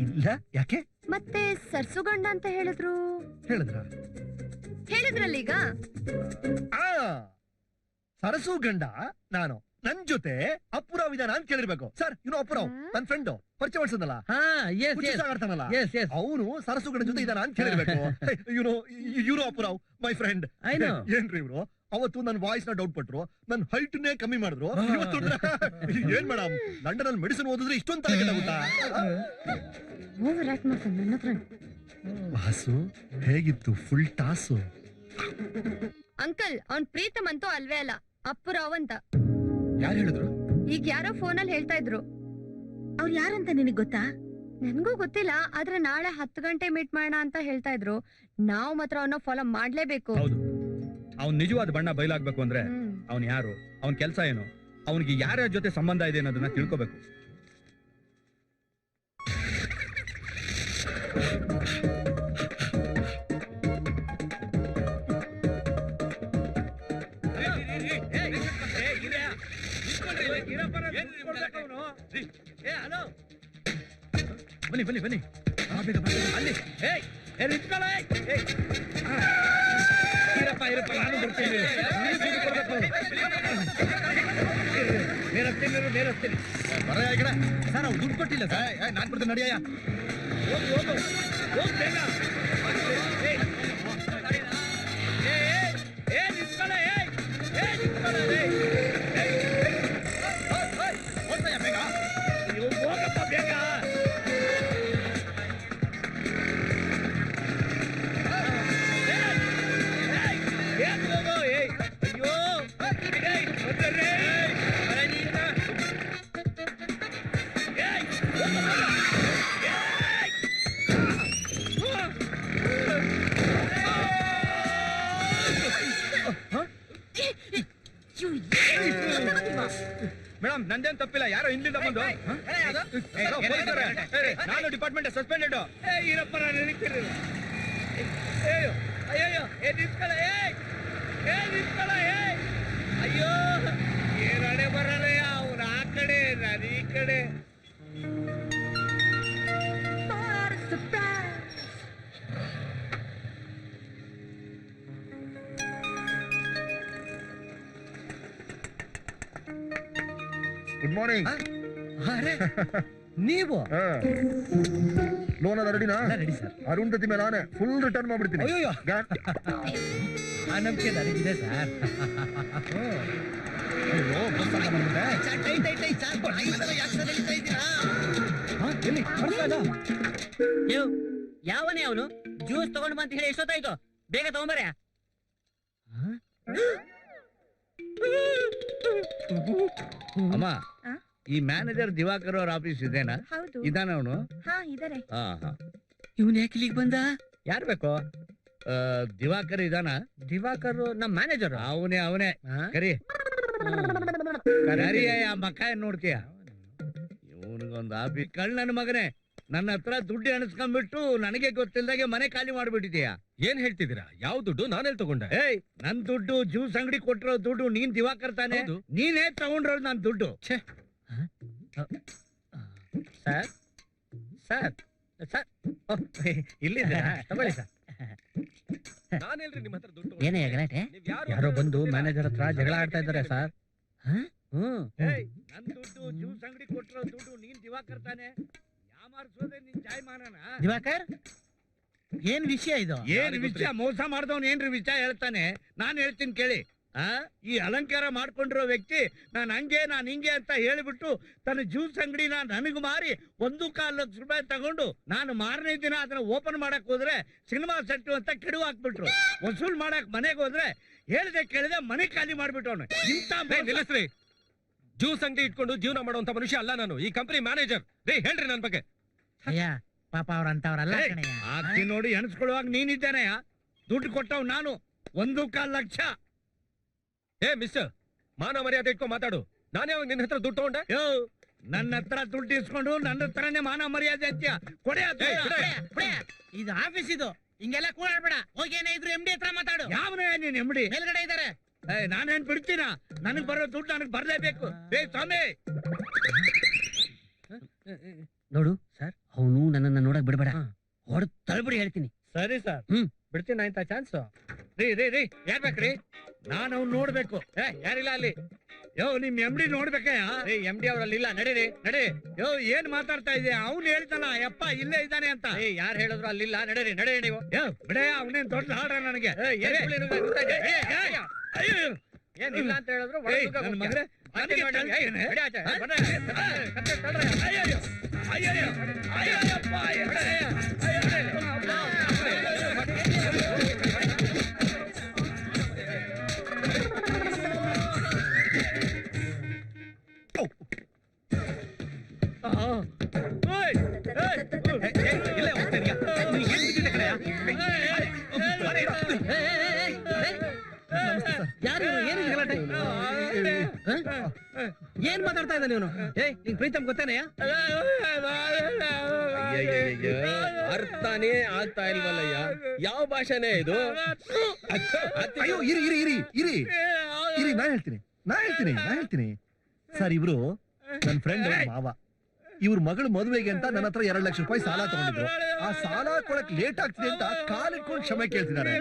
S2: ಇಲ್ಲ, ಯಾಕೆ
S1: ಮತ್ತೆ ಸರ್ಸುಗಂಡ ಅಂತ ಹೇಳಿದ್ರಲ್ಲ ಈಗ.
S2: ಸರಸು ಗಂಡ ನಾನು. ನನ್ ಜೊತೆ ಅಪ್ಪುರಾವ್ ಇದಾನ ಅಂತ ಕೇಳಿರ್ಬೇಕು ಸರ್. ಅಪ್ಪುರಾವ್ ನನ್ ಫ್ರೆಂಡ್, ಪರಿಚಯ ಮಾಡ್ಸದಲ್ಲ,
S10: ಹಾ, ಎಸ್ ಎಸ್
S2: ಆಡ್ತಾನಲ್ಲ,
S10: ಎಸ್ ಎಸ್.
S2: ಅವನು ಸರಸು ಗಂಡ ಜೊತೆ ಇದಾನ ಅಂತ ಕೇಳಿರ್ಬೇಕು. You know Appurao, my friend.
S10: I know.
S2: ಏನ್ರಿ ಇವ್ರು? ಅವತ್ತು ನನ್ನ ವಾಯ್ಸ್ ನ ಡೌಟ್ ಪಟ್ರು, ನನ್ನ ಹೈಟ್ ನೇ ಕಮ್ಮಿ ಮಾಡಿದ್ರು. ಇವತ್ತು ಏನ್ ಮೇಡಮ್, ಲಂಡನ್ ಅಲ್ಲಿ ಮೆಡಿಸಿನ್ ಓದಿದ್ರೆ ಇಷ್ಟೊಂದು ತಲೆಗೆಟ್ಟಾಗುತ್ತಾ?
S1: ಓವರ್ ಆಕ್ಟ್ ಮಾಡ್ತಾನೆ ನನ್ನ ಹತ್ರ.
S2: ವಾಸು ಹೇಗಿತ್ತು? Full toss.
S1: ಅಂಕಲ್, ಅವ್ನ್ ಪ್ರೀತಮ್ ಅಂತೂ ಅಲ್ವೇ ಅಲ್ಲ, ಅಪ್ಪುರಾವ್ ಅಂತ.
S6: ಯಾರು ಹೇಳಿದ್ರು?
S1: ಈಗ ಯಾರೋ ಫೋನಲ್ಲಿ ಹೇಳ್ತಾ ಇದ್ರು.
S9: ಅವ್ರು ಯಾರಂತ ನಿನಗ್ ಗೊತ್ತಾ?
S1: ನನ್ಗೂ ಗೊತ್ತಿಲ್ಲ, ಆದ್ರೆ ನಾಳೆ 10 ಗಂಟೆ ಮೀಟ್ ಮಾಡೋಣ ಅಂತ ಹೇಳ್ತಾ ಇದ್ರು. ನಾವು ಮಾತ್ರ ಅವನ್ನ ಫಾಲೋ ಮಾಡ್ಲೇಬೇಕು.
S11: ಹೌದು, ಅವ್ನ್ ನಿಜವಾದ ಬಣ್ಣ ಬಯಲಾಗ್ಬೇಕು ಅಂದ್ರೆ
S1: ಹ್ಮ್.
S11: ಅವ್ನ್ ಯಾರು, ಅವ್ನ್ ಕೆಲ್ಸ ಏನು, ಅವನಿಗೆ ಯಾರ್ಯಾರ ಜೊತೆ ಸಂಬಂಧ ಇದೆ ಅನ್ನೋದನ್ನ ತಿಳ್ಕೋಬೇಕು.
S3: ಬನ್ನಿ ಅಲ್ಲಿ. ಇರಪ್ಪ, ನಾನು ಬರ್ತೀನಿ. ಸರ್, ಅವ್ರು ದುಡ್ಡು ಕೊಟ್ಟಿಲ್ಲ ಸರ್.
S6: ನಾನ್ ಬಿಡ್ತೀನಿ, ನಡಿಯಯ್ಯ.
S3: ಹೋಗ್ ಬೇಗ. ಹೋಗಪ್ಪ ಬೇಗ.
S11: ಮೇಡಮ್, ನಂದೇನ್ ತಪ್ಪಿಲ್ಲ, ಯಾರೋ ಹಿಂದಿಂದ ಬಂದು. ನಾನು ಡಿಪಾರ್ಟ್ಮೆಂಟ್ ಸಸ್ಪೆಂಡೆಡ್.
S3: ಇರಪ್ಪ, ನಾನು ನಿಂತಿರು. ಅಯ್ಯೋ, ನಿಂತ್ಕೊಳ್ಳ. ಅಯ್ಯೋ, ಏನಾಡೆ ಬರಲ್ಲ. ಅವ್ರು ಆ ಕಡೆ, ನಾನು ಈ ಕಡೆ.
S2: Good morning.
S3: ಅರೆ ನೀವು
S2: ಲೋನ್ ಅದ ರೆಡಿನಾ?
S3: Ready sir.
S2: ಅರುಂಧತಿ ಮೇಲೆ ನಾನೇ ಫುಲ್ ರಿಟರ್ನ್ ಮಾಡ್ಬಿಡ್ತೀನಿ.
S3: ಅಯ್ಯೋ ಆ ನಂಬಿಕೆ ನನಗಿದೆ ಸರ್.
S5: ಯಾವನೇ ಅವನು ಜ್ಯೂಸ್ ತಗೊಂಡ್ ಬಂತ ಹೇಳಿ ಎಷ್ಟೊತ್ತಾಯ್ತು? ಬೇಗ ತಗೊಂಬರ್ಯಾ.
S4: ಅಮ್ಮ
S9: ಆ?
S4: ಈ ಮ್ಯಾನೇಜರ್ ದಿವಾಕರ್ ಅವ್ರ ಆಫೀಸ್ ಇದೇನಾ?
S9: ಹೌದು.
S4: ಇದಾನ ಅವನು?
S9: ಹಾ ಇದಾರೆ.
S5: ಇವನ್ ಯಾಕೆ ಇಲ್ಲಿಗೆ ಬಂದ?
S3: ಯಾರು ಬೇಕು?
S4: ದಿವಾಕರ್ ಇದಾನ?
S3: ದಿವಾಕರ್ ನಮ್ ಮ್ಯಾನೇಜರ್.
S4: ಅವನೇ ಕರಿ ಕರಿ ಆ ಮಕ್ಕ ಏನ್ ನೋಡ್ತೀಯ? ಇವನಿಗೊಂದು ಆಫೀಸ್ ಕಳ್ ನನ್ನ ಮಗನೇ. ನನ್ನ ಹತ್ರ ದುಡ್ಡು ಎಣಿಸ್ಕೊಂಡ್ಬಿಟ್ಟು ನನಗೆ ಗೊತ್ತಿಲ್ದಾಗೆ ಮನೆ ಖಾಲಿ ಮಾಡ್ಬಿಟ್ಟಿದ್ಯಾ.
S8: ಏನ್ ಹೇಳ್ತಿದ್ದೀರಾ? ಯಾವ ದುಡ್ಡು ನಾನೆಲ್ಲಿ ತಗೊಂಡೆ?
S4: ಏಯ್, ನನ್ ದುಡ್ಡು ಜ್ಯೂಸ್ ಅಂಗಡಿ ಕೊಟ್ಟಿರೋ ದುಡ್ಡು ನೀನ್ ದಿವಾಕರ್ ತಾನೆ?
S8: ಹೌದು.
S4: ನೀನೇ ತಗೊಂಡ್ರೋಳು ನನ್ ದುಡ್ಡು.
S3: ಸರ್ ಸರ್ ಸರ್ ಇಲ್ಲಿದೆ ತಗೊಳ್ಳಿ ಸರ್.
S8: ನಾನೆಲ್ರಿ ನಿಮ್ಮ ಹತ್ರ ದುಡ್ಡು
S5: ಏನೇ ಗಲಾಟೆ?
S3: ಯಾರೋ ಬಂದು ಮ್ಯಾನೇಜರ್ ಹತ್ರ ಜಗಳ ಆಡ್ತಾ ಇದ್ದಾರೆ ಸರ್.
S4: ಏಯ್, ನನ್ ದುಡ್ಡು ಜ್ಯೂಸ್ ಅಂಗಡಿ ಕೊಟ್ಟಿರೋ ದುಡ್ಡು ನೀನ್ ದಿವಾಕರ್ ತಾನೆ? ಯಾಮಾರ್ಸೋದೆ ನಿನ್ ಜಾಯಮಾನನ?
S3: ದಿವಾಕರ್ ಏನ್ ವಿಷಯ ಇದು?
S4: ಏನ್ ವಿಷಯ? ಮೋಸ ಮಾಡ್ದವ್ನ ಏನ್ರಿ ವಿಷಯ ಹೇಳ್ತಾನೆ? ನಾನ್ ಹೇಳ್ತೀನಿ ಕೇಳಿ. ಈ ಅಲಂಕಾರ ಮಾಡ್ಕೊಂಡಿರೋ ವ್ಯಕ್ತಿ ನಾನ್ ಹಿಂಗೆ ಅಂತ ಹೇಳಿಬಿಟ್ಟು ತನ್ನ ಜ್ಯೂಸ್ ಅಂಗಡಿನ ನನಗ್ ಮಾರಿ 1.25 ಲಕ್ಷ ರೂಪಾಯಿ ತಗೊಂಡು ನಾನು ಮಾರನೇ ದಿನ ಅದನ್ನ ಓಪನ್ ಮಾಡಕ್ ಹೋದ್ರೆ ಸಿನಿಮಾ ಸೆಟ್ ಅಂತ ಕೆಡು ಹಾಕ್ಬಿಟ್ರು. ವಸೂಲ್ ಮಾಡಕ್ ಮನೆಗೆ ಹೋದ್ರೆ ಹೇಳ್ದೆ ಕೇಳಿದೆ ಮನೆ ಖಾಲಿ ಮಾಡ್ಬಿಟ್ಟು ಅವನು. ಇಂತ
S8: ನಿಲ್ಲಿಸ್ರಿ. ಜ್ಯೂಸ್ ಅಂಗಡಿ ಇಟ್ಕೊಂಡು ಜೀವನ ಮಾಡುವಂತ ಮನುಷ್ಯ ಅಲ್ಲ ನಾನು. ಈ ಕಂಪನಿ ಮ್ಯಾನೇಜರ್. ರೀ ಹೇಳ್ರಿ ನನ್ ಬಗ್ಗೆ.
S3: ಅಯ್ಯ ಪಾಪ ಅವ್ರಂತವ್ರಲ್ಲ.
S4: ಆಗ್ತಿ ನೋಡಿ ಎಣಿಸ್ಕೊಳ್ಳುವಾಗ ನೀನಿದ್ದಾನೆ. ದುಡ್ಡು ಕೊಟ್ಟವ್ ನಾನು 1.25 ಲಕ್ಷ.
S8: ಏ ಮಿಸ್ಟರ್, ಮಾನ ಮರ್ಯಾದೆ ಇಟ್ಕೊಂಡು ಮಾತಾಡು. ನಾನೇ ಅವಾಗ ನಿನ್ನ ಹತ್ರ ದುಡ್ಡು ತಗೊಂಡೆ?
S4: ಯೋ, ನನ್ನ ಹತ್ರ ದುಡ್ಡು ಇಸ್ಕೊಂಡು ನನ್ನ ಹತ್ರನೇ ಮಾನ ಮರ್ಯಾದೆ ಅಂತ್ಯ ಕೊಡೆ.
S3: ಇದು ಆಫೀಸ್, ಇದು ಹಿಂಗೆಲ್ಲ ಕೂಡಾಡ್ಬೇಡ. ಹೋಗಿ ಏನೇ ಇದ್ರು MD ಹತ್ರ ಮಾತಾಡು.
S4: ಯಾವನೇ ನೀನ್ MD?
S3: ಮೇಲ್ಗಡೆ ಇದಾರೆ.
S4: ನಾನೇನ್ ಬಿಡ್ತೀನ? ನನಗ್ ಬರೋ ದುಡ್ಡು ನನಗ್ ಬರ್ಲೇಬೇಕು. ಏ ಸ್ವಾಮಿ,
S5: ನೋಡು ಸರ್, ಅವನು ನನ್ನನ್ನ ನೋಡಕ್ ಬಿಡ್ಬೇಡ. ಹೊಡೆದ್ ತಳ್ಬಿಡಿ ಹೇಳ್ತೀನಿ.
S3: ಸರಿ ಸರ್, ಬಿಡ್ತೀನಿ ಆಯ್ತಾ ಚಾನ್ಸ್.
S4: ರೀ ಯಾರ್ ಬೇಕ್ರಿ? ನಾನು ಅವ್ನು ನೋಡ್ಬೇಕು.
S3: ಯಾರಿಲ್ಲ ಅಲ್ಲಿ.
S4: ಯೋ, ನಿಮ್ MD ನೋಡ್ಬೇಕಯ್ಯ.
S3: MD ಅವರಲ್ಲಿ ಇಲ್ಲ. ನಡೀರಿ ನಡೀರಿ.
S4: ಯೋ, ಏನ್ ಮಾತಾಡ್ತಾ ಇದೆಯಾ? ಅವ್ನು ಹೇಳ್ತಾನ ಯಪ್ಪ ಇಲ್ಲೇ ಇದ್ದಾನೆ ಅಂತ.
S3: ಯಾರು ಹೇಳಿದ್ರು ಅಲ್ಲಿಲ್ಲ. ನಡೀರಿ ನಡೀರಿ ನೀವು.
S4: ಯೋ ಬಿಡೇ, ಅವನೇನ್ ದೊಡ್ಡ ಹಾಡ್ರ ನನಗೆ.
S3: ಏನಿಲ್ಲ ಅಂತ ಹೇಳಿದ್ರು
S4: ನನ್ನ ಮಗನೇ, ನನಗೆ ತಳ್ತೀನಿ. ಅಯ್ಯಯ್ಯಪ್ಪ,
S3: ಇಲ್ಲೇ ಹೋಗ್ತೀನಿ. ಯಾರು ಏನು ಗಲಾಟೆ? ಏನ್ ಮಾತಾಡ್ತಾ ಇದ್ದ ನೀನು? ನಿಂಗ್ ಪ್ರೀತಮ್ ಗೊತ್ತೇನೆಯಾ?
S7: ಅರ್ಥನೇ ಆಗ್ತಾ ಇಲ್ವಲ್ಲಯ್ಯ. ಯಾವ ಭಾಷೆನೇ ಇದು?
S2: ಅಯ್ಯೋ, ಇರಿ, ನಾ ಹೇಳ್ತೀನಿ. ಸರ್, ಇವ್ರು ನನ್ನ ಫ್ರೆಂಡ್ ಮಾವ. ಇವ್ರ ಮಗಳ ಮದುವೆಗೆ ಅಂತ ನನ್ನ ಹತ್ರ 2 ಲಕ್ಷ ರೂಪಾಯಿ ಸಾಲ ತಗೊಂಡಿದ್ರು. ಆ ಸಾಲ ಕೊಡಕ್ ಲೇಟ್ ಆಗ್ತಿದೆ ಅಂತ ಕಾಲಿಟ್ಕೊಂಡು ಕ್ಷಮೆ ಕೇಳ್ತಿದ್ದಾರೆ.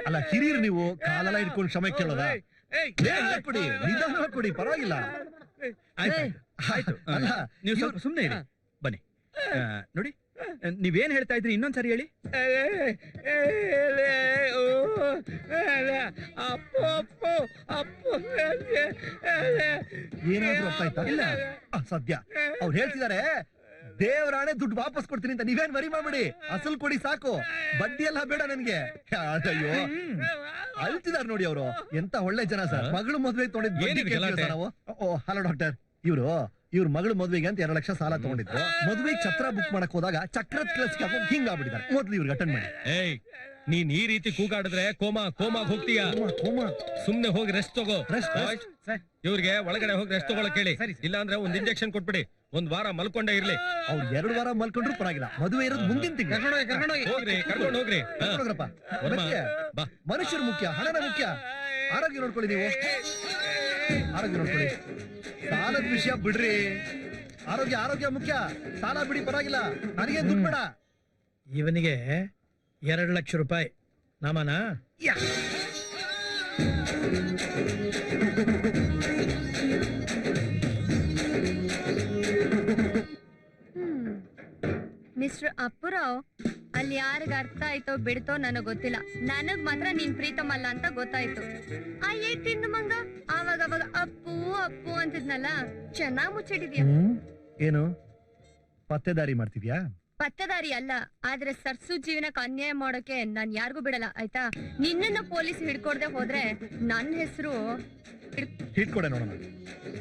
S2: ಅಲ್ಲ, ಹಿರಿಯರು ನೀವು ಕಾಲೆಲ್ಲ ಇಟ್ಕೊಂಡು ಕ್ಷಮೆ ಕೇಳೋದ? ಕೊಡಿ, ನಿಧಾನ ಕೊಡಿ, ಪರವಾಗಿಲ್ಲ.
S11: ಆಯ್ತು, ನೀವು ಸ್ವಲ್ಪ ಸುಮ್ನೆ ಇರಿ. ಬನ್ನಿ, ನೋಡಿ, ನೀವೇನ್ ಹೇಳ್ತಾ ಇದ್ರಿ ಇನ್ನೊಂದ್ಸರಿ ಹೇಳಿ.
S2: ಏನಾದ್ರೂ ಅರ್ಥ ಆಯ್ತಾ? ಇಲ್ಲ, ಸದ್ಯ ಅವ್ರು ಹೇಳ್ತಿದ್ದಾರೆ ದೇವರಾಣೆ ದುಡ್ಡು ವಾಪಸ್ ಕೊಡ್ತೀನಿ ಅಂತ. ನೀವೇನ್ ವರಿ ಮಾಡ್ಬಿಡಿ, ಅಸಲ್ ಕೊಡಿ ಸಾಕು, ಬಡ್ಡಿ ಎಲ್ಲ ಬೇಡ ನನ್ಗೆ. ಅಯ್ಯೋ, ಅಳ್ತಿದಾರ ನೋಡಿ ಅವರು. ಎಂತ ಒಳ್ಳೆ ಜನ ಸರ್. ಮಗಳು ಮದ್ವೆ ತೊಗೊಂಡಿದ್ದು ನಾವು. ಓ ಹಲೋ ಡಾಕ್ಟರ್, ಇವ್ರ ಮಗಳು ಮದ್ವೆಗೆ ಅಂತ 2 ಲಕ್ಷ ಸಾಲ ತಗೊಂಡಿದ್ರು. ಮದ್ವೆಗೆ ಛತ್ರ ಬುಕ್ ಮಾಡಕ್ ಹೋದಾಗ ಚಕ್ರದ ಕೆಲಸ ಹಾಕೊಂಡು ಹಿಂಗ್ ಆಗ್ಬಿಟ್ಟಿದ್ದಾರೆ. ಮೊದ್ಲು ಇವ್ರಿಗೆ ಅಟೆಂಡ್ ಮಾಡಿ.
S8: ಏಯ್, ನೀನ್ ಈ ರೀತಿ ಕೂಗಾಡಿದ್ರೆ ಕೋಮಾಗ್ ಹೋಗ್ತೀಯ. ಸುಮ್ನೆ ಹೋಗಿ ರೆಸ್ಟ್ ತಗೋ. ಇವ್ರಿಗೆ ಒಳಗಡೆ ಹೋಗಿ ರೆಸ್ಟ್ ತಗೊಳಕ್ ಹೇಳಿ. ಇಲ್ಲ ಅಂದ್ರೆ ಒಂದ್ ಇಂಜೆಕ್ಷನ್ ಕೊಟ್ಬಿಡಿ. 1 ವಾರ ಮಲ್ಕೊಂಡೇ ಇರ್ಲಿ.
S2: ಅವ್ರು 2 ವಾರ ಮಲ್ಕೊಂಡ್ರು ಪರವಾಗಿಲ್ಲ. ಮದುವೆ ಇರೋದು ಮುಂದಿನ ತಿಂಗಳು.
S8: ಕರ್ಕೊಂಡು ಹೋಗ್ರಿ.
S2: ಮನುಷ್ಯರು ಮುಖ್ಯ, ಹಣನ ಮುಖ್ಯ. ಆರೋಗ್ಯ ನೋಡ್ಕೊಳ್ಳಿ ನೀವು. ಆರೋಗ್ಯ ನೋಡ್ಕೊಳ್ಳಿ. ಸಾಲದ ವಿಷಯ ಬಿಡ್ರಿ. ಆರೋಗ್ಯ ಮುಖ್ಯ. ಸಾಲ ಬಿಡಿ, ಪರವಾಗಿಲ್ಲ. ನನಗೆ ದುಡ್ಡು ಬೇಡ.
S3: ಇವನಿಗೆ 2 ಲಕ್ಷ ರೂಪಾಯಿ ನಾಮನ.
S1: ಮಿಸ್ಟರ್ ಅಪ್ಪುರಾವ್, ಅಲ್ಲಿ ಯಾರಿಗ ಅರ್ಥ ಆಯ್ತೋ ಬಿಡ್ತೋ ನನಗ್ ಗೊತ್ತಿಲ್ಲ. ನನಗ್ ಮಾತ್ರ ನೀನ್ ಪ್ರೀತಮ್ ಅಲ್ಲ ಅಂತ ಗೊತ್ತಾಯ್ತು. ಆ ತಿಂದು ಮಂಗ ಆವಾಗ ಅಪ್ಪು ಅಪ್ಪು ಅಂತಿದ್ನಲ್ಲ, ಚೆನ್ನಾಗ್ ಮುಚ್ಚಿಡಿದ್ಯಾ.
S2: ಏನು ಪತ್ತೆದಾರಿ ಮಾಡ್ತಿದ್ಯಾ?
S1: ಪತ್ತದಾರಿ ಅಲ್ಲ, ಆದ್ರೆ ಸರ್ಸು ಜೀವನಕ್ಕೆ ಅನ್ಯಾಯ ಮಾಡೋಕೆ ನಾನ್ ಯಾರಿಗೂ ಬಿಡಲ್ಲ, ಆಯ್ತಾ? ನಿನ್ನನ್ನ ಪೊಲೀಸ್ ಹಿಡ್ಕೊಡ್ದೆ ಹೋದ್ರೆ ನನ್ನ ಹೆಸರು
S2: ಹಿಡ್ಕೊಡೆ ನೋಡೋಣ.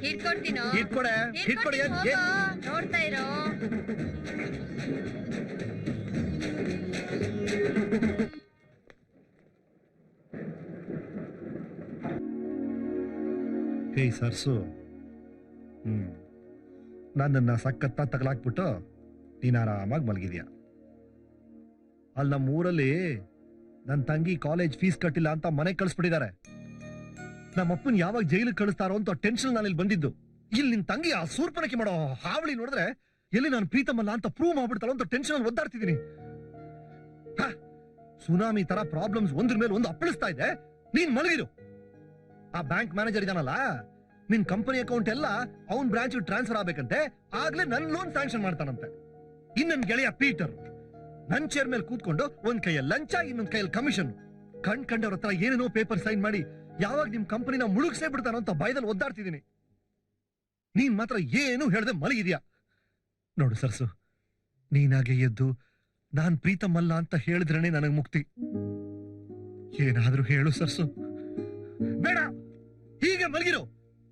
S1: ಹಿಡ್ಕೊಡ್ತೀನೋ?
S2: ಹಿಡ್ಕೊಡೆ, ಹಿಡ್ಕೊಡೆ,
S1: ಹೋಗೋ, ನೋಡ್ತಾ ಇರೋ.
S2: ಹೇ ಸರ್ಸು, ನನ್ನನ್ನ ಸಖತ್ತ ತಗಲಾಕ್ಬಿಟ್ಟು ನೀನ್ ಆರಾಮಾಗಿ ಮಲಗಿದ್ಯಾ. ಅಲ್ಲಿ ನಮ್ಮ ಊರಲ್ಲಿ ನನ್ನ ತಂಗಿ ಕಾಲೇಜ್ ಫೀಸ್ ಕಟ್ಟಿಲ್ಲ ಅಂತ ಮನೆಗೆ ಕಳಿಸ್ಬಿಟ್ಟಿದ್ದಾರೆ. ನಮ್ಮಪ್ಪನ್ ಯಾವಾಗ ಜೈಲಿಗೆ ಕಳಿಸ್ತಾರೋ ಅಂತ ಟೆನ್ಷನ್ ನಾನು ಇಲ್ಲಿ ಬಂದಿದ್ದು. ಇಲ್ಲಿ ನಿನ್ ತಂಗಿ ಆ ಸೂರ್ಪನಕ್ಕೆ ಮಾಡೋ ಹಾವಳಿ ನೋಡಿದ್ರೆ ಎಲ್ಲಿ ನಾನು ಪ್ರೀತಮಲ್ಲ ಅಂತ ಪ್ರೂವ್ ಮಾಡ್ಬಿಡ್ತಾರೋ ಅಂತ ಟೆನ್ಷನ್ ಅಲ್ಲಿ ಒದ್ದಾಡ್ತಿದ್ದೀನಿ. ಸುನಾಮಿ ತರ ಪ್ರಾಬ್ಲಮ್ಸ್ ಒಂದ್ರ ಮೇಲೆ ಒಂದು ಅಪ್ಪಳಿಸ್ತಾ ಇದೆ, ನೀನ್ ಮಲಗಿರು. ಆ ಬ್ಯಾಂಕ್ ಮ್ಯಾನೇಜರ್ ಇದಾನಲ್ಲ, ನಿನ್ ಕಂಪನಿ ಅಕೌಂಟ್ ಎಲ್ಲ ಅವನ್ ಬ್ರಾಂಚ್ ಟ್ರಾನ್ಸ್ಫರ್ ಆಗ್ಬೇಕಂತೆ, ಆಗ್ಲೇ ನನ್ ಲೋನ್ ಸ್ಯಾಂಕ್ಷನ್ ಮಾಡ್ತಾನಂತೆ. ಇನ್ನೊಂದ್ ಗೆಳೆಯ ಪೀಟರ್ ನನ್ ಚೇರ್ ಮೇಲೆ ಕೂತ್ಕೊಂಡು ಒಂದ್ ಕೈಯಲ್ಲಿ ಲಂಚ, ಇನ್ನೊಂದ್ ಕೈಯಲ್ಲಿ ಕಮಿಷನ್, ಕಂಡವ್ರ ಹತ್ರ ಏನೇನೋ ಪೇಪರ್ ಸೈನ್ ಮಾಡಿ ಯಾವಾಗ ನಿಮ್ ಕಂಪನಿನ ಮುಳುಗ್ಸೇ ಬಿಡ್ತಾನೋ ಅಂತ ಭಯದಲ್ಲಿ ಒದ್ದಾಡ್ತಿದ್ದೀನಿ. ನೀನ್ ಮಾತ್ರ ಏನು ಹೇಳ್ದೆ ಮಲಗಿದ್ಯಾ. ನೋಡು ಸರ್ಸು, ನೀನಾಗೆ ಎದ್ದು ನಾನ್ ಪ್ರೀತಮಲ್ಲ ಅಂತ ಹೇಳಿದ್ರೇನೆ ನನಗ್ ಮುಕ್ತಿ. ಏನಾದ್ರೂ ಹೇಳು ಸರ್ಸು. ಬೇಡ, ಹೀಗೆ ಮಲಗಿರು.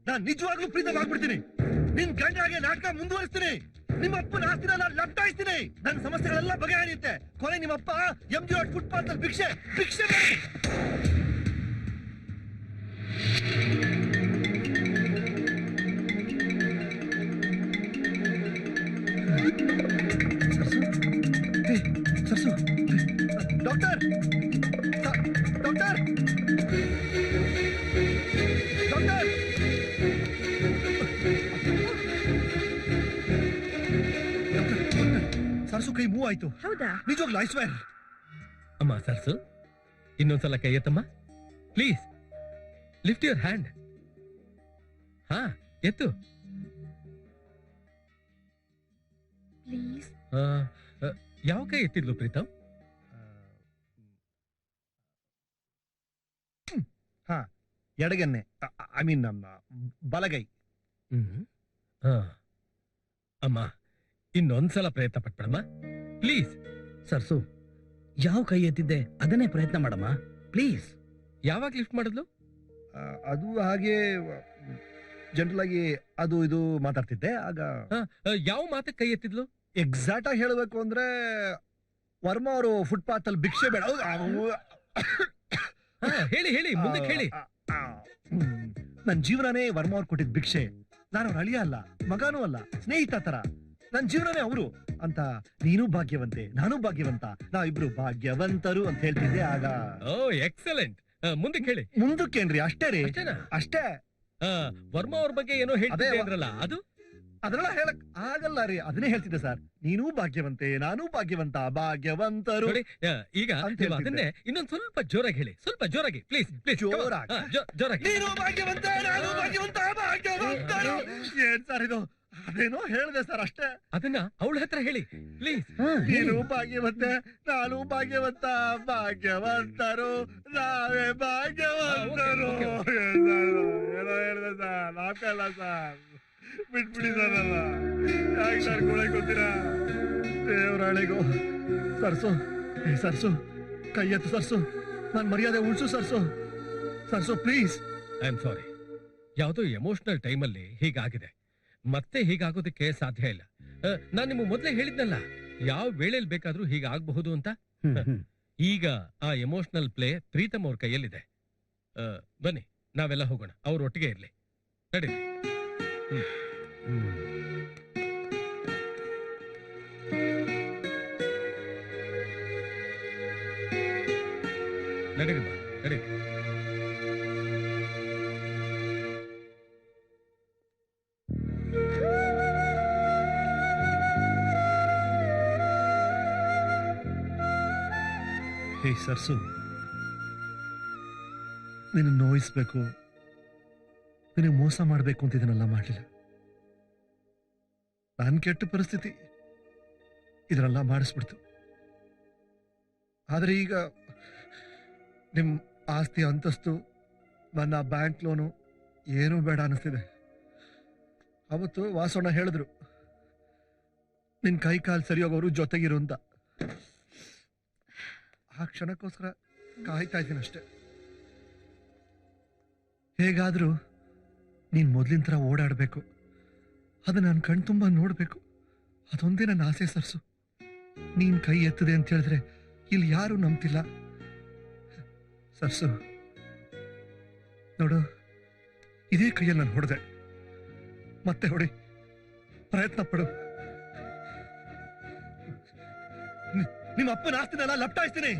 S2: ನಾನ್ ನಿಜವಾಗ್ಲೂ ಪ್ರೀತಮಾಗ್ಬಿಡ್ತೀನಿ. ನಿನ್ ಗಂಡಾಗೆ ನಾಟಕ ಮುಂದುವರಿಸ್ತೀನಿ. ನಿಮ್ಮ ಅಪ್ಪನ ಆಸ್ತಿನ ಲಟ್ಟಾಯಿಸ್ತೀನಿ. ನನ್ನ ಸಮಸ್ಯೆಗಳೆಲ್ಲ ಬಗೆಹರಿಯುತ್ತೆ. ಕೊನೆ ನಿಮ್ಮಪ್ಪ MG ರೋಡ್ ಫುಟ್ಪಾತ್ ಅಲ್ಲಿ ಭಿಕ್ಷೆ ಭಿಕ್ಷೆ ಮಾಡಿ. ಸರ್ಸು, ಡಾಕ್ಟರ್, ಡಾಕ್ಟರ್, ಡಾಕ್ಟರ್, ಸರ್ಸು ಕೈ ಮೂವ್ ಆಯ್ತು.
S9: ಹೌದಾ?
S2: ನಿಜವಾಗ್ಲೂ ಐ ಸ್ವೇರ್.
S8: ಅಮ್ಮ ಸರ್ಸು, ಇನ್ನೊಂದ್ಸಲ ಕೈ ಎತ್ತಮ್ಮ ಪ್ಲೀಸ್. Lift your hand. ಹಾ, ಎತ್ತು.
S1: ಪ್ಲೀಸ್.
S8: ಯಾವ ಕೈ ಎತ್ತಿದ್ಲು ಪ್ರೀತಮ್?
S2: ಹಾ, ಎಡಗನ್ನೆ, ಐ ಮೀನ್ ನಮ್ಮ ಬಲಗೈ.
S8: ಅಮ್ಮ, ಇನ್ನೊಂದ್ಸಲ ಪ್ರಯತ್ನ ಪಟ್ಬಿಡಮ್ಮ ಪ್ಲೀಸ್.
S10: ಸರ್ಸು, ಯಾವ ಕೈ ಎತ್ತಿದ್ದೆ ಅದನ್ನೇ ಪ್ರಯತ್ನ ಮಾಡಮ್ಮ ಪ್ಲೀಸ್.
S8: ಯಾವಾಗ ಲಿಫ್ಟ್ ಮಾಡಿದ್ಲು?
S2: ಅದು ಹಾಗೆ ಜನರಲ್ ಆಗಿ ಅದು ಇದು ಮಾತಾಡ್ತಿದ್ದೆ. ಆಗ
S8: ಯಾವ ಮಾತಕ್ಕೆ ಕೈ ಎತ್ತಿದ್ಲು?
S2: ಎಕ್ಸಾಕ್ಟ್ ಆಗಿ ಹೇಳಬೇಕು ಅಂದ್ರೆ ವರ್ಮಾ ಅವರು ಫುಟ್ಪಾತ್ ಅಲ್ಲಿ ಭಿಕ್ಷೆ ಬೇಡ.
S8: ಹೇಳಿ ಹೇಳಿ, ಮುಂದಕ್ಕೆ ಹೇಳಿ.
S2: ನನ್ ಜೀವನನೇ ವರ್ಮಾ ಅವ್ರು ಕೊಟ್ಟಿದ್ ಭಿಕ್ಷೆ. ನಾನು ಅವ್ರ ಅಳಿಯ ಅಲ್ಲ, ಮಗನೂ ಅಲ್ಲ, ಸ್ನೇಹಿತ ತರ. ನನ್ ಜೀವನನೇ ಅವರು ಅಂತ. ನೀನು ಭಾಗ್ಯವಂತೆ, ನಾನು ಭಾಗ್ಯವಂತ, ನಾವಿಬ್ರು ಭಾಗ್ಯವಂತರು ಅಂತ ಹೇಳ್ತಿದ್ದೆ ಆಗ.
S8: ಓ ಎಕ್ಸಲೆಂಟ್. ಮುಂದಕ್ಕೆ ಹೇಳಿ.
S2: ಮುಂದಕ್ಕೇನ್ರಿ, ಅಷ್ಟೇ ರೀ, ಅಷ್ಟೇ.
S8: ವರ್ಮಾ ಅವ್ರ ಬಗ್ಗೆ ಏನೋ ಹೇಳ್ತಿದ್ದೆ ಅಂದ್ರಲ್ಲ, ಅದು?
S2: ಅದೆಲ್ಲ ಹೇಳಕ್ ಆಗಲ್ಲ ರೀ, ಅದನ್ನೇ ಹೇಳ್ತಿದ್ದೆ ಸರ್. ನೀನು ಭಾಗ್ಯವಂತೆ, ನಾನು ಭಾಗ್ಯವಂತ, ಭಾಗ್ಯವಂತರು.
S8: ಈಗ ಅದನ್ನೇ ಇನ್ನೊಂದ್ ಸ್ವಲ್ಪ ಜೋರಾಗಿ ಹೇಳಿ, ಸ್ವಲ್ಪ ಜೋರಾಗಿ ಪ್ಲೀಸ್ ಪ್ಲೀಸ್. ಜೋರಾಗಿ.
S2: ನೀನು ಭಾಗ್ಯವಂತ, ನಾನು ಭಾಗ್ಯವಂತ, ಭಾಗ್ಯವಂತರು. ಏನ್ ಸರ್ ಇದು? ಅದೇನೋ ಹೇಳಿದೆ ಸರ್, ಅಷ್ಟೇ.
S8: ಅದನ್ನ ಅವಳ ಹತ್ರ ಹೇಳಿ ಪ್ಲೀಸ್.
S2: ನೀನು ಭಾಗ್ಯವಂತೆ, ನಾನು ಭಾಗ್ಯವಂತ, ಭಾಗ್ಯವಂತರು, ನಾವೇ ಭಾಗ್ಯವಂತರು. ಏನೋ ಹೇಳಿದೆ ಸರ್, ನಾಕಲ್ಲ ಸರ್, ಬಿಟ್ಬಿಡಿ ಸರ್. ಅಲ್ಲ ಯಾಕೆ ಸರ್ ಕೊಳಕ್ ಗೊತ್ತೀರಾ? ದೇವರಾಳಿಗೂ. ಸರ್ಸು, ಸರ್ಸು ಕೈ ಎತ್ತು ಸರ್ಸು, ನನ್ ಮರ್ಯಾದೆ ಉಳಿಸು ಸರ್ಸು. ಸರ್ಸು ಪ್ಲೀಸ್.
S8: ಐ ಆಮ್ ಸಾರಿ. ಯಾವುದೋ ಎಮೋಷನಲ್ ಟೈಮಲ್ಲಿ ಹೀಗಾಗಿದೆ, ಮತ್ತೆ ಹೀಗಾಗೋದಕ್ಕೆ ಸಾಧ್ಯ ಇಲ್ಲ. ನಾನು ನಿಮ್ಗೆ ಮೊದಲೇ ಹೇಳಿದ್ನಲ್ಲ, ಯಾವ ವೇಳೆಯಲ್ಲಿ ಬೇಕಾದ್ರೂ ಹೀಗಾಗಬಹುದು ಅಂತ. ಈಗ ಆ ಎಮೋಷನಲ್ ಪ್ಲೇ ಪ್ರೀತಮ್ ಅವ್ರ ಕೈಯಲ್ಲಿದೆ. ಬನ್ನಿ ನಾವೆಲ್ಲ ಹೋಗೋಣ, ಅವ್ರ ಒಟ್ಟಿಗೆ ಇರ್ಲಿ. ನಡೀರಿ. ನಡೀರಿ ಬಾ, ನಡೀರಿ.
S2: ಹೇ ಸರ್ಸು, ನಿನ್ನ ನೋಯಿಸ್ಬೇಕು, ನಿನಗೆ ಮೋಸ ಮಾಡ್ಬೇಕು ಅಂತ ಇದನ್ನೆಲ್ಲ ಮಾಡಲಿಲ್ಲ. ನಾನು ಕೆಟ್ಟ ಪರಿಸ್ಥಿತಿ ಇದನ್ನೆಲ್ಲ ಮಾಡಿಸ್ಬಿಡ್ತು. ಆದ್ರೆ ಈಗ ನಿಮ್ ಆಸ್ತಿ ಅಂತಸ್ತು, ನನ್ನ ಬ್ಯಾಂಕ್ ಲೋನು ಏನೂ ಬೇಡ ಅನಿಸ್ತಿದೆ. ಅವತ್ತು ವಾಸಣ್ಣ ಹೇಳಿದ್ರು, ನಿನ್ ಕೈ ಕಾಲು ಸರಿಯೋಗೋರು ಜೊತೆಗಿರು ಅಂತ. ಆ ಕ್ಷಣಕ್ಕೋಸ್ಕರ ಕಾಯ್ತಾ ಇದ್ದೀನಿ ಅಷ್ಟೆ. ಹೇಗಾದ್ರೂ ನೀನ್ ಮೊದ್ಲಿನ ತರ ಓಡಾಡ್ಬೇಕು, ಅದು ನಾನು ಕಣ್ತುಂಬ ನೋಡ್ಬೇಕು, ಅದೊಂದೇ ನನ್ನ ಆಸೆ ಸರ್ಸು. ನೀನ್ ಕೈ ಎತ್ತದೆ ಅಂತ ಹೇಳಿದ್ರೆ ಇಲ್ಲಿ ಯಾರು ನಂಬ್ತಿಲ್ಲ. ಸರ್ಸು ನೋಡು, ಇದೇ ಕೈಯಲ್ಲಿ ನಾನು ಹೊಡೆದೆ, ಮತ್ತೆ ಹೊಡಿ, ಪ್ರಯತ್ನ ಪಡು. ನಿಮ್ಮ ಅಪ್ಪನ ಆಸ್ತಿನೆಲ್ಲ ಲಪ್ಟಾಯಿಸ್ತೀನಿ.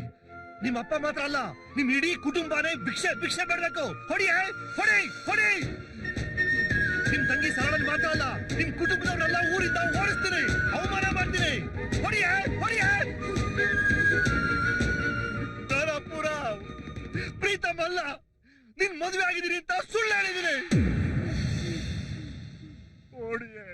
S2: ನಿಮ್ಮ ಅಪ್ಪ ಮಾತ್ರ ಅಲ್ಲ, ನಿಮ್ ಇಡೀ ಕುಟುಂಬನೇ ಭಿಕ್ಷೆ ಭಿಕ್ಷೆ ಬೇಡಬೇಕು. ಹೊಡಿ ಹೊಡಿ ಹೊಡಿ. ನಿಮ್ ತಂಗಿ ಸರಳನ್ ಮಾತ್ರ ಅಲ್ಲ, ನಿಮ್ ಕುಟುಂಬದವರೆಲ್ಲ ಊರಿಂದ ಓಡಿಸ್ತೀನಿ, ಅವಮಾನ ಮಾಡ್ತೀನಿ. ಹೊಡಿ ಹೊಡಿ. ಪೂರ ಪ್ರೀತಮ್ ಅಲ್ಲ, ನಿನ್ ಮದುವೆ ಆಗಿದ್ದೀನಿ ಅಂತ ಸುಳ್ಳು ಹೇಳಿದ್ದೀನಿ. ಹೊಡಿಯೇ.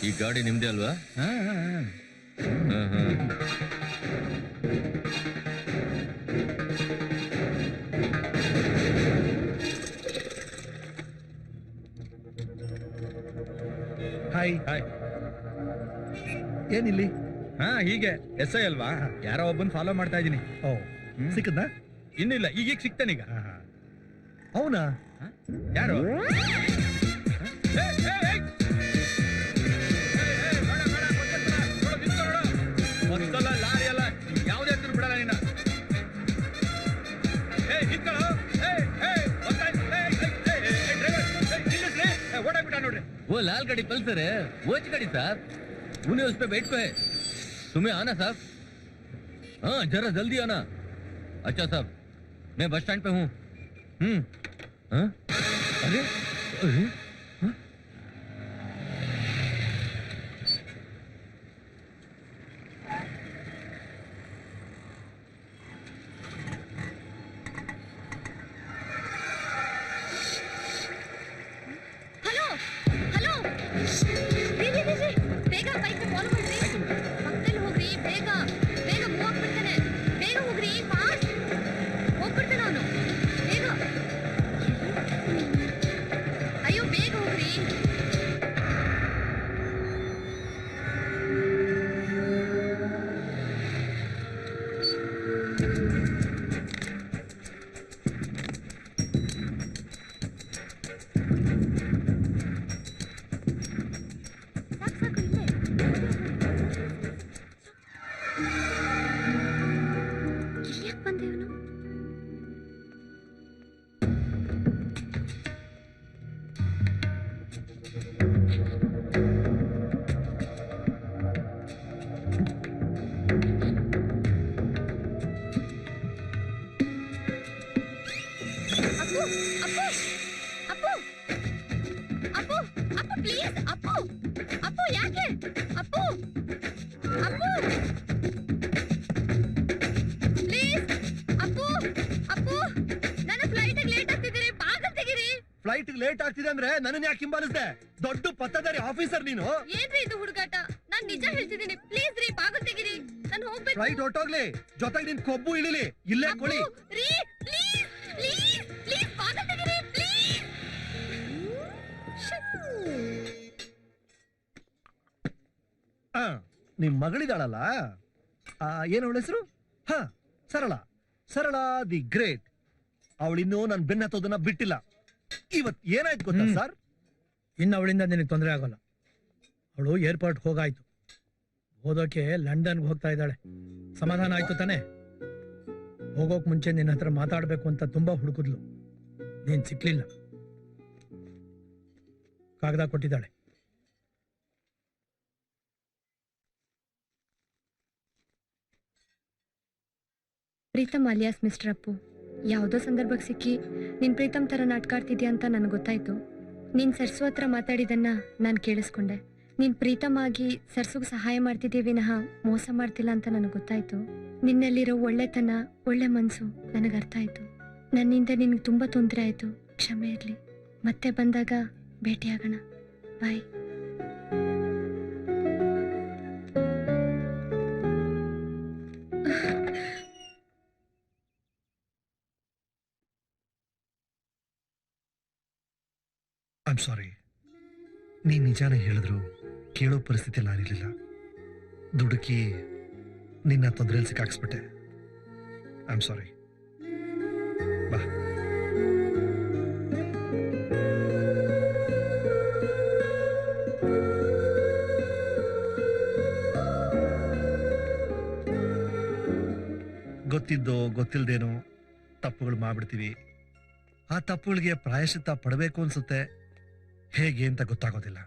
S7: ಈ ಗಾಡಿ ನಿಮ್ದೇ ಅಲ್ವಾ?
S2: Hi
S6: hi.
S2: ಏನಿಲ್ಲಿ?
S6: ಹೀಗೆ SI ಅಲ್ವಾ, ಯಾರೋ ಒಬ್ಬನ್ ಫಾಲೋ ಮಾಡ್ತಾ ಇದೀನಿ.
S2: ಓ, ಸಿಕ್ಕದ್ನಾ?
S6: ಇನ್ನಿಲ್ಲ, ಈಗೀಗ ಸಿಕ್ತಾನೀಗ.
S2: ಅವನಾ?
S6: ಯಾರು? ಲಾರಿ ಅಲ್ಲ, ಯಾವುದೇ ಹತ್ರ ಬಿಡಲ್ಲ ನಿನ್ನ. ಓಡಾಗ್ಬಿಟ್ಟ ನೋಡ್ರಿ.
S7: वो लाल गाड़ी पल्सर है, वो गाड़ी साहब, उन्हें उस पे बैठ को है. तुम्हें आना साहब. हाँ जरा जल्दी आना. अच्छा साहब, मैं बस स्टैंड पे हूँ. हाँ? अरे अरे हाँ?
S1: ಹಲೋ ಹಲೋ, ಬೇಗ ಬೈಕ್ ಫಾಲೋ ಮಾಡ್ರಿ, ಪಕ್ಕದಲ್ಲಿ ಹೋಗ್ರಿ, ಬೇಗ ಬೇಗ ಮೂವ್ ಆಗ್ಬಿಡ್ತಾನೆ. ಬೇಗ ಹೋಗ್ರಿ, ಫಾಸ್ಟ್ ಹೋಗ್ಬಿಡ್ತಾನೆ ಅವನು. ಬೇಗ, ಅಯ್ಯೋ ಬೇಗ ಹೋಗ್ರಿ. ಪ್ಲೀಸ್ ಅಪ್ಪು, ಅಪ್ಪು ಯಾಕೆ ಅಪ್ಪು, ಅಪ್ಪು ಪ್ಲೀಸ್, ಅಪ್ಪು ಅಪ್ಪು, ನನ್ನ ಫ್ಲೈಟ್ ಲೇಟ್ ಆಗ್ತಿದ್ದೀರಿ, ಬಾಗಿಲು ತೆಗೀರಿ.
S2: ಫ್ಲೈಟ್ ಲೇಟ್ ಆಗ್ತಿದೆ ಅಂದ್ರೆ ನನ್ನ ಯಾಕೆ ಹಿಂಬಾಲಿಸ್ದೆ? ದೊಡ್ಡ ಪತ್ತದಾರಿ ಆಫೀಸರ್ ನೀನು.
S1: ಏನ್ರಿ ಇದು ಹುಡುಗಾಟ? ನಾನ್ ನಿಜ ಹೇಳ್ತಿದ್ದೀನಿ, ಪ್ಲೀಸ್ ರೀ, ಬಾಗಿಲು ತೆಗೀರಿ, ನಾನು ಹೋಗ್ಬೇಕು.
S2: ಫ್ಲೈಟ್ ಹೊಟ್ಟೋಗ್ಲಿ, ಜೊತೆಗೆ ನಿನ್ ಕೊಬ್ಬು ಇಳಿಲಿ, ಇಲ್ಲೇ ಕೊಳಿ.
S1: ರೀ ಪ್ಲೀಸ್ ಪ್ಲೀಸ್ ಪ್ಲೀಸ್, ಬಾಗಿಲು ತೆಗೀರಿ ಪ್ಲೀಸ್.
S2: ನಿಮ್ ಮಗಳಿದಾಳಲ್ಲ, ಏನು ಅವಳ ಹೆಸರು? ಹಾ, ಸರಳ. ಸರಳ ದಿ ಗ್ರೇಟ್. ಅವಳಿನ್ನೂ ನನ್ ಬೆನ್ನ ಹತ್ತೋದನ್ನ ಬಿಟ್ಟಿಲ್ಲ. ಇವತ್ ಏನಾಯ್ತು ಗೊತ್ತಾ ಸರ್?
S10: ಇನ್ನು ಅವಳಿಂದ ನಿನಗೆ ತೊಂದರೆ ಆಗೋಲ್ಲ. ಅವಳು ಏರ್ಪೋರ್ಟ್ ಹೋಗಾಯ್ತು, ಓದೋಕೆ ಲಂಡನ್ಗೆ ಹೋಗ್ತಾ ಇದ್ದಾಳೆ. ಸಮಾಧಾನ ಆಯ್ತು ತಾನೆ? ಹೋಗೋಕ್ ಮುಂಚೆ ನಿನ್ನ ಹತ್ರ ಮಾತಾಡ್ಬೇಕು ಅಂತ ತುಂಬಾ ಹುಡುಕಿದ್ಲು, ನೀನ್ ಸಿಕ್ಲಿಲ್ಲ. ಕಾಗದ ಕೊಟ್ಟಿದ್ದಾಳೆ.
S1: ಪ್ರೀತಮ್ ಅಲಿಯಾಸ್ ಮಿಸ್ಟರ್ ಅಪ್ಪು, ಯಾವುದೋ ಸಂದರ್ಭಕ್ಕೆ ಸಿಕ್ಕಿ ನೀನ್ ಪ್ರೀತಮ್ ತರ ನಾಟಕ ಆಡ್ತಿದ್ಯಾ ಅಂತ ನನಗೆ ಗೊತ್ತಾಯ್ತು. ನೀನ್ ಸರ್ಸು ಹತ್ರ ಮಾತಾಡಿದನ್ನ ನಾನು ಕೇಳಿಸ್ಕೊಂಡೆ. ನೀನ್ ಪ್ರೀತಮ್ ಆಗಿ ಸರ್ಸುಗೆ ಸಹಾಯ ಮಾಡ್ತಿದ್ದೀಯ ವಿನಃ ಮೋಸ ಮಾಡ್ತಿಲ್ಲ ಅಂತ ನನಗೆ ಗೊತ್ತಾಯ್ತು. ನಿನ್ನಲ್ಲಿರೋ ಒಳ್ಳೆತನ, ಒಳ್ಳೆ ಮನ್ಸು ನನಗೆ ಅರ್ಥ ಆಯ್ತು. ನನ್ನಿಂದ ನಿನಗೆ ತುಂಬಾ ತೊಂದರೆ ಆಯ್ತು, ಕ್ಷಮೆ ಇರ್ಲಿ. ಮತ್ತೆ ಬಂದಾಗ ಭೇಟಿಯಾಗೋಣ. ಬಾಯ್.
S2: I am sorry. ನೀನ್ ನಿಜಾನೇ ಹೇಳಿದ್ರು ಕೇಳೋ ಪರಿಸ್ಥಿತಿ ನಾನಿರ್ಲಿಲ್ಲ. ದುಡುಕಿ ನಿನ್ನ ತೊಂದರೆಯಲ್ಲಿ ಸಿಕ್ಕಾಕ್ಸ್ಬಿಟ್ಟೆ. ಐ ಆಮ್ ಸಾರಿ. ಬಾ. ಗೊತ್ತಿದ್ದೋ ಗೊತ್ತಿಲ್ದೇನೋ ತಪ್ಪುಗಳು ಮಾಡ್ಬಿಡ್ತೀವಿ. ಆ ತಪ್ಪುಗಳಿಗೆ ಪ್ರಾಯಶ್ಚಿತ್ತ ಪಡಬೇಕು ಅನ್ಸುತ್ತೆ, ಹೇಗೆ ಅಂತ ಗೊತ್ತಾಗೋದಿಲ್ಲ.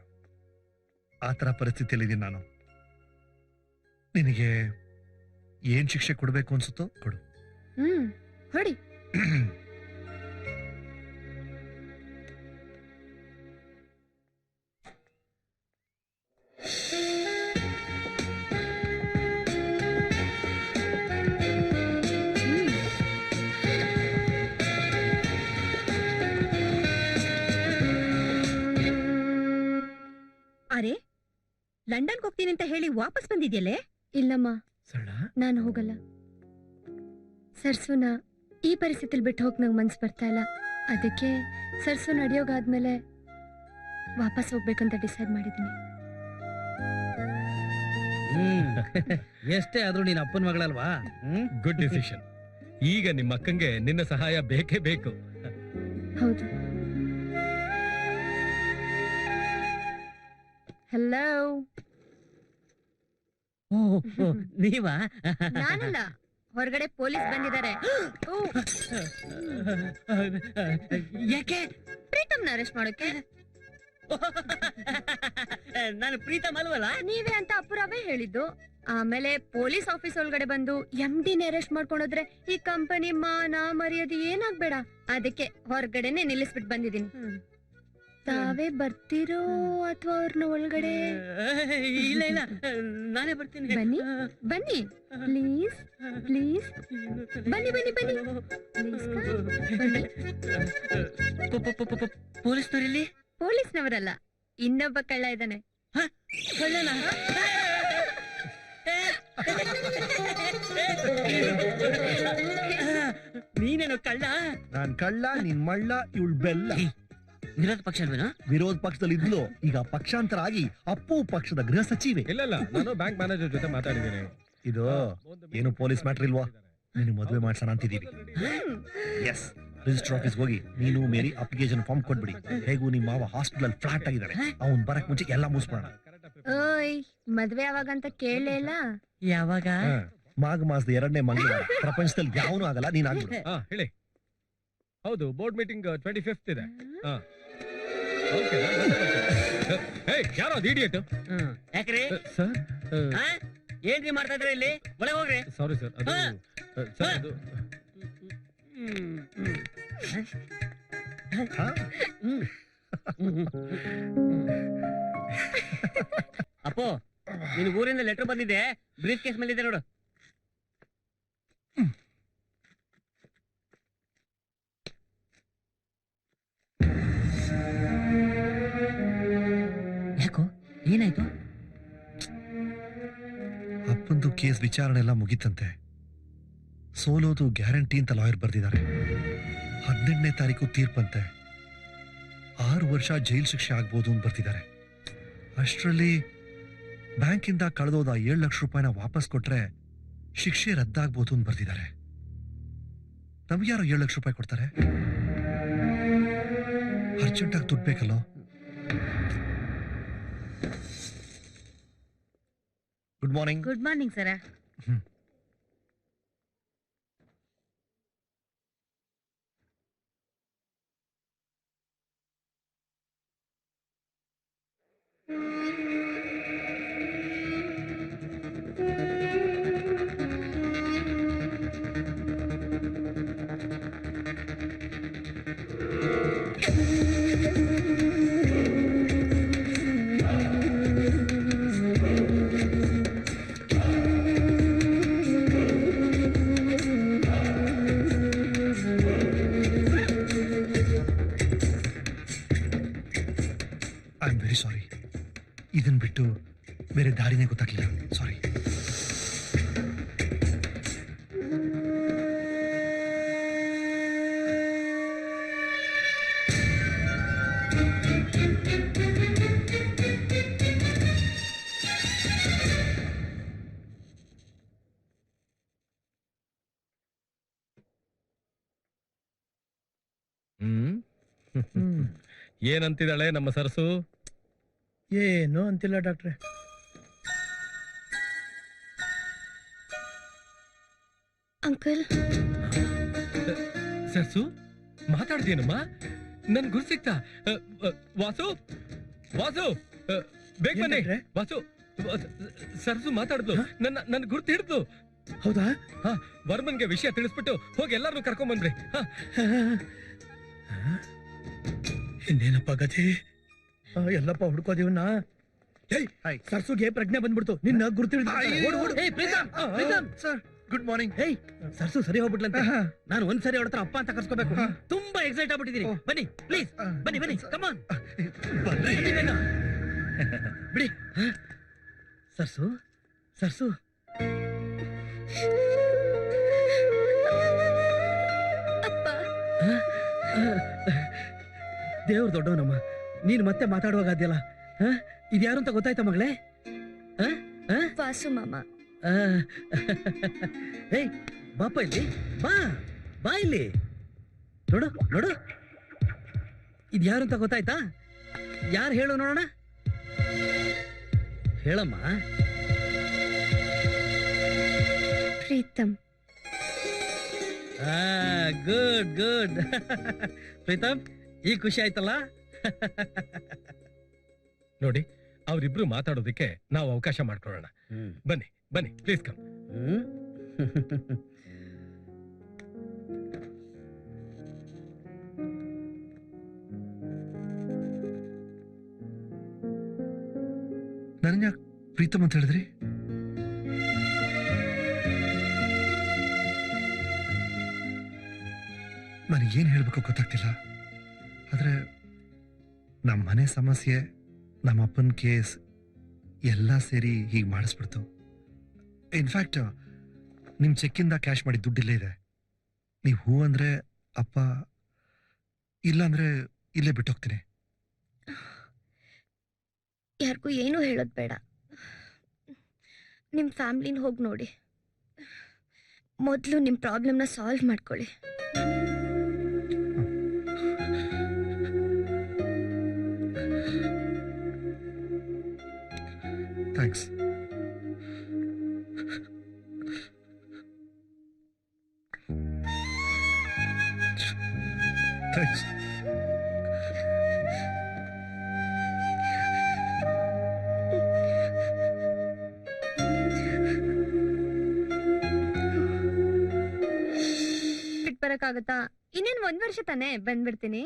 S2: ಆ ಥರ ಪರಿಸ್ಥಿತಿಯಲ್ಲಿದ್ದೀನಿ ನಾನು. ನಿನಗೆ ಏನ್ ಶಿಕ್ಷೆ ಕೊಡಬೇಕು ಅನ್ಸುತ್ತೋ ಕೊಡು.
S1: ಹೊಡಿ.
S9: ಅರೆ, ಲಂಡನ್ಗೆ ಹೋಗ್ತೀನಿ ಅಂತ ಹೇಳಿ ವಾಪಸ್ ಬಂದಿದ್ಯಲ್ಲೇ?
S1: ಇಲ್ಲಮ್ಮ, ನಾನು ಹೋಗಲ್ಲ. ಸರ್ಸುನ ಈ ಪರಿಸ್ಥಿತಿಲಿ ಬಿಟ್ಟು ಹೋಗಿ ನಂಗೆ ಮನ್ಸು ಬರ್ತಾ ಇಲ್ಲ. ಅದಕ್ಕೆ ಸರ್ಸು ನಡೆಯೋಗಾದ್ಮೇಲೆ ವಾಪಸ್ ಹೋಗ್ಬೇಕಂತ ಡಿಸೈಡ್ ಮಾಡಿದ್ದೀನಿ.
S10: ಎಷ್ಟೇ ಆದ್ರೂ ನೀನ್ ಅಪ್ಪನ ಮಗಳಲ್ವಾ?
S8: Good decision. ಈಗ ನಿಮ್ಮ ಅಕ್ಕಂಗೆ ನಿನ್ನ ಸಹಾಯ ಬೇಕೇ ಬೇಕು.
S1: ಹೌದು. ಹಲೋ.
S5: ನೀವಾ?
S1: ನಾನಲ್ಲ, ಹೊರಗಡೆ ಪೊಲೀಸ್ ಬಂದಿದ್ದಾರೆ.
S5: ಯಾಕೆ?
S1: ಪ್ರೀತಮ್ನ ಅರೆಸ್ಟ್ ಮಾಡೋಕೆ.
S5: ನಾನು ಪ್ರೀತಮ್ ಅಲ್ವಲ್ಲ?
S1: ನೀವೇ ಅಂತ ಅಪುರವೇ ಹೇಳಿದ್ದು. ಆಮೇಲೆ ಪೊಲೀಸ್ ಆಫೀಸ್ ಒಳಗಡೆ ಬಂದು MD ಅರೆಸ್ಟ್ ಮಾಡ್ಕೊಂಡೋದ್ರೆ ಈ ಕಂಪನಿ ಮಾನ ಮರ್ಯಾದೆ ಏನಾಗ್ಬೇಡ. ಅದಕ್ಕೆ ಹೊರಗಡೆನೆ ನಿಲ್ಲಿಸ್ಬಿಟ್ಟು ಬಂದಿದ್ದೀನಿ. ತಾವೇ ಬರ್ತಿರೋ ಅಥವಾ ಅವ್ರನ್ನ ಒಳಗಡೆ?
S5: ಇಲ್ಲ ಇಲ್ಲ, ನಾನೇ ಬರ್ತೀನಿ.
S1: ಬನ್ನಿ ಬನ್ನಿ, ಪ್ಲೀಸ್ ಪ್ಲೀಸ್ ಬನ್ನಿ ಬನ್ನಿ ಬನ್ನಿ ಬನ್ನಿ.
S5: ಪೊಲೀಸ್ನವರಲ್ಲಿ?
S1: ಪೊಲೀಸ್ನವರಲ್ಲ, ಇನ್ನೊಬ್ಬ ಕಳ್ಳ ಇದ್ದಾನೆ.
S5: ಕಳ್ಳನ? ನೀನೇನು ಕಳ್ಳ?
S2: ನಾನ್ ಕಳ್ಳ, ನಿನ್ ಮಳ್ಳ, ಇವಳು ಬೆಲ್ಲ.
S5: ವಿರೋಧ ಪಕ್ಷ ಅಲ್ವೇನೋ?
S2: ವಿರೋಧ ಪಕ್ಷದಲ್ಲಿ ಇದ್ಲು, ಈಗ ಪಕ್ಷಾಂತರ ಆಗಿ ಅಪ್ಪು ಪಕ್ಷದ ಗೃಹ ಸಚಿವೆ.
S8: ಇಲ್ಲ ನಾನು ಬ್ಯಾಂಕ್ ಮ್ಯಾನೇಜರ್ ಜೊತೆ ಮಾತಾಡಿದ್ದೀನಿ.
S2: ಇದು ಏನು ಪೊಲೀಸ್ ಮ್ಯಾಟರ್ ಇಲ್ವಾ? ನೀನು ಮದುವೆ ಮಾಡ್ಸೋಣ ಅಂತಿದ್ದೀವಿ. ಎಸ್, ರಿಜಿಸ್ಟರ್ ಆಫೀಸ್ ಹೋಗಿ ನೀನು ಮೇರಿ ಅಪ್ಲಿಕೇಶನ್ ಫಾರ್ಮ್ ಕೊಟ್ಬಿಡಿ. ಹೇಗೂ ನಿಮ್ಮ ಮಾವ ಹಾಸ್ಪಿಟಲ್ ಫ್ಲಾಟ್ ಆಗಿದ್ದಾರೆ, ಅವ್ನ್ ಬರಕ್ ಮುಂಚೆ ಎಲ್ಲ ಮುಗಿಸ್ಬಿಡೋಣ.
S1: ಓಯ್, ಮದ್ವೆ ಯಾವಾಗ ಅಂತ ಕೇಳಲೇ ಇಲ್ಲ.
S5: ಯಾವಾಗ?
S2: ಮಾಘ ಮಾಸದ 2ನೇ ಮಂಗಳವಾರ. ಪ್ರಪಂಚದಲ್ಲಿ ಯಾವನೂ ಆಗಲ್ಲ, ನೀನ್ ಆಗ್ಬಿಡು.
S8: ಹೇಳಿ. ಹೌದು, ಬೋರ್ಡ್ ಮೀಟಿಂಗ್ 25th ಇದೆ. ಯಾರೋ ಅದು ಇಡಿಯಟ್.
S5: ಯಾಕ್ರಿ
S8: ಸರ್?
S5: ಏನ್ರಿ ಮಾಡ್ತಾ ಇದ್ರೆ ಇಲ್ಲಿ? ಒಳಗೆ ಹೋಗ್ರಿ.
S8: ಸಾರಿ ಸರ್, ಅದು ಸರ್ ಅದು
S5: ಅಪ್ಪೋ, ನಿನ್ ಊರಿಂದ ಲೆಟರ್ ಬಂದಿದೆ, ಬ್ರೀಫ್ ಕೇಸ್ ಮೇಲೆ ಇದೆ ನೋಡು. ಯಾಕೋ, ಏನಾಯ್ತು?
S2: ಅಪ್ಪಂದು ಕೇಸ್ ವಿಚಾರಣೆ ಎಲ್ಲ ಮುಗಿತಂತೆ. ಸೋಲೋದು ಗ್ಯಾರಂಟಿ ಅಂತ ಲಾಯರ್ ಬರ್ದಿದ್ದಾರೆ. 18ನೇ ತಾರೀಕು ತೀರ್ಪಂತೆ. 6 ವರ್ಷ ಜೈಲ್ ಶಿಕ್ಷೆ ಆಗ್ಬೋದು ಅಂತ ಬರ್ತಿದ್ದಾರೆ. ಅಷ್ಟರಲ್ಲಿ ಬ್ಯಾಂಕಿಂದ ಕಳೆದೋದ 7 ಲಕ್ಷ ರೂಪಾಯಿನ ವಾಪಸ್ ಕೊಟ್ರೆ ಶಿಕ್ಷೆ ರದ್ದಾಗ್ಬೋದು ಅಂತ ಬರ್ತಿದ್ದಾರೆ. ನಮ್ಗ್ಯಾರೋ 7 ಲಕ್ಷ ರೂಪಾಯಿ ಕೊಡ್ತಾರೆ? ಅರ್ಜೆಂಟಾಗಿ ದುಡ್ಡು ಬೇಕಲ್ಲೋ? Good morning.
S9: Good morning sir.
S2: I am very sorry. ಇದನ್ ಬಿಟ್ಟು ಬೇರೆ ದಾರಿನೇ ಗೊತ್ತಾಗ್ಲಿಲ್ಲ. ಸಾರಿ.
S8: ಏನಂತಿದ್ದಾಳೆ ನಮ್ಮ ಸರಸು?
S3: ಏನು ಅಂತಿಲ್ಲ ಡಾಕ್ಟ್ರೆ.
S1: ಅಂಕಲ್,
S8: ಸರಸು ಮಾತಾಡ್ತೀನಮ್ಮ? ನನ್ ಗುರು ಸಿಕ್ತಾ? ವಾಸು ವಾಸು ಬೇಗ ಬನ್ನಿ. ವಾಸು ಸರಸು ಮಾತಾಡ್ದು ನನ್ನ ಗುರ್ತು ಹಿಡ್ದು.
S3: ಹೌದಾ?
S8: ವರ್ಮನ್ಗೆ ವಿಷಯ ತಿಳಿಸ್ಬಿಟ್ಟು ಹೋಗಿ ಎಲ್ಲಾರನ್ನೂ ಕರ್ಕೊಂಡ್ ಬಂದ್ರಿ.
S3: ಇನ್ನೇನಪ್ಪ ಗತಿ? ಎಲ್ಲಪ್ಪ ಹುಡ್ಕೋದಿವನ್ನ. ಸರ್ಸುಗೆ ಪ್ರಜ್ಞೆ ಬಂದ್ಬಿಡ್ತು. ನಿನ್ನ ಗುರ್ತು
S2: ಸರ್, ಗುಡ್ ಮಾರ್ನಿಂಗ್.
S3: ಸರ್ಸು ಸರಿ ಹೋಗ್ಬಿಟ್ಲಂತೆ. ನಾನು ಒಂದ್ಸರಿ ಅವಳ ಹತ್ರ ಅಪ್ಪ ಅಂತ ಕರ್ಸ್ಕೋಬೇಕು. ತುಂಬಾ ಎಕ್ಸೈಟ್ ಆಗ್ಬಿಟ್ಟಿದೀನಿ. ಬನ್ನಿ ಪ್ಲೀಸ್, ಬನ್ನಿ ಬನ್ನಿ, ಕಮಾನ್ ಬಿಡಿ. ಸರ್ಸು ಸರ್ಸು
S1: ಅಪ್ಪ.
S3: ದೇವ್ರ ದೊಡ್ಡವನಮ್ಮ. ನೀನು ಮತ್ತೆ ಮಾತಾಡುವಾಗ ಅದ್ಯಲ್ಲ, ಇದ್ಯಾರು ಅಂತ ಗೊತ್ತಾಯ್ತಾ ಮಗಳೇ?
S1: ವಾಸು ಮಾಮ.
S3: ಏಯ್ ಬಾಪ ಇಲ್ಲಿ, ಬಾ ಬಾ ಇಲ್ಲಿ. ನೋಡು ನೋಡು, ಇದ್ಯಾರು ಅಂತ ಗೊತ್ತಾಯ್ತಾ? ಯಾರು ಹೇಳು ನೋಡೋಣ. ಹೇಳಮ್ಮ.
S1: ಪ್ರೀತಮ್.
S3: Good good. ಪ್ರೀತಮ್, ಈಗ ಖುಷಿ ಆಯ್ತಲ್ಲ?
S8: ನೋಡಿ, ಅವ್ರಿಬ್ರು ಮಾತಾಡೋದಕ್ಕೆ ನಾವು ಅವಕಾಶ ಮಾಡ್ಕೊಳ್ಳೋಣ. ಬನ್ನಿ ಬನ್ನಿ, ಪ್ಲೀಸ್ ಕಮ್.
S2: ನನ್ನ ಯಾಕೆ ಪ್ರೀತಮ್ ಅಂತ ಹೇಳಿದ್ರಿ? ನನಗೇನು ಹೇಳ್ಬೇಕು ಗೊತ್ತಾಗ್ತಿಲ್ಲ. ಆದ್ರೆ ನಮ್ಮ ಮನೆ ಸಮಸ್ಯೆ, ನಮ್ಮ ಅಪ್ಪನ ಕೇಸ್ ಎಲ್ಲ ಸೇರಿ ಹೀಗೆ ಮಾಡಿಸ್ಬಿಡ್ತು. ಇನ್ಫ್ಯಾಕ್ಟ್ ನಿಮ್ಮ ಚೆಕ್ಕಿಂದ ಕ್ಯಾಶ್ ಮಾಡಿ ದುಡ್ಡಿಲ್ಲೇ ಇದೆ. ನೀವು ಹೂ ಅಂದ್ರೆ ಅಪ್ಪ, ಇಲ್ಲ ಅಂದ್ರೆ ಇಲ್ಲೇ ಬಿಟ್ಟೋಗ್ತೀನಿ.
S1: ಯಾರಿಗೂ ಏನೂ ಹೇಳೋದು ಬೇಡ. ನಿಮ್ಮ ಫ್ಯಾಮ್ಲಿನ ಹೋಗಿ ನೋಡಿ. ಮೊದಲು ನಿಮ್ಮ ಪ್ರಾಬ್ಲಮ್ನ ಸಾಲ್ವ್ ಮಾಡ್ಕೊಳ್ಳಿ.
S2: ಥ್ಯಾಂಕ್ಸ್. ಥ್ಯಾಂಕ್ಸ್.
S1: ಬಿಟ್ ಬರಕ್ಕಾಗತ್ತಾ? ಇನ್ನೇನ್ 1 ವರ್ಷ ತಾನೇ, ಬಂದ್ಬಿಡ್ತೀನಿ.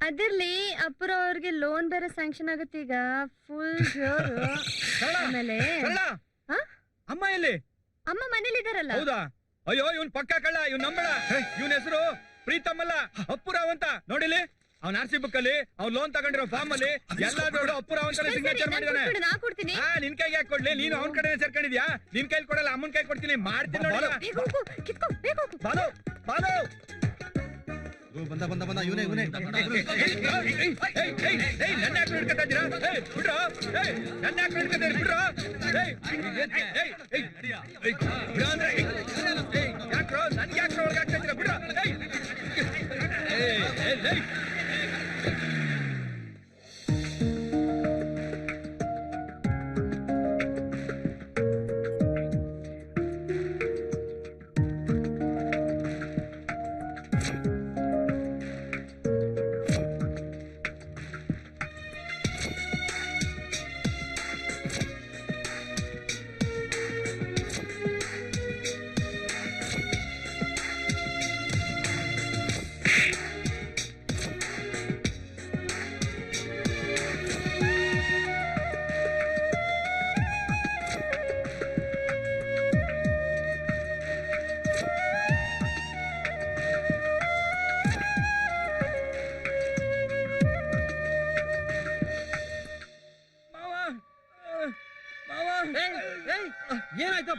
S1: ಅದಿರ್ಲಿ, ಅಪ್ಪರ ಅವ್ರಿಗೆ ಲೋನ್ ಬೇರೆ ಸ್ಯಾಂಕ್ಷನ್ ಆಗುತ್ತೆ ಈಗ. ಫುಲ್ ಜೋರು. ಆಮೇಲೆ
S11: ಅಮ್ಮ ಎಲ್ಲಿ?
S1: ಅಮ್ಮ ಮನೇಲಿ ಇದಾರಲ್ಲ.
S11: ಹೌದಾ? ಅಯ್ಯೋ, ಇವ್ನ್ ಪಕ್ಕ ಕಳ್ಳ. ಇವ್ನ್ ನಂಬಳ. ಇವನ್ ಹೆಸರು ಪ್ರೀತಮ್ ಅಲ್ಲ, ಅಪ್ಪುರಾವ್ ಅಂತ. ನೋಡಿಲಿ, ಅವ್ನ ಆರ್ ಸಿ ಬುಕ್ ಅಲ್ಲಿ ಅವ್ನ್ ಲೋನ್ ತಗೊಂಡಿರೋ ಫಾರ್ಮ್ ಅಲ್ಲಿ ಎಲ್ಲ ನೋಡು ಅಪ್ಪುರಾವ್ ಅಂತಾನೆ ಸಿಗ್ನೇಚರ್ ಮಾಡಿದಾನೆ.
S1: ನಾ ಕೊಡ್ತೀನಿ.
S11: ನಿನ್ ಕೈಗೆ ಯಾಕೆ ಕೊಡ್ಲಿ? ನೀನು ಅವ್ನ ಕಡೆ ಸೇರ್ಕೊಂಡಿದ್ಯಾ? ನಿನ್ ಕೈಲಿ ಕೊಡಲ್ಲ, ಅಮ್ಮನ್ ಕೈ ಕೊಡ್ತೀನಿ. ಮಾಡ್ತೀನಿ ನೋಡಿ.
S2: ಬಾಲು ಬಾಲು ಬಂದ ಬಂದ ಬಂದ, ಇವನೇ ಇವನೇ.
S11: ನನ್ನ ಯಾಕೆ ಹಿಡ್ಕೊತಾ ಇದ್ದೀರಾ? ಬಿಡ್ರೋ, ನನ್ನ ಯಾಕೆ ಹಿಡ್ಕೊತಾ ಬಿಡ್ರೋ. ಯಾಕ್ರೋ ನನ್ಗೆ ಯಾಕ್ರೋ ಒಳಗೆ ಆಗ್ತಾ ಇದ್ದೀರಾ? ಬಿಡ್ರೋ.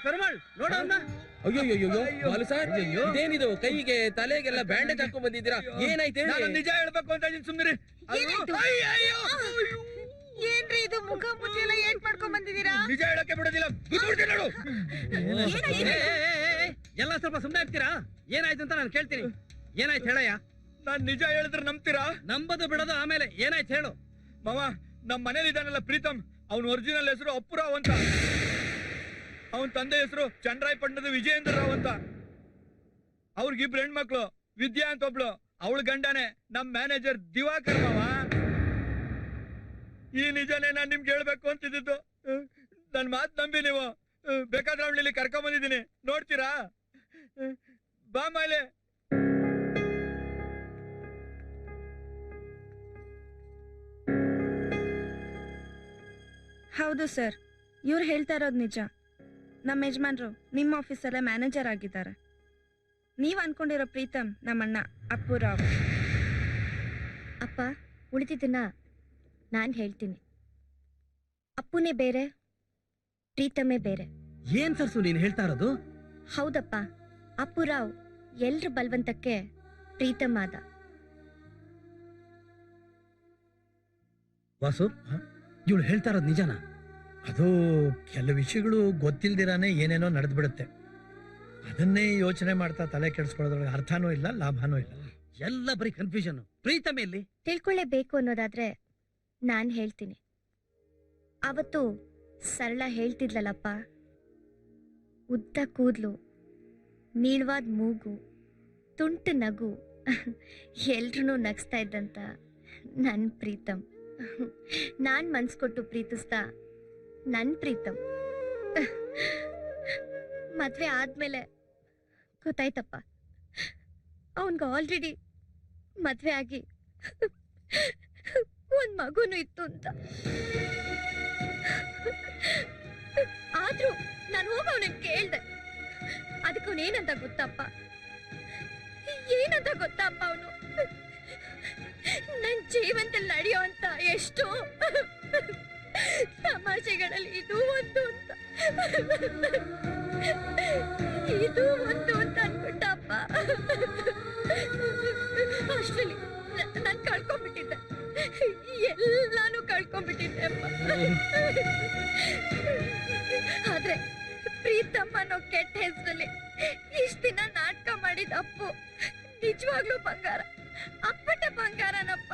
S10: ಪೆರುಮಾಳ್ ನೋಡೋಣ.
S7: ಅಯ್ಯೋ ಸರ್
S10: ಅಯ್ಯಯ್ಯೋ.
S7: ಇದೇನಿದು ಕೈಗೆ ತಲೆಗೆಲ್ಲ ಬ್ಯಾಂಡೇಜ್ ಹಾಕೊಂಡ್ ಬಂದಿದ್ದೀರಾ ಏನಾಯ್ತು
S11: ನಾನು
S7: ಹೇಳಿ
S11: ನಿಜ ಹೇಳ್ಬೇಕು ಅಂತ ಇದೀನಿ, ಸುಮ್ನಿರಿ.
S9: ಏನಾಯ್ತು? ಏನ್ರಿ ಇದು ಮುಖ ಮುಚ್ಚಿ ಎಲ್ಲ ಏನ್ ಮಾಡ್ಕೊಂಡ್ ಬಂದಿದ್ದೀರಾ?
S11: ನಿಜ ಹೇಳಕ್ಕೆ ಬಿಡೋದಿಲ್ಲ, ಬಿದ್ಬಿಡ್ತೀನಿ ನೋಡು.
S10: ಎಲ್ಲ ಸ್ವಲ್ಪ ಸುಮ್ಮನೆ ಆಗ್ತೀರಾ? ಏನಾಯ್ತು ಅಂತ ನಾನು ಕೇಳ್ತೀನಿ. ಏನಾಯ್ತು ಹೇಳಯ್ಯ?
S11: ನಾನ್ ನಿಜ ಹೇಳಿದ್ರೆ ನಂಬ್ತೀರಾ?
S10: ನಂಬದು ಬಿಡೋದು ಆಮೇಲೆ. ಏನಾಯ್ತು ಹೇಳು.
S11: ಮಾವ, ನಮ್ ಮನೇಲಿ ಇದ್ದಾನಲ್ಲ ಪ್ರೀತಮ್, ಅವನ ಒರಿಜಿನಲ್ ಹೆಸರು ಅಪ್ಪುರಾವ್ ಅಂತ. ಅವನ್ ತಂದೆ ಹೆಸರು ಚಂದ್ರಾಯಪಟ್ಟಣದ ವಿಜಯೇಂದ್ರ ರಾವ್ ಅಂತ. ಅವ್ರಿಗಿಬ್ರು ಹೆಣ್ಮಕ್ಳು, ವಿದ್ಯಾ ಅಂತ ಒಬ್ಳು, ಅವಳ ಗಂಡನೇ ನಮ್ ಮ್ಯಾನೇಜರ್ ದಿವಾಕರ್ ಮಾವ. ಈ ನಿಜನೇ ನಾನ್ ನಿಮ್ಗೆ ಹೇಳ್ಬೇಕು ಅಂತಿದ್ದು. ನನ್ ಮಾತ್ ನಂಬಿ ನೀವು. ಬೇಕಾದ್ರೆ ಅವಳಲ್ಲಿ ಕರ್ಕೊಂಡ್ ಬಂದಿದ್ದೀನಿ, ನೋಡ್ತೀರಾ? ಬಾ ಮೇಲೆ.
S1: ಹೌದು ಸರ್, ಇವ್ರು ಹೇಳ್ತಾ ಇರೋದು ನಿಜ. ನಮ್ಮ ಯಜಮಾನ್ರು ನಿಮ್ಮ ಆಫೀಸಲ್ಲೇ ಮ್ಯಾನೇಜರ್ ಆಗಿದ್ದಾರೆ. ನೀವ್ ಅನ್ಕೊಂಡಿರೋ ಪ್ರೀತಮ್ ನಮ್ಮಣ್ಣ ಅಪ್ಪುರಾವ್. ಅಪ್ಪ, ಉಳಿದಿದ್ದನ್ನ ನಾನು ಹೇಳ್ತೀನಿ. ಅಪ್ಪುನೇ ಬೇರೆ, ಪ್ರೀತಮೇ ಬೇರೆ.
S10: ಏನ್ ಸರ್ಸು ನೀನ್ ಹೇಳ್ತಾ ಇರೋದು?
S1: ಹೌದಪ್ಪ, ಅಪ್ಪುರಾವ್ ಎಲ್ರ ಬಲ್ವಂತಕ್ಕೆ ಪ್ರೀತಮ್ ಆದ.
S10: ವಾಸು, ಇವಳು ಹೇಳ್ತಾ ಇರೋದು ನಿಜನಾ?
S2: ಅದು ಕೆಲವು ವಿಷಯಗಳು ಗೊತ್ತಿಲ್ದಿರಾನೆ ಏನೇನೋ ನಡೆದು ಬಿಡುತ್ತೆ. ಅದನ್ನೇ ಯೋಚನೆ ಮಾಡ್ತಾ ತಲೆ ಕೆಡಿಸ್ಕೊಳ್ಳೋದ್ರೊಳಗೆ ಅರ್ಥನೂ ಇಲ್ಲ, ಲಾಭನೂ ಇಲ್ಲ.
S10: ಎಲ್ಲ ಬರೀ ಕನ್ಫ್ಯೂಷನ್. ಪ್ರೀತಮ್ ಎಲ್ಲಿ?
S1: ತಿಳ್ಕೊಳ್ಳೇಬೇಕು ಅನ್ನೋದಾದ್ರೆ ನಾನ್ ಹೇಳ್ತೀನಿ. ಅವತ್ತು ಸರಳ ಹೇಳ್ತಿದ್ಲಲ್ಲಪ್ಪ, ಉದ್ದ ಕೂದ್ಲು, ನೀಳವಾದ ಮೂಗು, ತುಂಟು ನಗು, ಎಲ್ರೂ ನಗಿಸ್ತಾ ಇದ್ದಂತ ನನ್ ಪ್ರೀತಮ್. ನಾನ್ ಮನ್ಸ್ಕೊಟ್ಟು ಪ್ರೀತಿಸ್ತಾ ನನ್ ಪ್ರೀತಮ್. ಮದ್ವೆ ಆದ್ಮೇಲೆ ಗೊತ್ತಾಯ್ತಪ್ಪ, ಅವನ್ಗ ಆಲ್ರೆಡಿ ಮದ್ವೆ ಆಗಿ ಒಂದ್ ಮಗುನು ಇತ್ತು ಅಂತ. ಆದ್ರೂ ನಾನು ಹೋಗ ಅವನಿಗೆ ಕೇಳ್ದೆ. ಅದಕ್ಕೆ ಅವನು ಏನಂತ ಗೊತ್ತಪ್ಪ? ಅವನು ನನ್ ಜೀವನದಲ್ಲಿ ನಡೆಯೋ ಅಂತ ಎಷ್ಟೋ ತಮಾಷೆಗಳಲ್ಲಿ ಇದು ಒಂದು ಅಂತ ಅನ್ಬಿಟ್ಟಪ್ಪ. ಅಷ್ಟರಲ್ಲಿ ನಾನ್ ಕಳ್ಕೊಂಡ್ಬಿಟ್ಟಿದ್ದೆ, ಎಲ್ಲಾನು ಕಳ್ಕೊಂಡ್ಬಿಟ್ಟಿದ್ದೆ ಅಪ್ಪ. ಆದ್ರೆ ಪ್ರೀತಮ್ಮ ಅನ್ನೋ ಕೆಟ್ಟ ಹೆಸರಲ್ಲಿ ಇಷ್ಟ ದಿನ ನಾಟಕ ಮಾಡಿದ ಅಪ್ಪು ನಿಜವಾಗ್ಲೂ ಬಂಗಾರ, ಅಪ್ಪಟ ಬಂಗಾರನಪ್ಪ.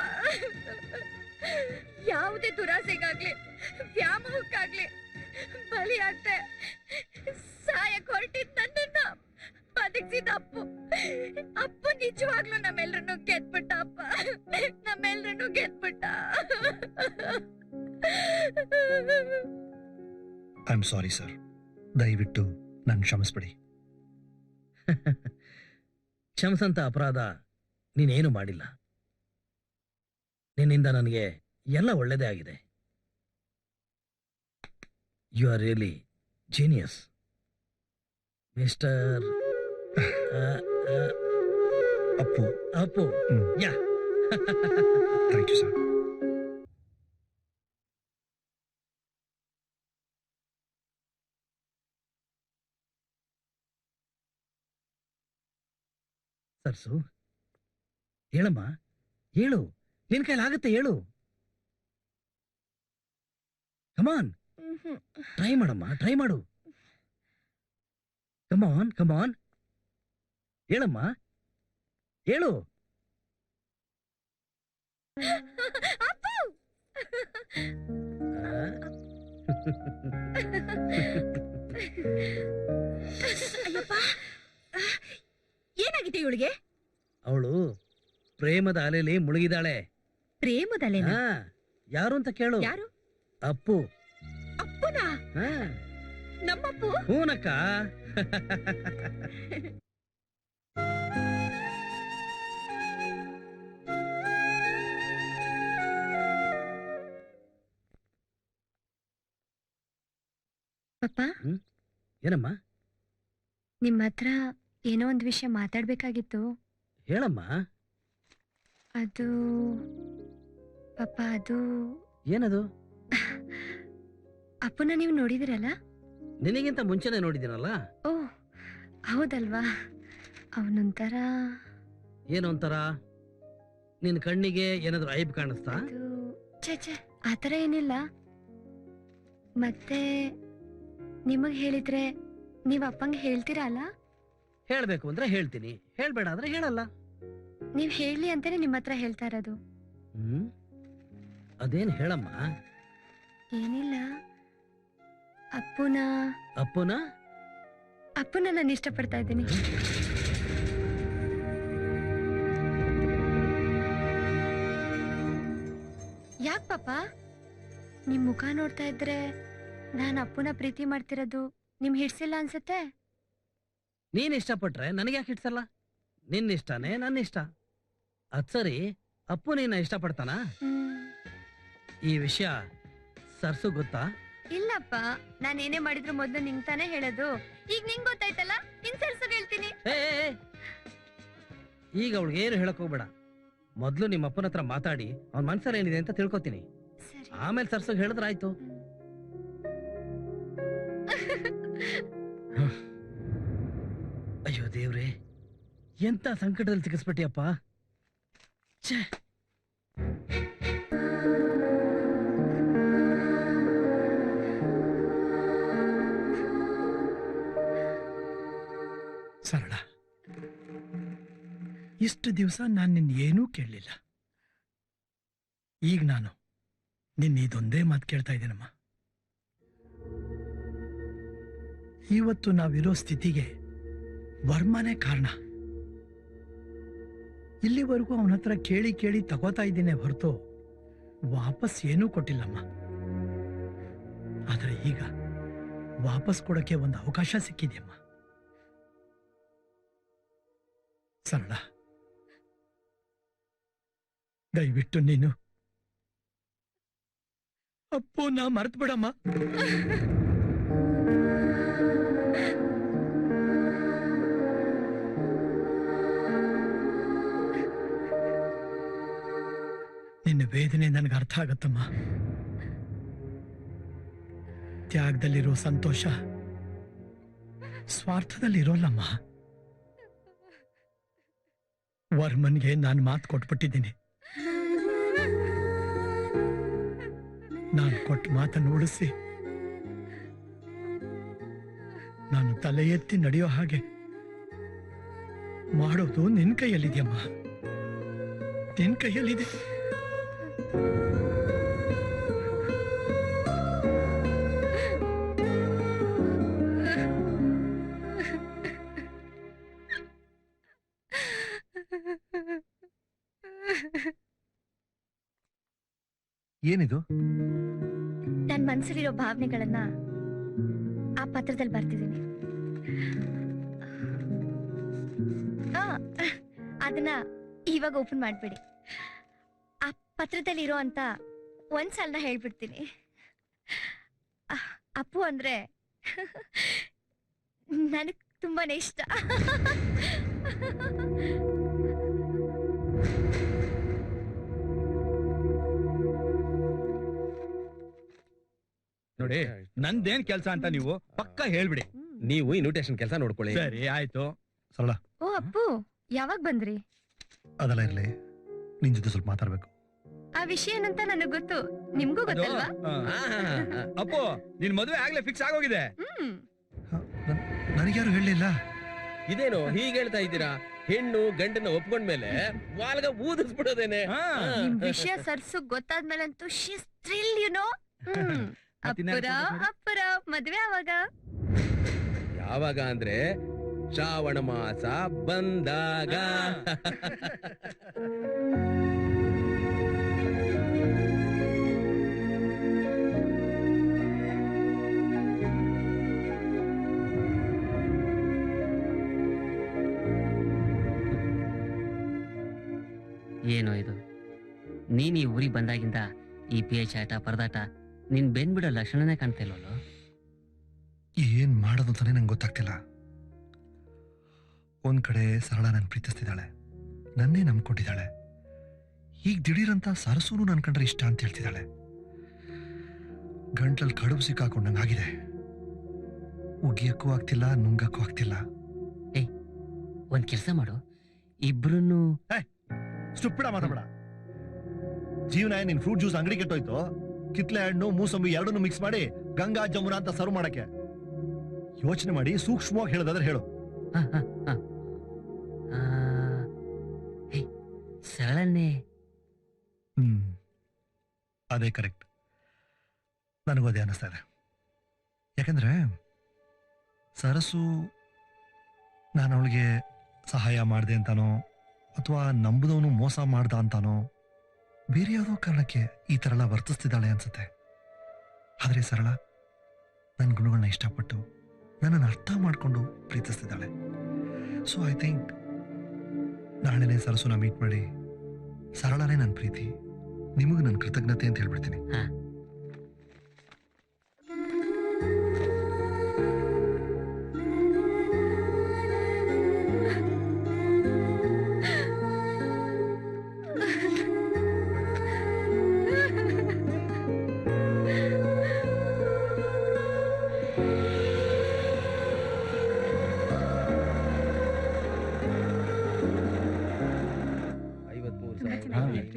S1: ಯಾವುದೇ ದುರಾಸೆಗಾಗ್ಲಿ ವ್ಯಾಮೋಹಕ್ಕಾಗ್ಲಿ ಬಲಿಯಾಗ್ದೆ ಸಾಯಕ್ ಹೊರಟಿದ್ ನನ್ನನ್ನ ಬದುಕಿಸಿದ ಅಪ್ಪು ನಿಜವಾಗ್ಲೂ ನಮ್ಮೆಲ್ರನ್ನು ಗೆದ್ಬಿಟ್ಟ ಅಪ್ಪ, ನಮ್ಮೆಲ್ರನ್ನು ಗೆದ್ಬಿಟ್ಟ.
S2: ಐ ಆಮ್ ಸಾರಿ ಸರ್, ದಯವಿಟ್ಟು ನನ್ ಕ್ಷಮಿಸ್ಬಿಡಿ.
S10: ಕ್ಷಮಿಸಂತ ಅಪರಾಧ ನೀನೇನು ಮಾಡಿಲ್ಲ. ನಿನ್ನಿಂದ ನನಗೆ ಎಲ್ಲ ಒಳ್ಳೆಯದೇ ಆಗಿದೆ. You are really genius mister Appu. Yeah,
S2: thank you sir.
S10: Sarsu, ಹೇಳಮ್ಮ, ಹೇಳು. ನಿನ್ ಕೈಲಾಗತ್ತೆ, ಹೇಳು. ಕಮಾನ್, ಟ್ರೈ ಮಾಡಮ್ಮ, ಟ್ರೈ ಮಾಡು. ಕಮಾನ್ ಹೇಳಮ್ಮ, ಹೇಳು.
S9: ಏನಾಗಿದೆ ಇವಳಿಗೆ?
S10: ಅವಳು ಪ್ರೇಮದ ಅಲೆಯಲ್ಲಿ ಮುಳುಗಿದಾಳೆ.
S9: ಪ್ರೇಮದ ಅಲೆನಾ?
S10: ಯಾರು ಅಂತ ಕೇಳು.
S9: ಯಾರು?
S10: ಅಪ್ಪು.
S9: ಅಪ್ಪುನಾ? ನಮ್ಮಪ್ಪು?
S10: ಹೂನಕ್ಕ.
S1: ಪಪ್ಪ,
S10: ಏನಮ್ಮ?
S1: ನಿಮ್ಮ ಹತ್ರ ಏನೋ ಒಂದು ವಿಷಯ ಮಾತಾಡ್ಬೇಕಾಗಿತ್ತು.
S10: ಹೇಳಮ್ಮ.
S1: ಅದು ಪಪ್ಪ, ಅದು
S10: ಏನದು?
S1: ಅಪ್ಪನ ನೀವು ನೋಡಿದಿರಲ್ಲ?
S10: ನಿನಗಿಂತ ಮುಂಚೆನೆ ನೋಡಿದ್ದೀನಲ್ಲ.
S1: ಓ ಹೌದಲ್ವಾ, ಅವನೊಂಥರ
S10: ಏನು ಒಂಥರ? ನಿನ್ ಕಣ್ಣಿಗೆ ಏನಾದ್ರು ಐಬ್ ಕಾಣಿಸ್ತಾ?
S1: ಛೇ ಆತರ ಏನಿಲ್ಲ. ಮತ್ತೆ ನಿಮಗ್ ಹೇಳಿದ್ರೆ ನೀವ್ ಅಪ್ಪಂಗೆ ಹೇಳ್ತೀರಾ ಅಲ್ಲ?
S10: ಹೇಳ್ಬೇಕು ಅಂದ್ರೆ ಹೇಳ್ತೀನಿ, ಹೇಳ್ಬೇಡ ಅಂದ್ರೆ ಹೇಳಲ್ಲ.
S1: ನೀವ್ ಹೇಳಿ ಅಂತಾನೆ ನಿಮ್ಮ ಹತ್ರ ಹೇಳ್ತಾ ಇರೋದು.
S10: ಅದೇನ್ ಹೇಳಮ್ಮ.
S1: ಏನಿಲ್ಲ, ಅಪ್ಪುನ ನಾನು ಇಷ್ಟಪಡ್ತಾ ಇದ್ದೀನಿ. ಯಾಕ್ ಪಾಪ, ನಿಮ್ ಮುಖ ನೋಡ್ತಾ ಇದ್ರೆ ನಾನ್ ಅಪ್ಪುನ ಪ್ರೀತಿ ಮಾಡ್ತಿರೋದು ನಿಮ್ ಹಿಡ್ಸಿಲ್ಲ ಅನ್ಸತ್ತೆ.
S10: ನೀನ್ ಇಷ್ಟಪಟ್ರೆ ನನಗೆ ಯಾಕೆ ಹಿಡ್ಸಲ್ಲ? ನಿನ್ನ ಇಷ್ಟನೇ ನನ್ನ ಇಷ್ಟ. ಅದ್ ಸರಿ, ಅಪ್ಪು ನಿನ್ನ ಇಷ್ಟಪಡ್ತಾನ? ಈ ವಿಷಯ ಸರ್ಸು ಗೊತ್ತಾ?
S1: ಇಲ್ಲಪ್ಪ, ನಾನ್ ಏನೇ ಮಾಡಿದ್ರು ಮೊದ್ಲು ನಿಂಗ್ ತಾನೇ ಹೇಳೋದು. ಈಗ ನಿಂಗ್ ಗೊತ್ತಾಯ್ತಲ್ಲ, ಇನ್ ಸರ್ಸು ಹೇಳ್ತೀನಿ.
S10: ಈಗ ಅವಳಿಗೆ ಏನು ಹೇಳಕ್ ಹೋಗ್ಬೇಡ. ಮೊದ್ಲು ನಿಮ್ಮ ಅಪ್ಪನ ಹತ್ರ ಮಾತಾಡಿ ಅವ್ನ ಮನ್ಸಲ್ಲಿ ಏನಿದೆ ಅಂತ ತಿಳ್ಕೊತೀನಿ. ಆಮೇಲೆ ಸರ್ಸು ಹೇಳಿದ್ರಾಯ್ತು. ಅಯ್ಯೋ ದೇವ್ರೆ, ಎಂತ ಸಂಕಟದಲ್ಲಿ ಸಿಕ್ಕಿಸ್ಬಿಟ್ಟಿಯಪ್ಪ.
S12: ಸರಳ, ಇಷ್ಟು ದಿವಸ ನಾನು ನಿನ್ನ ಏನೂ ಕೇಳಲಿಲ್ಲ. ಈಗ ನಾನು ನಿನ್ನ ಇದೊಂದೇ ಮಾತು ಕೇಳ್ತಾ ಇದ್ದೀನಮ್ಮ. ಇವತ್ತು ನಾವಿರೋ ಸ್ಥಿತಿಗೆ ವರ್ಮನೇ ಕಾರಣ. ಇಲ್ಲಿವರೆಗೂ ಅವನ ಹತ್ರ ಕೇಳಿ ಕೇಳಿ ತಗೋತಾ ಇದ್ದೀನಿ ಹೊರತು ವಾಪಸ್ ಏನೂ ಕೊಟ್ಟಿಲ್ಲಮ್ಮ. ಆದರೆ ಈಗ ವಾಪಸ್ ಕೊಡಕ್ಕೆ ಒಂದು ಅವಕಾಶ ಸಿಕ್ಕಿದೆಯಮ್ಮ. ಸರಳ, ದಯವಿಟ್ಟು ನೀನು ಅಪ್ಪು ನಾ ಮರ್ತು ಬಿಡಮ್ಮ. ನಿನ್ನ ವೇದನೆ ನನಗೆ ಅರ್ಥ ಆಗತ್ತಮ್ಮ. ತ್ಯಾಗದಲ್ಲಿರೋ ಸಂತೋಷ ಸ್ವಾರ್ಥದಲ್ಲಿರೋಲ್ಲಮ್ಮ. ವರ್ಮನ್ಗೆ ನಾನು ಮಾತು ಕೊಟ್ಬಿಟ್ಟಿದ್ದೀನಿ. ನಾನು ಕೊಟ್ಟ ಮಾತನ್ನು ಉಳಿಸಿ ನಾನು ತಲೆ ಎತ್ತಿ ನಡೆಯೋ ಹಾಗೆ ಮಾಡೋದು ನಿನ್ ಕೈಯಲ್ಲಿದೆಯಮ್ಮ, ನಿನ್ ಕೈಯಲ್ಲಿದೆ.
S2: ಏನಿದು?
S1: ನನ್ ಮನ್ಸಲ್ಲಿರೋ ಭಾವನೆಗಳನ್ನ ಆ ಪತ್ರದಲ್ಲಿ ಬರ್ತಿದ್ದೀನಿ. ಅದನ್ನ ಇವಾಗ ಓಪನ್ ಮಾಡ್ಬಿಡಿ. ಆ ಪತ್ರದಲ್ಲಿರೋ ಅಂತ ಒಂದ್ಸಲ ಹೇಳ್ಬಿಡ್ತೀನಿ. ಅಪ್ಪು ಅಂದ್ರೆ ನನಗ್ ತುಂಬಾನೇ ಇಷ್ಟ.
S11: ನೋಡಿ, ನಂದೇನ್ ಕೆಲ್ಸ ಅಂತ ನೀವು ಪಕ್ಕ ಹೇಳ್ಬಿಡಿ.
S8: ನೀವು ಇನ್ವಿಟೇಷನ್ ಕೆಲಸ ನೋಡ್ಕೊಳ್ಳಿ.
S11: ಸರಿ ಆಯ್ತು.
S2: ಸರಳ,
S1: ಓ ಅಪ್ಪು, ಯಾವಾಗ ಬಂದ್ರಿ?
S2: ಅದೆಲ್ಲ ಇರ್ಲಿ, ನಿನ್ ಜೊತೆ ಸ್ವಲ್ಪ ಮಾತಾಡ್ಬೇಕು.
S1: ಆ ವಿಷಯ ಏನಂತ ನನಗ್ ಗೊತ್ತು, ನಿಮ್ಗೂ ಗೊತ್ತಲ್ವಾ?
S11: ಅಪ್ಪು, ನಿನ್ ಮದುವೆ ಆಗ್ಲೇ ಫಿಕ್ಸ್ ಆಗೋಗಿದೆ.
S2: ನನಗ್ಯಾರು ಹೇಳಲಿಲ್ಲ.
S8: ಇದೇನು ಹೀಗೆ ಹೇಳ್ತಾ ಇದ್ದೀರಾ? ಹೆಣ್ಣು ಗಂಡನ್ನ ಒಪ್ಕೊಂಡ್ಮೇಲೆ ವಾಲ್ಗ ಊದಿಸ್ಬಿಡೋದೇನೆ.
S1: ನಿಮ್ ವಿಷಯ ಸರ್ಸು ಗೊತ್ತಾದ್ಮೇಲಂತೂ ಶೀಸ್ ಥ್ರಿಲ್, ಯು ನೋ. ಅಪ್ಪರ ಮದ್ವೆ
S8: ಯಾವಾಗ ಅಂದ್ರೆ ಶ್ರಾವಣ ಮಾಸ ಬಂದಾಗ.
S5: ಏನೋ ಇದು, ನೀನ್ ಈ ಊರಿಗೆ ಬಂದಾಗಿಂದ ಈ ಪೇಚಾಟ ಪರದಾಟ ನಿನ್ ಬೆನ್ಬಿಡೋ ಲಕ್ಷಣನೇ ಕಾಣ್ತಾ ಇಲ್ವಲ್ಲ.
S2: ಏನ್ ಮಾಡೋದು ಅಂತಾನೆ ನಂಗೆ ಗೊತ್ತಾಗ್ತಿಲ್ಲ. ಒಂದ್ ಕಡೆ ಸರಳ ನನ್ ಪ್ರೀತಿಸ್ತಿದ್ದಾಳೆ, ನನ್ನೇ ನಂಬ್ಕೊಂಡಿದ್ದಾಳೆ. ಈಗ ದಿಢೀರಂತ ಸರಸೂನು ನನ್ ಕಂಡ್ರೆ ಇಷ್ಟ ಅಂತ ಹೇಳ್ತಿದ್ದಾಳೆ. ಗಂಟ್ಲಲ್ಲಿ ಕಡುಬು ಸಿಕ್ಕಾಕೊಂಡಂಗಾಗಿದೆ. ಉಗಿಯಕ್ಕೂ ಆಗ್ತಿಲ್ಲ, ನುಂಗಕ್ಕೂ ಆಗ್ತಿಲ್ಲ.
S5: ಒಂದ್ ಕೆಲಸ ಮಾಡು, ಇಬ್ರು
S2: ಸ್ಟುಪಿಡ ಮಾತಾಡ. ಜೀವನ ನಿನ್ ಫ್ರೂಟ್ ಜ್ಯೂಸ್ ಅಂಗಡಿ ಕೆಟ್ಟೋಯ್ತು, ಕಿತ್ಲೆ ಹಣ್ಣು ಮೂಸಂಬಿ ಎರಡನ್ನು ಮಿಕ್ಸ್ ಮಾಡಿ ಗಂಗಾ ಜಮುನಾ ಅಂತ ಸರ್ವ್ ಮಾಡಕ್ಕೆ. ಯೋಚನೆ ಮಾಡಿ ಸೂಕ್ಷ್ಮವಾಗಿ ಹೇಳೋದಾದ್ರೆ ಹೇಳು.
S5: ಸರಳನ್ನೇ.
S2: ಅದೇ ಕರೆಕ್ಟ್. ನನಗೂ ಅದೇ ಅನ್ನಿಸ್ತಾ ಇದೆ. ಯಾಕಂದ್ರೆ ಸರಸು ನಾನು ಅವಳಿಗೆ ಸಹಾಯ ಮಾಡಿದೆ ಅಂತಾನೋ ಅಥವಾ ನಂಬುದವನು ಮೋಸ ಮಾಡ್ದ ಅಂತಾನೋ ಬೇರೆ ಯಾವುದೋ ಕಾರಣಕ್ಕೆ ಈ ಥರ ಎಲ್ಲ ವರ್ತಿಸ್ತಿದ್ದಾಳೆ ಅನ್ಸುತ್ತೆ. ಆದರೆ ಸರಳ ನನ್ನ ಗುಣಗಳನ್ನ ಇಷ್ಟಪಟ್ಟು ನನ್ನನ್ನು ಅರ್ಥ ಮಾಡಿಕೊಂಡು ಪ್ರೀತಿಸ್ತಿದ್ದಾಳೆ. ಸೊ ಐ ಥಿಂಕ್ ನಾಳೆನೇ ಸರಸುನ ಮೀಟ್ ಮಾಡಿ ಸರಳನೇ ನನ್ನ ಪ್ರೀತಿ, ನಿಮಗೂ ನನ್ನ ಕೃತಜ್ಞತೆ ಅಂತ ಹೇಳ್ಬಿಡ್ತೀನಿ.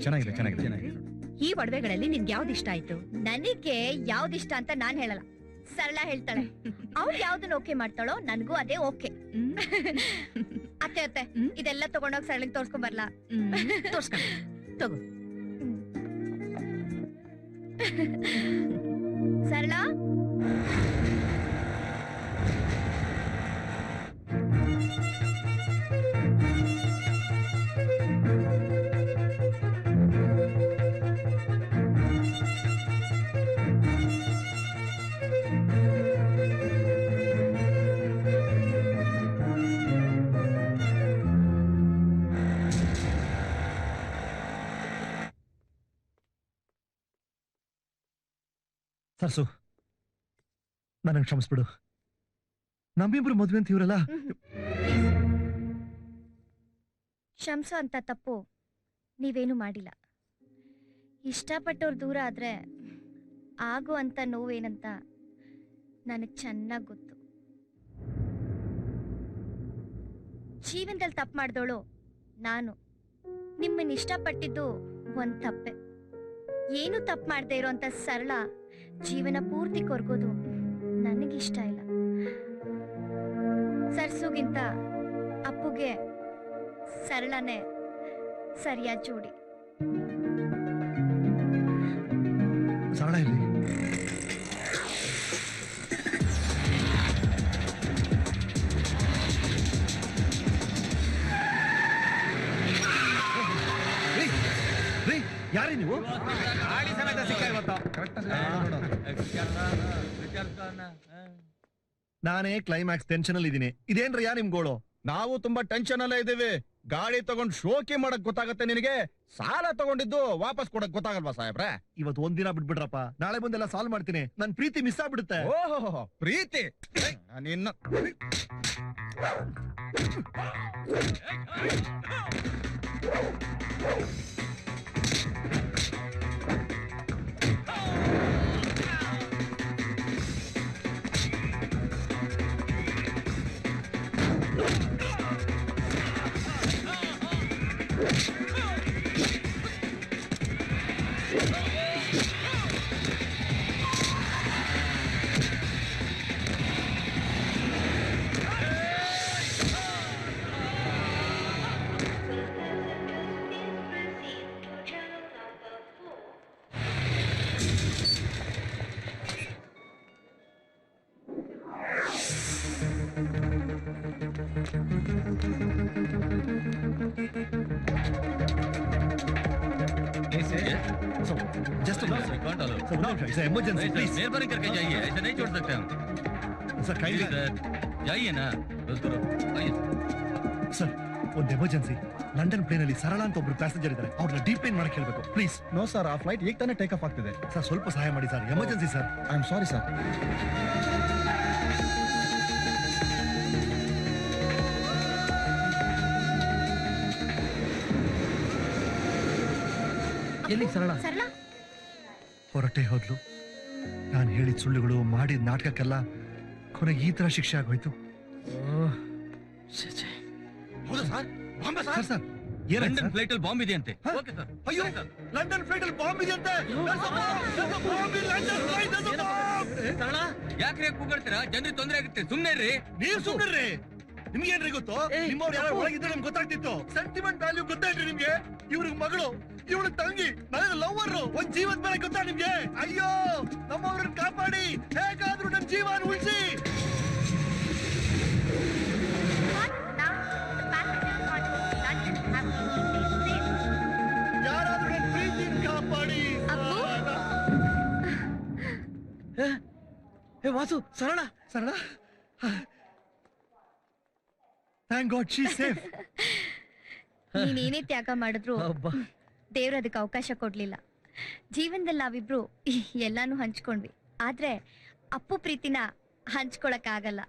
S6: ಚೆನ್ನಾಗಿದೆ ಚೆನ್ನಾಗಿದೆ.
S9: ಈ ಒಡವೆಗಳಲ್ಲಿ ನಿನ್ಗೆ ಯಾವ್ದು ಇಷ್ಟ ಆಯ್ತು?
S1: ನನಗೆ ಯಾವ್ದಿಷ್ಟ ಅಂತ ನಾನ್ ಹೇಳಲ್ಲ, ಸರಳ ಹೇಳ್ತಾಳೆ. ಅವ್ಳು ಯಾವ್ದನ್ನ ಓಕೆ ಮಾಡ್ತಾಳೋ ನನ್ಗೂ ಅದೇ ಓಕೆ. ಅತ್ತೆ ಅತ್ತೆ ಇದೆಲ್ಲ ತಗೊಂಡೋಗಿ ಸರಳಿಗೆ ತೋರ್ಸ್ಕೊಂಡ್ ಬರ್ಲಾ?
S9: ತೋರ್ಸ್ಕೊಂಡ್ ತಗೋ.
S1: ಸರಳ
S2: ಸರ್ಸು, ನನಗೆ ಕ್ಷಮಿಸ್ಬಿಡು. ನಮ್ಮಿಬ್ರು ಮದ್ವೆ ಅಂತ ಇವರಲ್ಲ.
S1: ಕ್ಷಮಿಸೋ ಅಂತ ತಪ್ಪು ನೀವೇನು ಮಾಡಿಲ್ಲ. ಇಷ್ಟಪಟ್ಟವ್ರು ದೂರ ಆದ್ರೆ ಆಗೋ ಅಂತ ನೋವೇನಂತ ನನಗೆ ಚೆನ್ನಾಗಿ ಗೊತ್ತು. ಜೀವನದಲ್ಲಿ ತಪ್ಪು ಮಾಡಿದವಳು ನಾನು. ನಿಮ್ಮನ್ನ ಇಷ್ಟಪಟ್ಟಿದ್ದು ಒಂದ್ ತಪ್ಪೆ. ಏನು ತಪ್ಪು ಮಾಡದೆ ಇರೋಂಥ ಸರಳ ಜೀವನ ಪೂರ್ತಿ ಕೊರ್ಗೋದು ನನಗಿಷ್ಟ ಇಲ್ಲ. ಸರ್ಸುಗಿಂತ ಅಪ್ಪುಗೆ ಸರಳನೇ ಸರಿಯಾದ ಜೋಡಿ.
S2: ಸರಳ ಇಲ್ಲಿ. ಯಾರೇ ನೀವು?
S7: ಗಾಡಿ ಸಮೇತ ಸಿಕ್ಕ ಇವತ್ತು.
S2: ನಾನೇ ಕ್ಲೈಮ್ಯಾಕ್ಸ್ ಟೆನ್ಷನ್ ಅಲ್ಲಿ ಇದ್ದೀನಿ. ಇದೇನ್ರಯ್ಯ ನಿಮ್ ಗೋಳು?
S6: ನಾವು ತುಂಬಾ ಟೆನ್ಷನ್ ಅಲ್ಲೇ ಇದ್ದೀವಿ. ಗಾಡಿ ತಗೊಂಡ್ ಶೋಕಿ ಮಾಡಕ್ ಗೊತ್ತಾಗತ್ತೆ ನಿನಗೆ, ಸಾಲ ತಗೊಂಡಿದ್ದು ವಾಪಸ್ ಕೊಡಕ್ ಗೊತ್ತಾಗಲ್ವಾ ಸಾಹೇಬ್ರೆ?
S2: ಇವತ್ತು ಒಂದಿನ ಬಿಟ್ಬಿಡ್ರಪ್ಪ, ನಾಳೆ ಬಂದೆಲ್ಲ ಸಾಲ್ವ್ ಮಾಡ್ತೀನಿ. ನನ್ ಪ್ರೀತಿ ಮಿಸ್ ಆಗ್ಬಿಡುತ್ತೆ.
S6: ಓಹೋ ಪ್ರೀತಿ ನಿನ್ನ.
S2: Just a minute. It's an emergency, please.
S7: मेहरबानी करके जाइए, ऐसे नहीं छोड़ सकते हम.
S2: Sir, kindly.
S7: जाइए ना, आइए.
S2: ಸರ್, ಒಂದು ಎಮರ್ಜೆನ್ಸಿ. ಲಂಡನ್ ಪ್ಲೇನ್ ಅಲ್ಲಿ ಸರಳ ಅಂತ ಒಬ್ರು ಪ್ಯಾಸೆಂಜರ್ ಇದ್ದಾರೆ. ಅವ್ರನ್ನ ಡೀಪ್ಲೈನ್ ಮಾಡಕ್ಕೆ ಹೇಳ್ಬೇಕು ಪ್ಲೀಸ್.
S6: ನೋ ಸರ್, ಆ ಫ್ಲೈಟ್ ಈಗ ತಾನೇ ಟೇಕ್ ಆಫ್ ಆಗ್ತಿದೆ.
S2: ಸರ್ ಸ್ವಲ್ಪ ಸಹಾಯ ಮಾಡಿ sir, emergency sir.
S6: I am sorry sir.
S10: ಎಲ್ಲಿ ಸರಳ?
S1: ಸರಳ
S2: ಹೊರಟೆ ಹೋದ್ಲು. ನಾನು ಹೇಳಿದ ಸುಳ್ಳುಗಳು ಮಾಡಿದ ನಾಟಕಕ್ಕೆಲ್ಲ ಕೊನೆಗೆ ಈ ತರ ಶಿಕ್ಷೆ ಆಗೋಯ್ತು.
S6: ಹೌದಾ ಸರ್? Bombay
S2: sir
S6: sir?
S2: ಏನಾಯ್ತು
S7: ಲಂಡನ್
S2: ಸರ್?
S7: ಫ್ಲೈಟ್ ಅಲ್ಲಿ ಬಾಂಬ್ ಇದೆ ಅಂತೆ.
S2: ಹ?
S7: Okay sir.
S2: ಅಯ್ಯೋ ಲಂಡನ್ ಫ್ಲೈಟ್ ಅಲ್ಲಿ ಬಾಂಬ್ ಇದೆ ಅಂತೆ.
S7: ಸರಳ ಯಾಕ್ರೆ ಕೂಗಾಡ್ತೀರಾ? ಜನರಿಗೆ ತೊಂದರೆ ಆಗುತ್ತೆ, ಸುಮ್ನೆ ಇರ್ರಿ.
S2: ನೀವ್ ಸುಮ್ಮನೆ ನಿಮ್ಗೇನ್ರಿ ಗೊತ್ತು? ನಿಮ್ಮವ್ರು ಯಾರು ಒಳಗಿದ್ರೆ ನಿಮ್ಗೆ ಗೊತ್ತಾಗ್ತಿತ್ತು. ಸೆಂಟಿಮೆಂಟ್ ವ್ಯಾಲ್ಯೂ ಗೊತ್ತಾಯ್ರಿ ನಿಮ್ಗೆ? ಇವ್ರಿಗೆ ಮಗಳು, ಇವಳು ತಂಗಿ, ನನಗೆ ಲವರ್, ಒಂದ್ ಜೀವದ ಮೇಲೆ ಗೊತ್ತಾ ನಿಮ್ಗೆ? ಅಯ್ಯೋ ನಮ್ಮವ್ರನ್ನ ಕಾಪಾಡಿ, ಹೇಗಾದ್ರೂ ನಮ್ ಜೀವನ ಉಳಿಸಿ. ಯಾರಾದ್ರೂ ನನ್ ಪ್ರೀತಿನ ಕಾಪಾಡಿ.
S10: ಏ ವಾಸು, ಸರಳ
S2: ಸರಳ, ಥ್ಯಾಂಕ್ ಗಾಡ್ ಶಿ ಸೇಫ್.
S1: ನೀನೇನೇ ತ್ಯಾಗ ಮಾಡಿದ್ರು
S10: ಅಬ್ಬಾ.
S1: ದೇವ್ರ ಅದಕ್ಕೆ ಅವಕಾಶ ಕೊಡ್ಲಿಲ್ಲ. ಜೀವನದಲ್ಲಿ ನಾವಿಬ್ರು ಎಲ್ಲಾನು ಹಂಚ್ಕೊಂಡ್ವಿ, ಆದ್ರೆ ಅಪ್ಪು ಪ್ರೀತಿನ ಹಂಚ್ಕೊಳಕ್ ಆಗಲ್ಲ.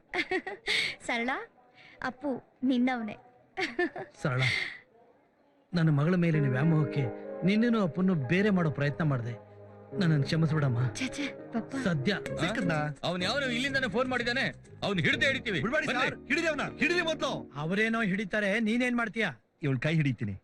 S1: ಸರಳ, ಅಪ್ಪು ನಿನ್ನವನೇ.
S10: ಸರಳ, ನನ್ನ ಮಗಳ ಮೇಲಿನ ವ್ಯಾಮೋಹಕ್ಕೆ ನಿನ್ನೂ ಅಪ್ಪನ್ನು ಬೇರೆ ಮಾಡೋ ಪ್ರಯತ್ನ ಮಾಡಿದೆ. ನನ್ನನ್ನು ಕ್ಷಮಿಸ್ಬಿಡಮ್ಮ.
S1: ಛೆ, ಪಪ್ಪ.
S10: ಸದ್ಯ
S2: ಸಿಕ್ಕದ್ನ
S7: ಅವ್ನು ಯಾವನು ಇಲ್ಲಿಂದಾನೆ ಫೋನ್ ಮಾಡಿದಾನೆ, ಅವ್ನು ಹಿಡಿದೇ ಹಿಡಿತೀವಿ.
S2: ಬಿಡ್ಬೇಡಿ ಸರ್, ಹಿಡಿದಿ ಅವನ, ಹಿಡಿದಿ ಮೊದ್ಲು.
S12: ಅವರೇನೋ ಹಿಡಿತಾರೆ, ನೀನೇನ್ ಮಾಡ್ತೀಯ?
S2: ಇವಳು ಕೈ ಹಿಡಿತೀನಿ.